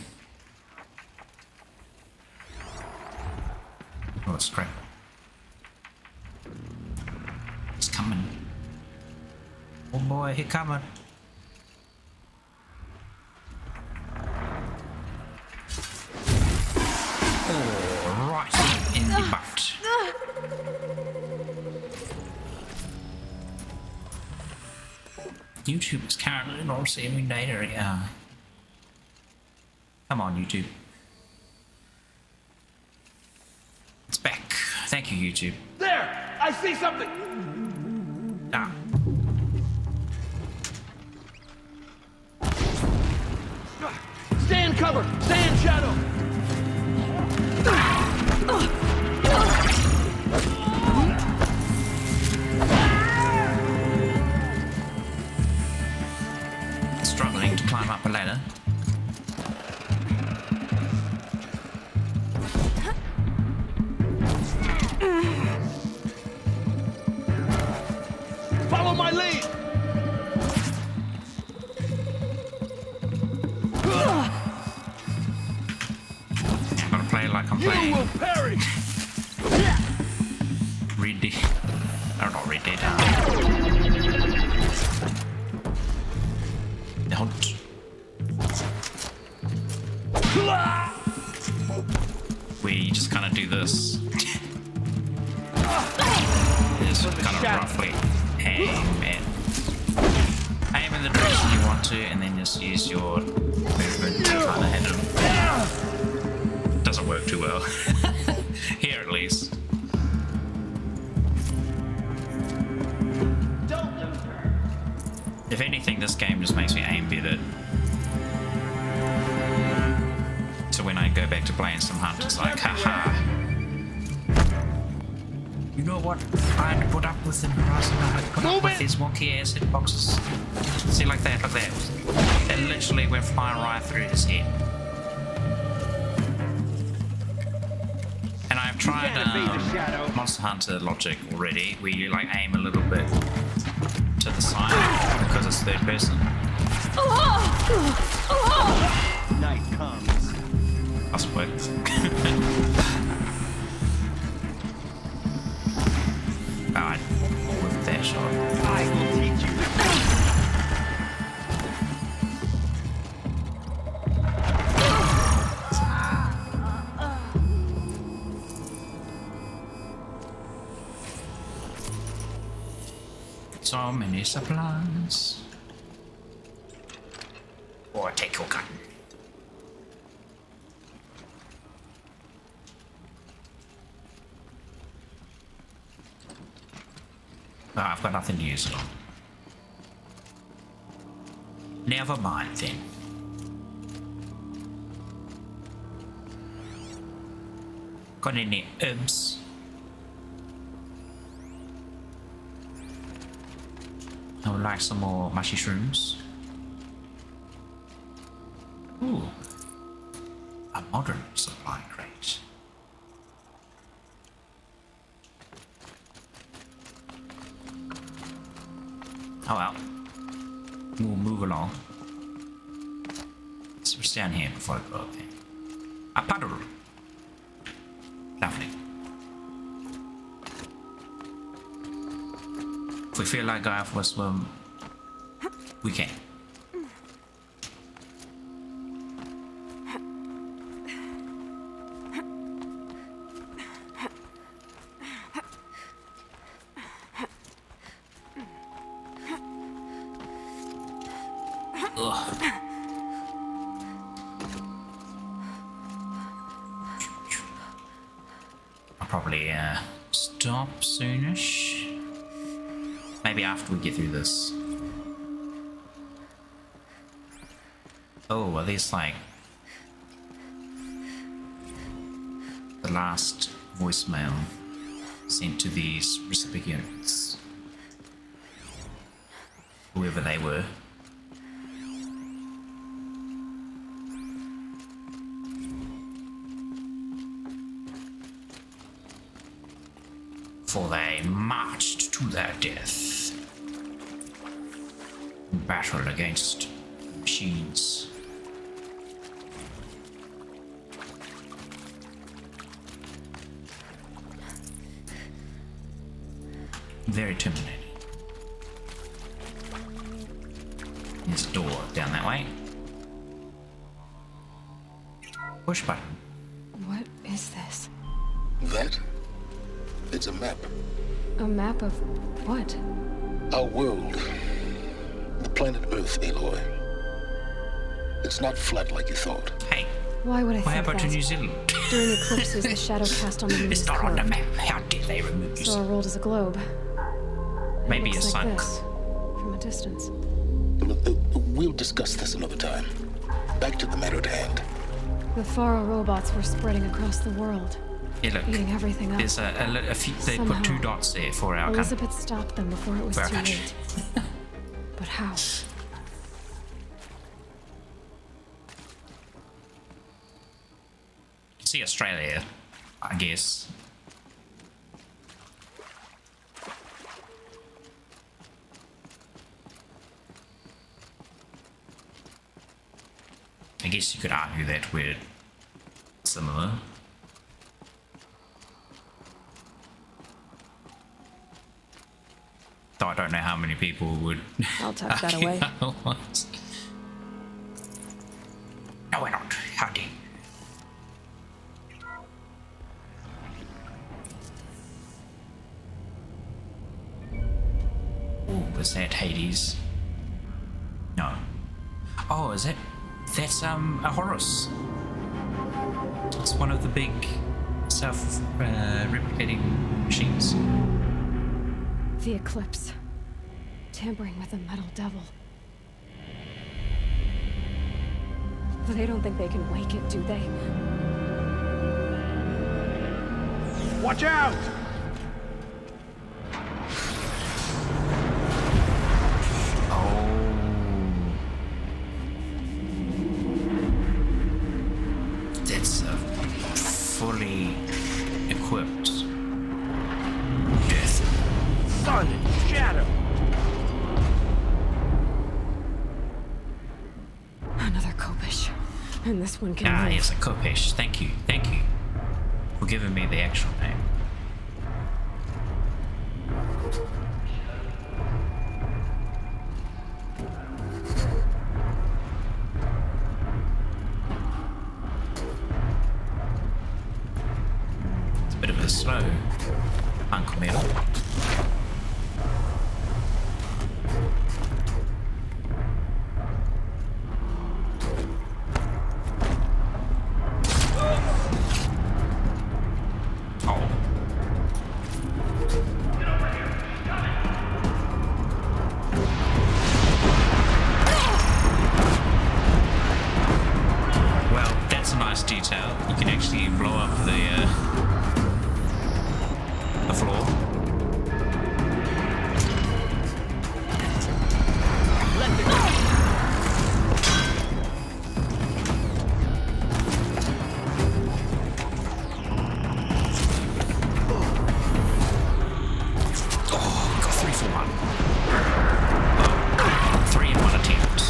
Oh, it's crap. It's coming. Oh boy, he coming. Oh, right in the butt. YouTube is currently not receiving data. Come on, YouTube. It's back. Thank you, YouTube. There! I see something! Ah. Stay in cover! Stay in shadow! Struggling to climb up a ladder. like I'm playing You will perish. Red Dead. Or not Red Dead. The Hunt. We just kind of do this. Just kind of roughly aim in the direction you want to, and then just use your movement to kind of hit him. Doesn't work too well. Here at least. Don't lose her. If anything, this game just makes me aim better. So when I go back to playing some Hunt, it's like, haha. You know what I had to put up with in Horizon? I had to put up with these wonky ass hitboxes. See, like that, like that. It literally went flying right through his head. And I've tried Monster Hunter logic already, where you like aim a little bit to the side because it's third person. Night comes. That's worked. God, with that shot. I will teach you. So many supplies. Or take your gun. Oh, I've got nothing to use it on. Never mind then. Got any herbs? I would like some more mushrooms. Ooh. A modern supply crate. Oh well. We'll move along. So we're down here before I go up there. A puddle. Lovely. If we feel like going for a swim, we can. I'll probably stop soonish. Maybe after we get through this. Oh, are these like the last voicemail sent to these recipients? Whoever they were. For they marched to their death in battle against machines. Very intimidating. There's a door down that way. Push button. What is this? That? It's a map. A map of what? Our world. The planet Earth, Aloy. It's not flat like you thought. Hey. Why would I think about that? to New Zealand? During eclipses, the shadow cast on the moon It's is not on the curved. map. How did they remove So our world is a globe. Maybe It it's looks like sunk. this, from a distance. We'll discuss this another time. Back to the matter at hand. The Faro robots were spreading across the world, Yeah, look. eating everything up. There's a few. They put Somehow, 2 dots there for our country. Elizabeth stopped them before it was For our too country. late. But how? See Australia, I guess. I guess you could argue that we're similar. don't know how many people would. I'll tuck that away. No, we're not. Howdy. Oh, was that Hades? No. Oh, is it? That's a Horus. It's one of the big self-replicating machines. The Eclipse. Tampering with a metal devil. They don't think they can wake it, do they? Watch out! That's a fully equipped death. Sun and shadow. Another Kopish. And this one can Ah, move. yes, a Kopish. Thank you. Thank you for giving me the actual name. It's a bit of a slow Uncle Metal. Detail. You can actually blow up the floor. Oh, got 3 for 1. Oh, 3 in 1 attempt.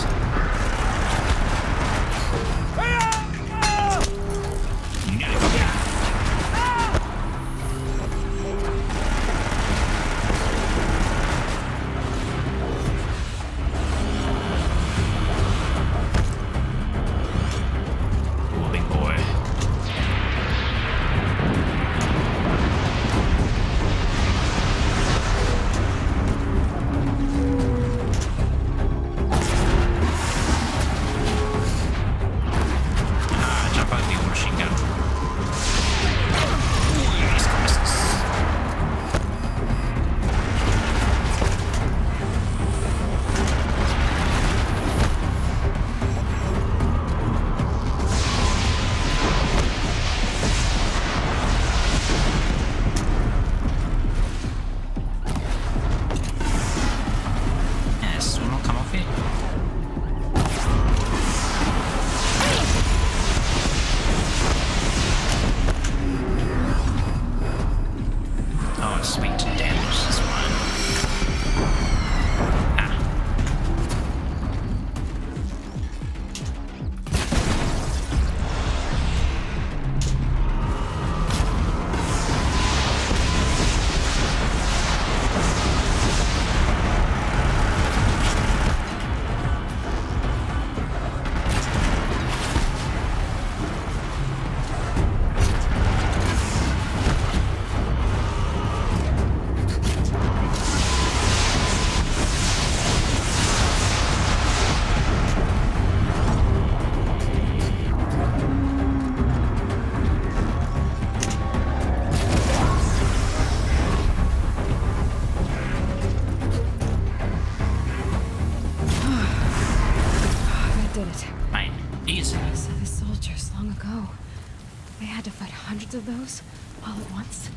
Of those all at once.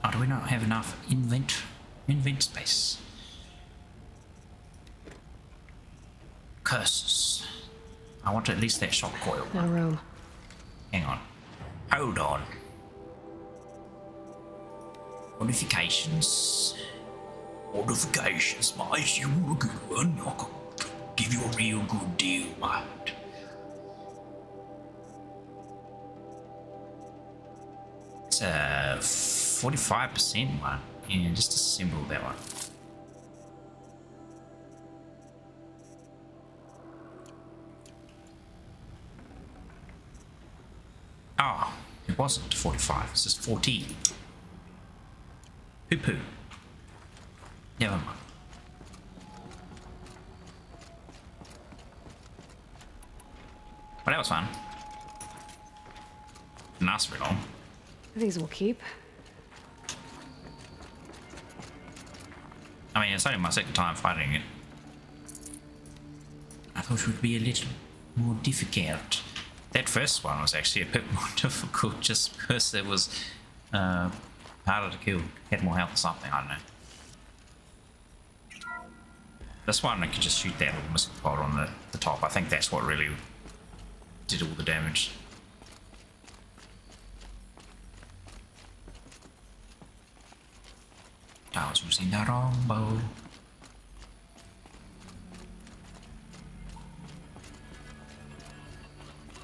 Oh, do we not have enough invent space? Curses. I want at least that shock coil. No room. Hang on. Hold on. Modifications. Modifications, mate. You were a good one. I could give you a real good deal, mate. It's 45% one. Yeah, just assemble that one. Oh, it wasn't 45, it's just 14. Poo-poo. Never mind. Well, that was fun. Didn't last very long. These will keep. I mean, it's only my second time fighting it. I thought it would be a little more difficult. That first one was actually a bit more difficult just because it was harder to kill. Had more health or something, I don't know. This one I could just shoot that little missile pod on the top. I think that's what really did all the damage. I was using the wrong bow.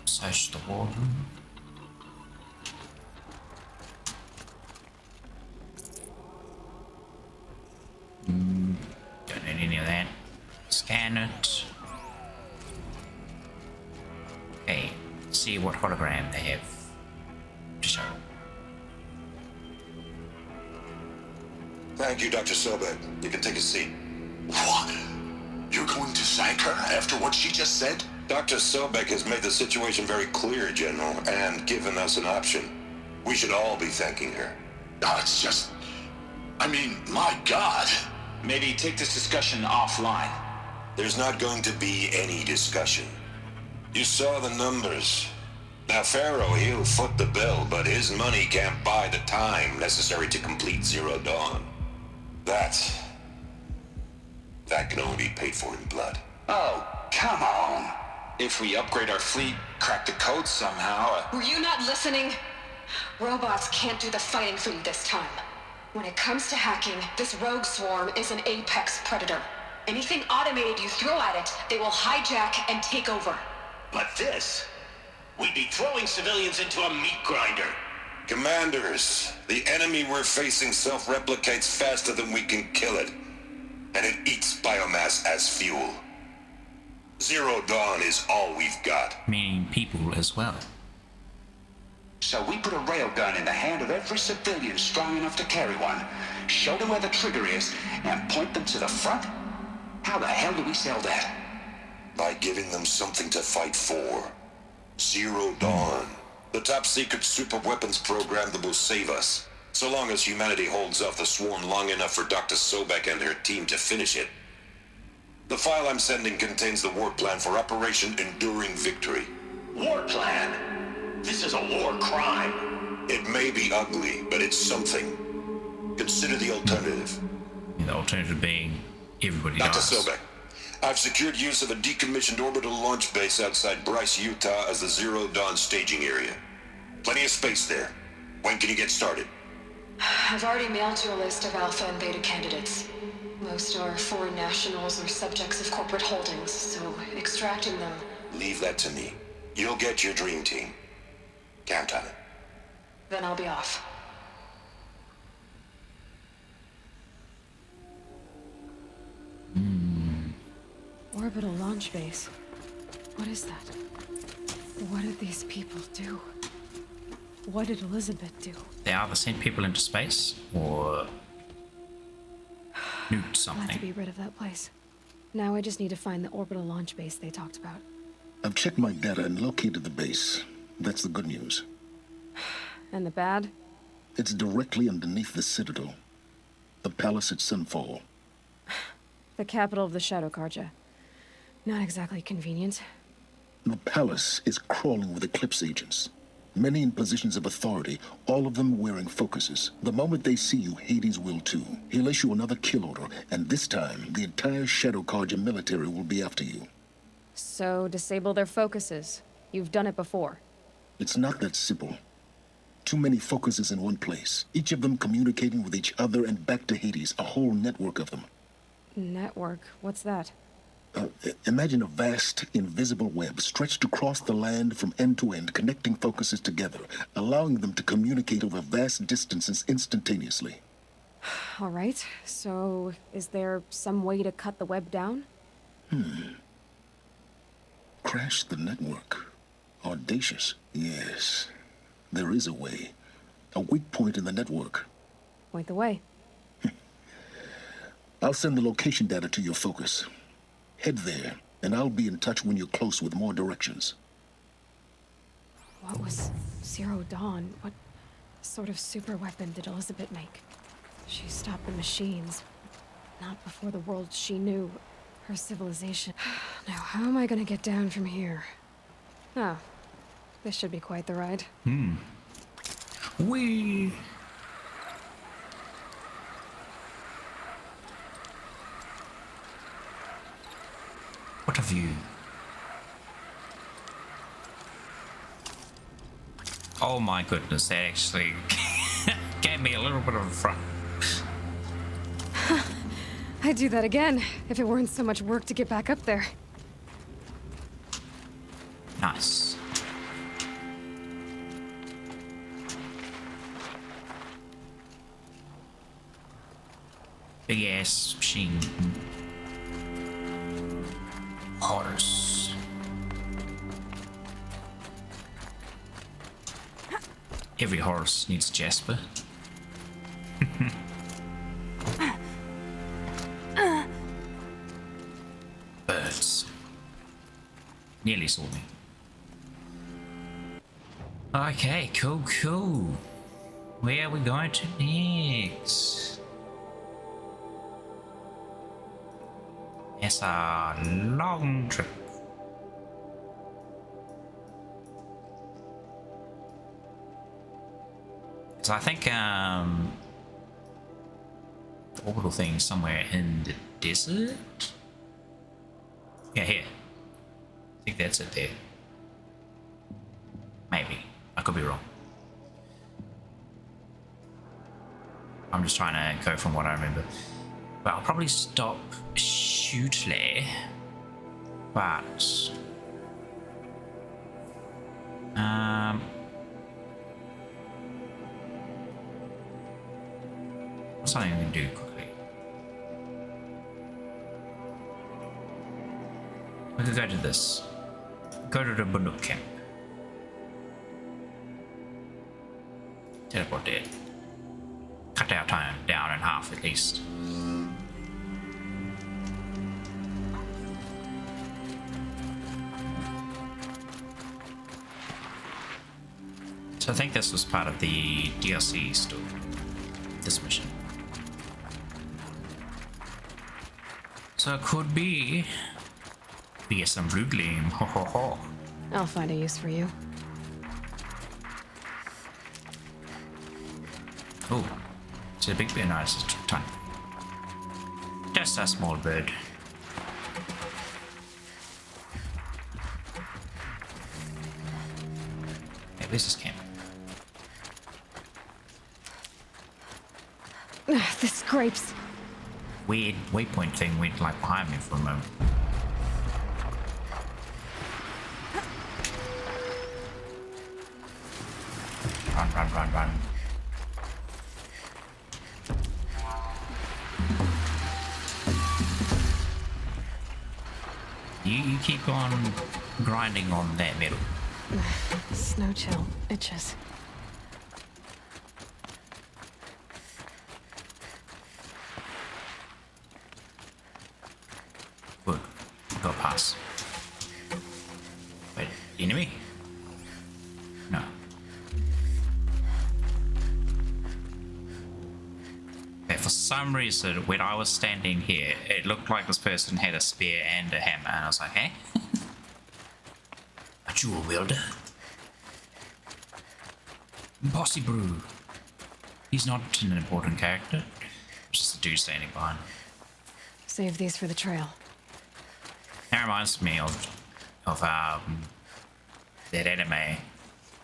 Search the war room. Don't need any of that. Scan it. Okay, see what hologram they have to show. Thank you, Dr. Sobek. You can take a seat. What? You're going to thank her after what she just said? Dr. Sobek has made the situation very clear, General, and given us an option. We should all be thanking her. Oh, it's just... I mean, my God. Maybe take this discussion offline. There's not going to be any discussion. You saw the numbers. Now, Pharaoh, he'll foot the bill, but his money can't buy the time necessary to complete Zero Dawn. That can only be paid for in blood. Oh, come on. If we upgrade our fleet, crack the code somehow... Were you not listening? Robots can't do the fighting for you this time. When it comes to hacking, this rogue swarm is an apex predator. Anything automated you throw at it, they will hijack and take over. But this... We'd be throwing civilians into a meat grinder. Commanders, the enemy we're facing self-replicates faster than we can kill it. And it eats biomass as fuel. Zero Dawn is all we've got. Meaning people as well. So we put a railgun in the hand of every civilian strong enough to carry one, show them where the trigger is, and point them to the front? How the hell do we sell that? By giving them something to fight for. Zero Dawn. The top-secret superweapons program that will save us. So long as humanity holds off the swarm long enough for Dr. Sobek and her team to finish it. The file I'm sending contains the war plan for Operation Enduring Victory. War plan? This is a war crime. It may be ugly, but it's something. Consider the alternative. The alternative being everybody dies. Dr. Sobek, I've secured use of a decommissioned orbital launch base outside Bryce, Utah as the Zero Dawn staging area. Plenty of space there. When can you get started? I've already mailed you a list of Alpha and Beta candidates. Most are foreign nationals or subjects of corporate holdings, so extracting them... Leave that to me. You'll get your dream team. Count on it. Then I'll be off. Orbital launch base. What is that? What did these people do? What did Elizabeth do? They either sent people into space or nuked something. Glad to be rid of that place. Now I just need to find the orbital launch base they talked about. I've checked my data and located the base. That's the good news. And the bad? It's directly underneath the Citadel. The palace at Sunfall. The capital of the Shadow Carja. Not exactly convenient. The palace is crawling with Eclipse agents. Many in positions of authority, all of them wearing focuses. The moment they see you, Hades will too. He'll issue another kill order, and this time, the entire Shadow Carja military will be after you. So, disable their focuses. You've done it before. It's not that simple. Too many focuses in one place, each of them communicating with each other and back to Hades, a whole network of them. Network? What's that? Imagine a vast, invisible web stretched across the land from end to end, connecting focuses together, allowing them to communicate over vast distances instantaneously. All right, so is there some way to cut the web down? Crash the network. Audacious. Yes, there is a way. A weak point in the network. Point the way. I'll send the location data to your focus. Head there, and I'll be in touch when you're close with more directions. What was Zero Dawn? What sort of super weapon did Elizabeth make? She stopped the machines. Not before the world she knew. Her civilization. Now, how am I gonna get down from here? Oh, this should be quite the ride. Whee! What a view. Oh my goodness, that actually gave me a little bit of a fright. I'd do that again, if it weren't so much work to get back up there. Nice. Big ass machine. Horse. Every horse needs Jasper. Birds. Nearly saw me. Okay, cool. Where are we going to next? It's a long trip. So I think the orbital thing is somewhere in the desert. Yeah, here. I think that's it there. Maybe. I could be wrong. I'm just trying to go from what I remember. But I'll probably stop shortly. But what's something we can do quickly? We could go to this. Go to the Banuk camp. Teleport there. Cut our time down in half at least. So I think this was part of the DLC story. This mission. So it could be some blue gleam. Ho ho ho. I'll find a use for you. Oh, it's a big bird. No, it's a ton. Just a small bird. Hey, where's this camp? This scrapes. Weird waypoint thing went like behind me for a moment. Run. You keep on grinding on that metal. Snow chill itches. Good. Go pass. Wait, enemy? No. Okay, for some reason, when I was standing here, it looked like this person had a spear and a hammer, and I was like, hey? A jewel wielder? Bossy Brew. He's not an important character. Just a dude standing behind. Save these for the trail. That reminds me of that anime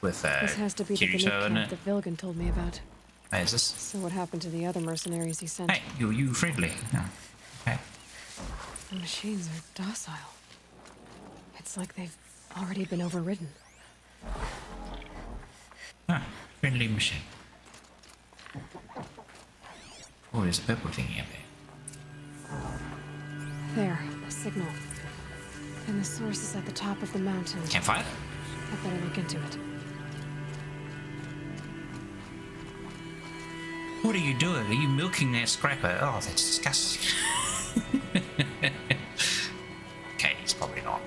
with This has to be the Kirito in camp it. that Vilgan told me about. Hey, is this? So what happened to the other mercenaries he sent? Hey, you friendly? No. Okay. The machines are docile. It's like they've already been overridden. Ah, friendly machine. Oh, there's a purple thingy up there. There, a signal. And the source is at the top of the mountain. Campfire? I better look into it. What are you doing? Are you milking that scrapper? Oh, that's disgusting. Okay, he's probably not.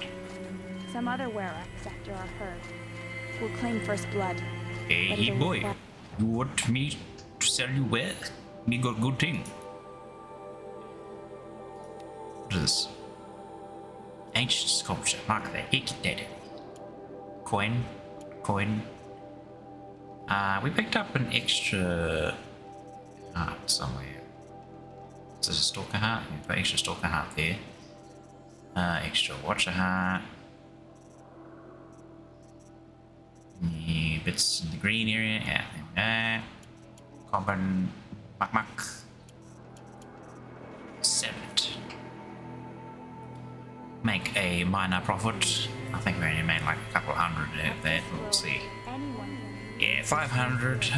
Some other were-ups after our herd will claim first blood. Hey, boy. You want me to sell you where? Me got good thing. What is this? Ancient sculpture. Mark the heck dead. Coin. We picked up an extra heart somewhere. Is this a stalker heart? We've got extra stalker heart there. Extra watcher heart. Bits in the green area. Yeah, there we go. Carbon. Muck. Sell it. Make a minor profit. I think we only made like a couple hundred of that. We'll see. Yeah, 500.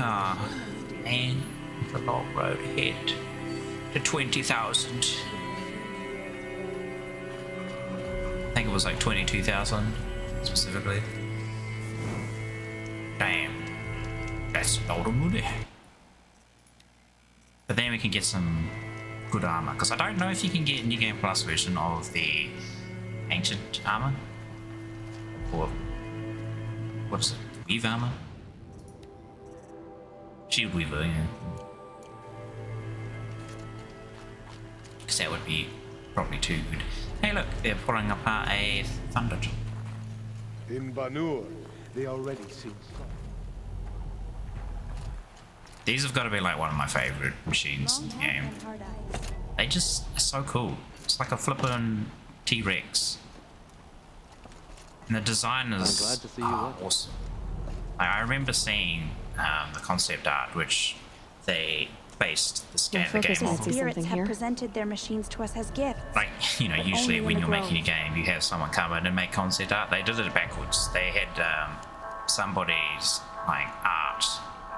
And the log road ahead to 20,000. I think it was like 22,000 specifically. Damn, that's a lot of money. But then we can get some good armor, because I don't know if you can get New Game Plus version of the ancient armor, or what is it? Weave armor? Shield Weaver, yeah. Because that would be probably too good. Hey, look, they're pulling apart a thunder jump. In Banur, they already seem strong. These have got to be like one of my favorite machines in the game. They just are so cool. It's like a flippin' T-Rex. And the design is awesome. I remember seeing the concept art, which they based the game off of. Spirits have presented their machines to us as gifts. Like, you know, usually when you're making a game, you have someone come in and make concept art. They did it backwards. They had somebody's like art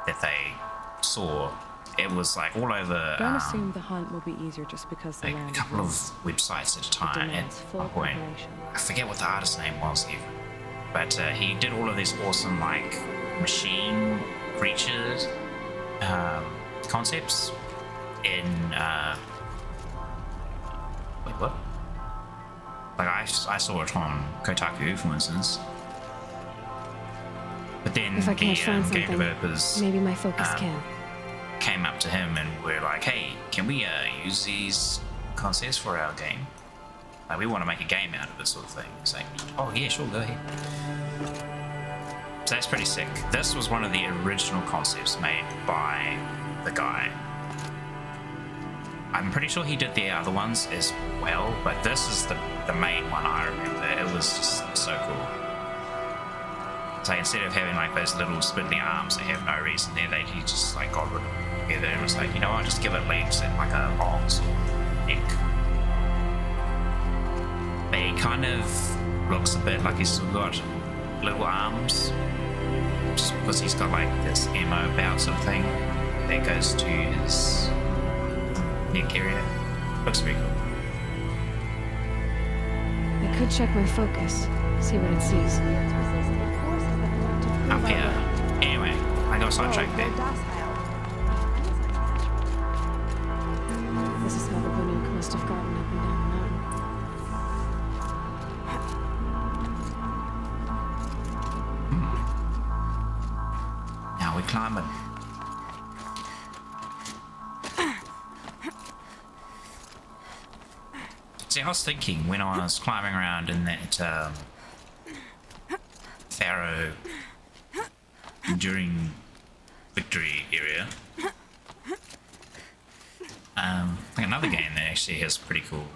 that they saw. It was like all over. Don't assume the hunt will be easier just because the like land a couple of websites at a time. At one point, I forget what the artist's name was even, but he did all of these awesome like machine creatures concepts in wait, what? Like I saw it on Kotaku, for instance. But then if I can't find game something, developers maybe my focus came up to him and were like, "Hey, can we use these concepts for our game? Like, we want to make a game out of it," sort of thing. He's like, "Oh yeah, sure, go ahead." So that's pretty sick. This was one of the original concepts made by the guy. I'm pretty sure he did the other ones as well, but this is the main one I remember. It was just so cool. So instead of having like those little spindly arms that have no reason there, he just like got rid of them together and was like, you know what, just give it legs and like a long sort of neck. They kind of looks a bit like he's still got little arms, just because he's got like this ammo belt sort of thing that goes to his neck area. Looks pretty cool. I could check my focus, see what it sees. Up here. Anyway, I got sidetracked there. This is how the Banuk must have gotten up and down the mountain. Now we climb it. See, I was thinking when I was climbing around in that Pharaoh Enduring Victory area. I think another game that actually has pretty cool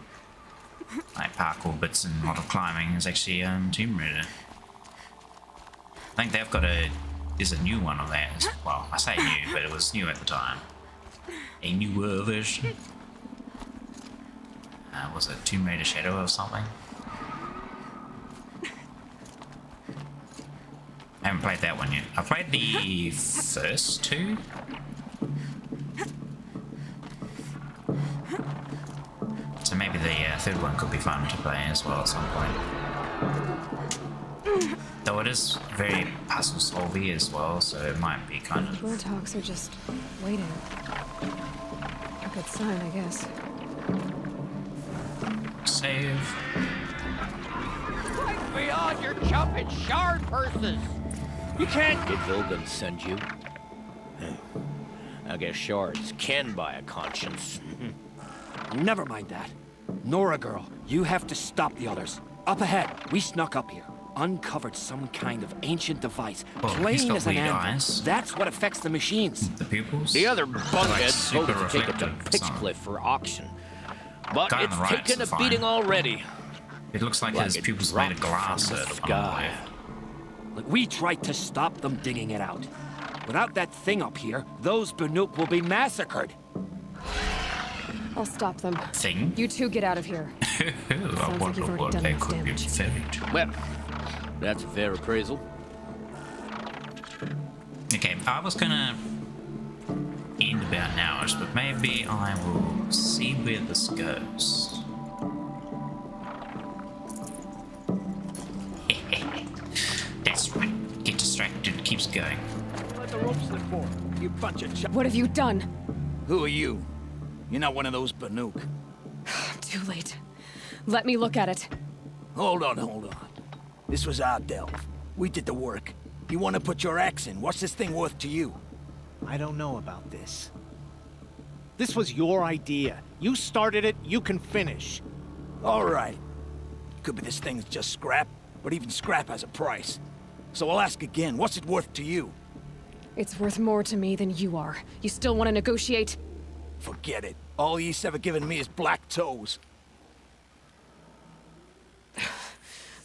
like parkour bits and a lot of climbing is actually Tomb Raider. I think they've got there's a new one of that as well. I say new, but it was new at the time. A newer version. Was it Tomb Raider Shadow or something? I haven't played that one yet. I played the first two. third one could be fun to play as well at some point. Though it is very puzzle solvy as well, so it might be kind of... Warthogs are just waiting. A good sign, I guess. Save. Right beyond your jumping shard purses! You can't... Did Vilgan send you? I guess shards can buy a conscience. Never mind that. Nora girl, you have to stop the others. Up ahead, we snuck up here. Uncovered some kind of ancient device, plain as an anvil. That's what affects the machines. The pupils? The other bunkheads like voted to take it to Pitchcliff for auction. But it's taken a beating already. It looks like his pupils made of glass at the sky. Look, we tried to stop them digging it out. Without that thing up here, those Banuk will be massacred. I'll stop them. Thing? You two get out of here. I wonder what they could be fed. Well, that's a fair appraisal. Okay, I was gonna end about now, but maybe I will see where this goes. That's right. Get distracted. Keeps going. Let the rope slip forward. You bunch of What have you done? Who are you? You're not one of those Banuk. Too late. Let me look at it. Hold on. This was our delve. We did the work. You want to put your axe in? What's this thing worth to you? I don't know about this. This was your idea. You started it, you can finish. All right. Could be this thing's just scrap, but even scrap has a price. So I'll ask again, what's it worth to you? It's worth more to me than you are. You still want to negotiate? Forget it. All Yeast's ever given me is black toes.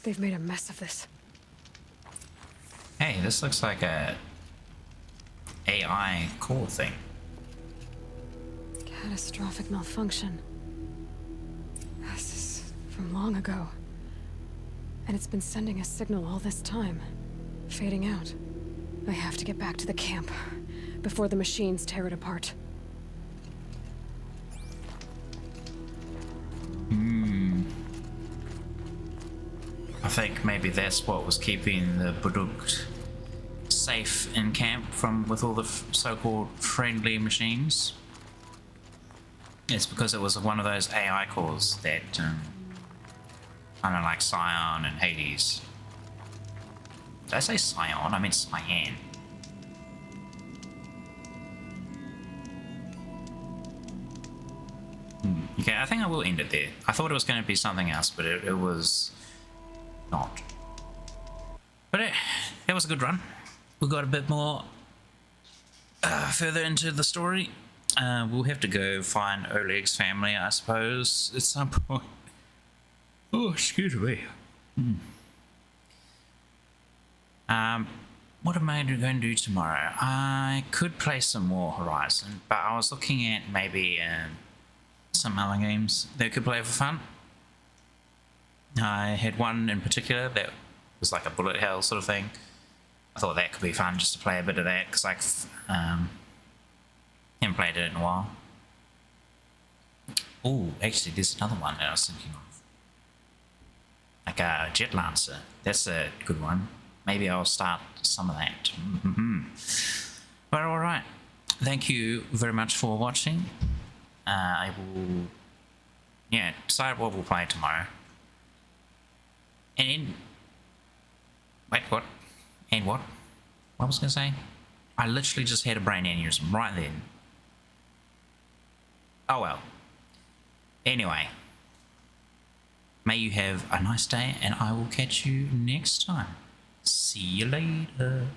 They've made a mess of this. Hey, this looks like a AI core thing. Catastrophic malfunction. This is from long ago. And it's been sending a signal all this time. Fading out. I have to get back to the camp before the machines tear it apart. I think maybe that's what was keeping the Buduk safe in camp from with all the so-called friendly machines. It's because it was one of those AI cores that kind of like Scion and Hades. Did I say Scion? I meant Cyan. Okay, I think I will end it there. I thought it was going to be something else, but it was not. But it was a good run. We got a bit more further into the story. We'll have to go find Oleg's family, I suppose, at some point. Oh, excuse me. What am I going to do tomorrow? I could play some more Horizon, but I was looking at maybe some other games that we could play for fun. I had one in particular that was like a bullet hell sort of thing. I thought that could be fun just to play a bit of that because I haven't played it in a while. Oh, actually, there's another one that I was thinking of. Like a Jet Lancer. That's a good one. Maybe I'll start some of that. But alright. Thank you very much for watching. I will decide what we'll play tomorrow. And in... Wait, what? And what? What was I going to say? I literally just had a brain aneurysm right then. Oh well. Anyway. May you have a nice day, and I will catch you next time. See you later.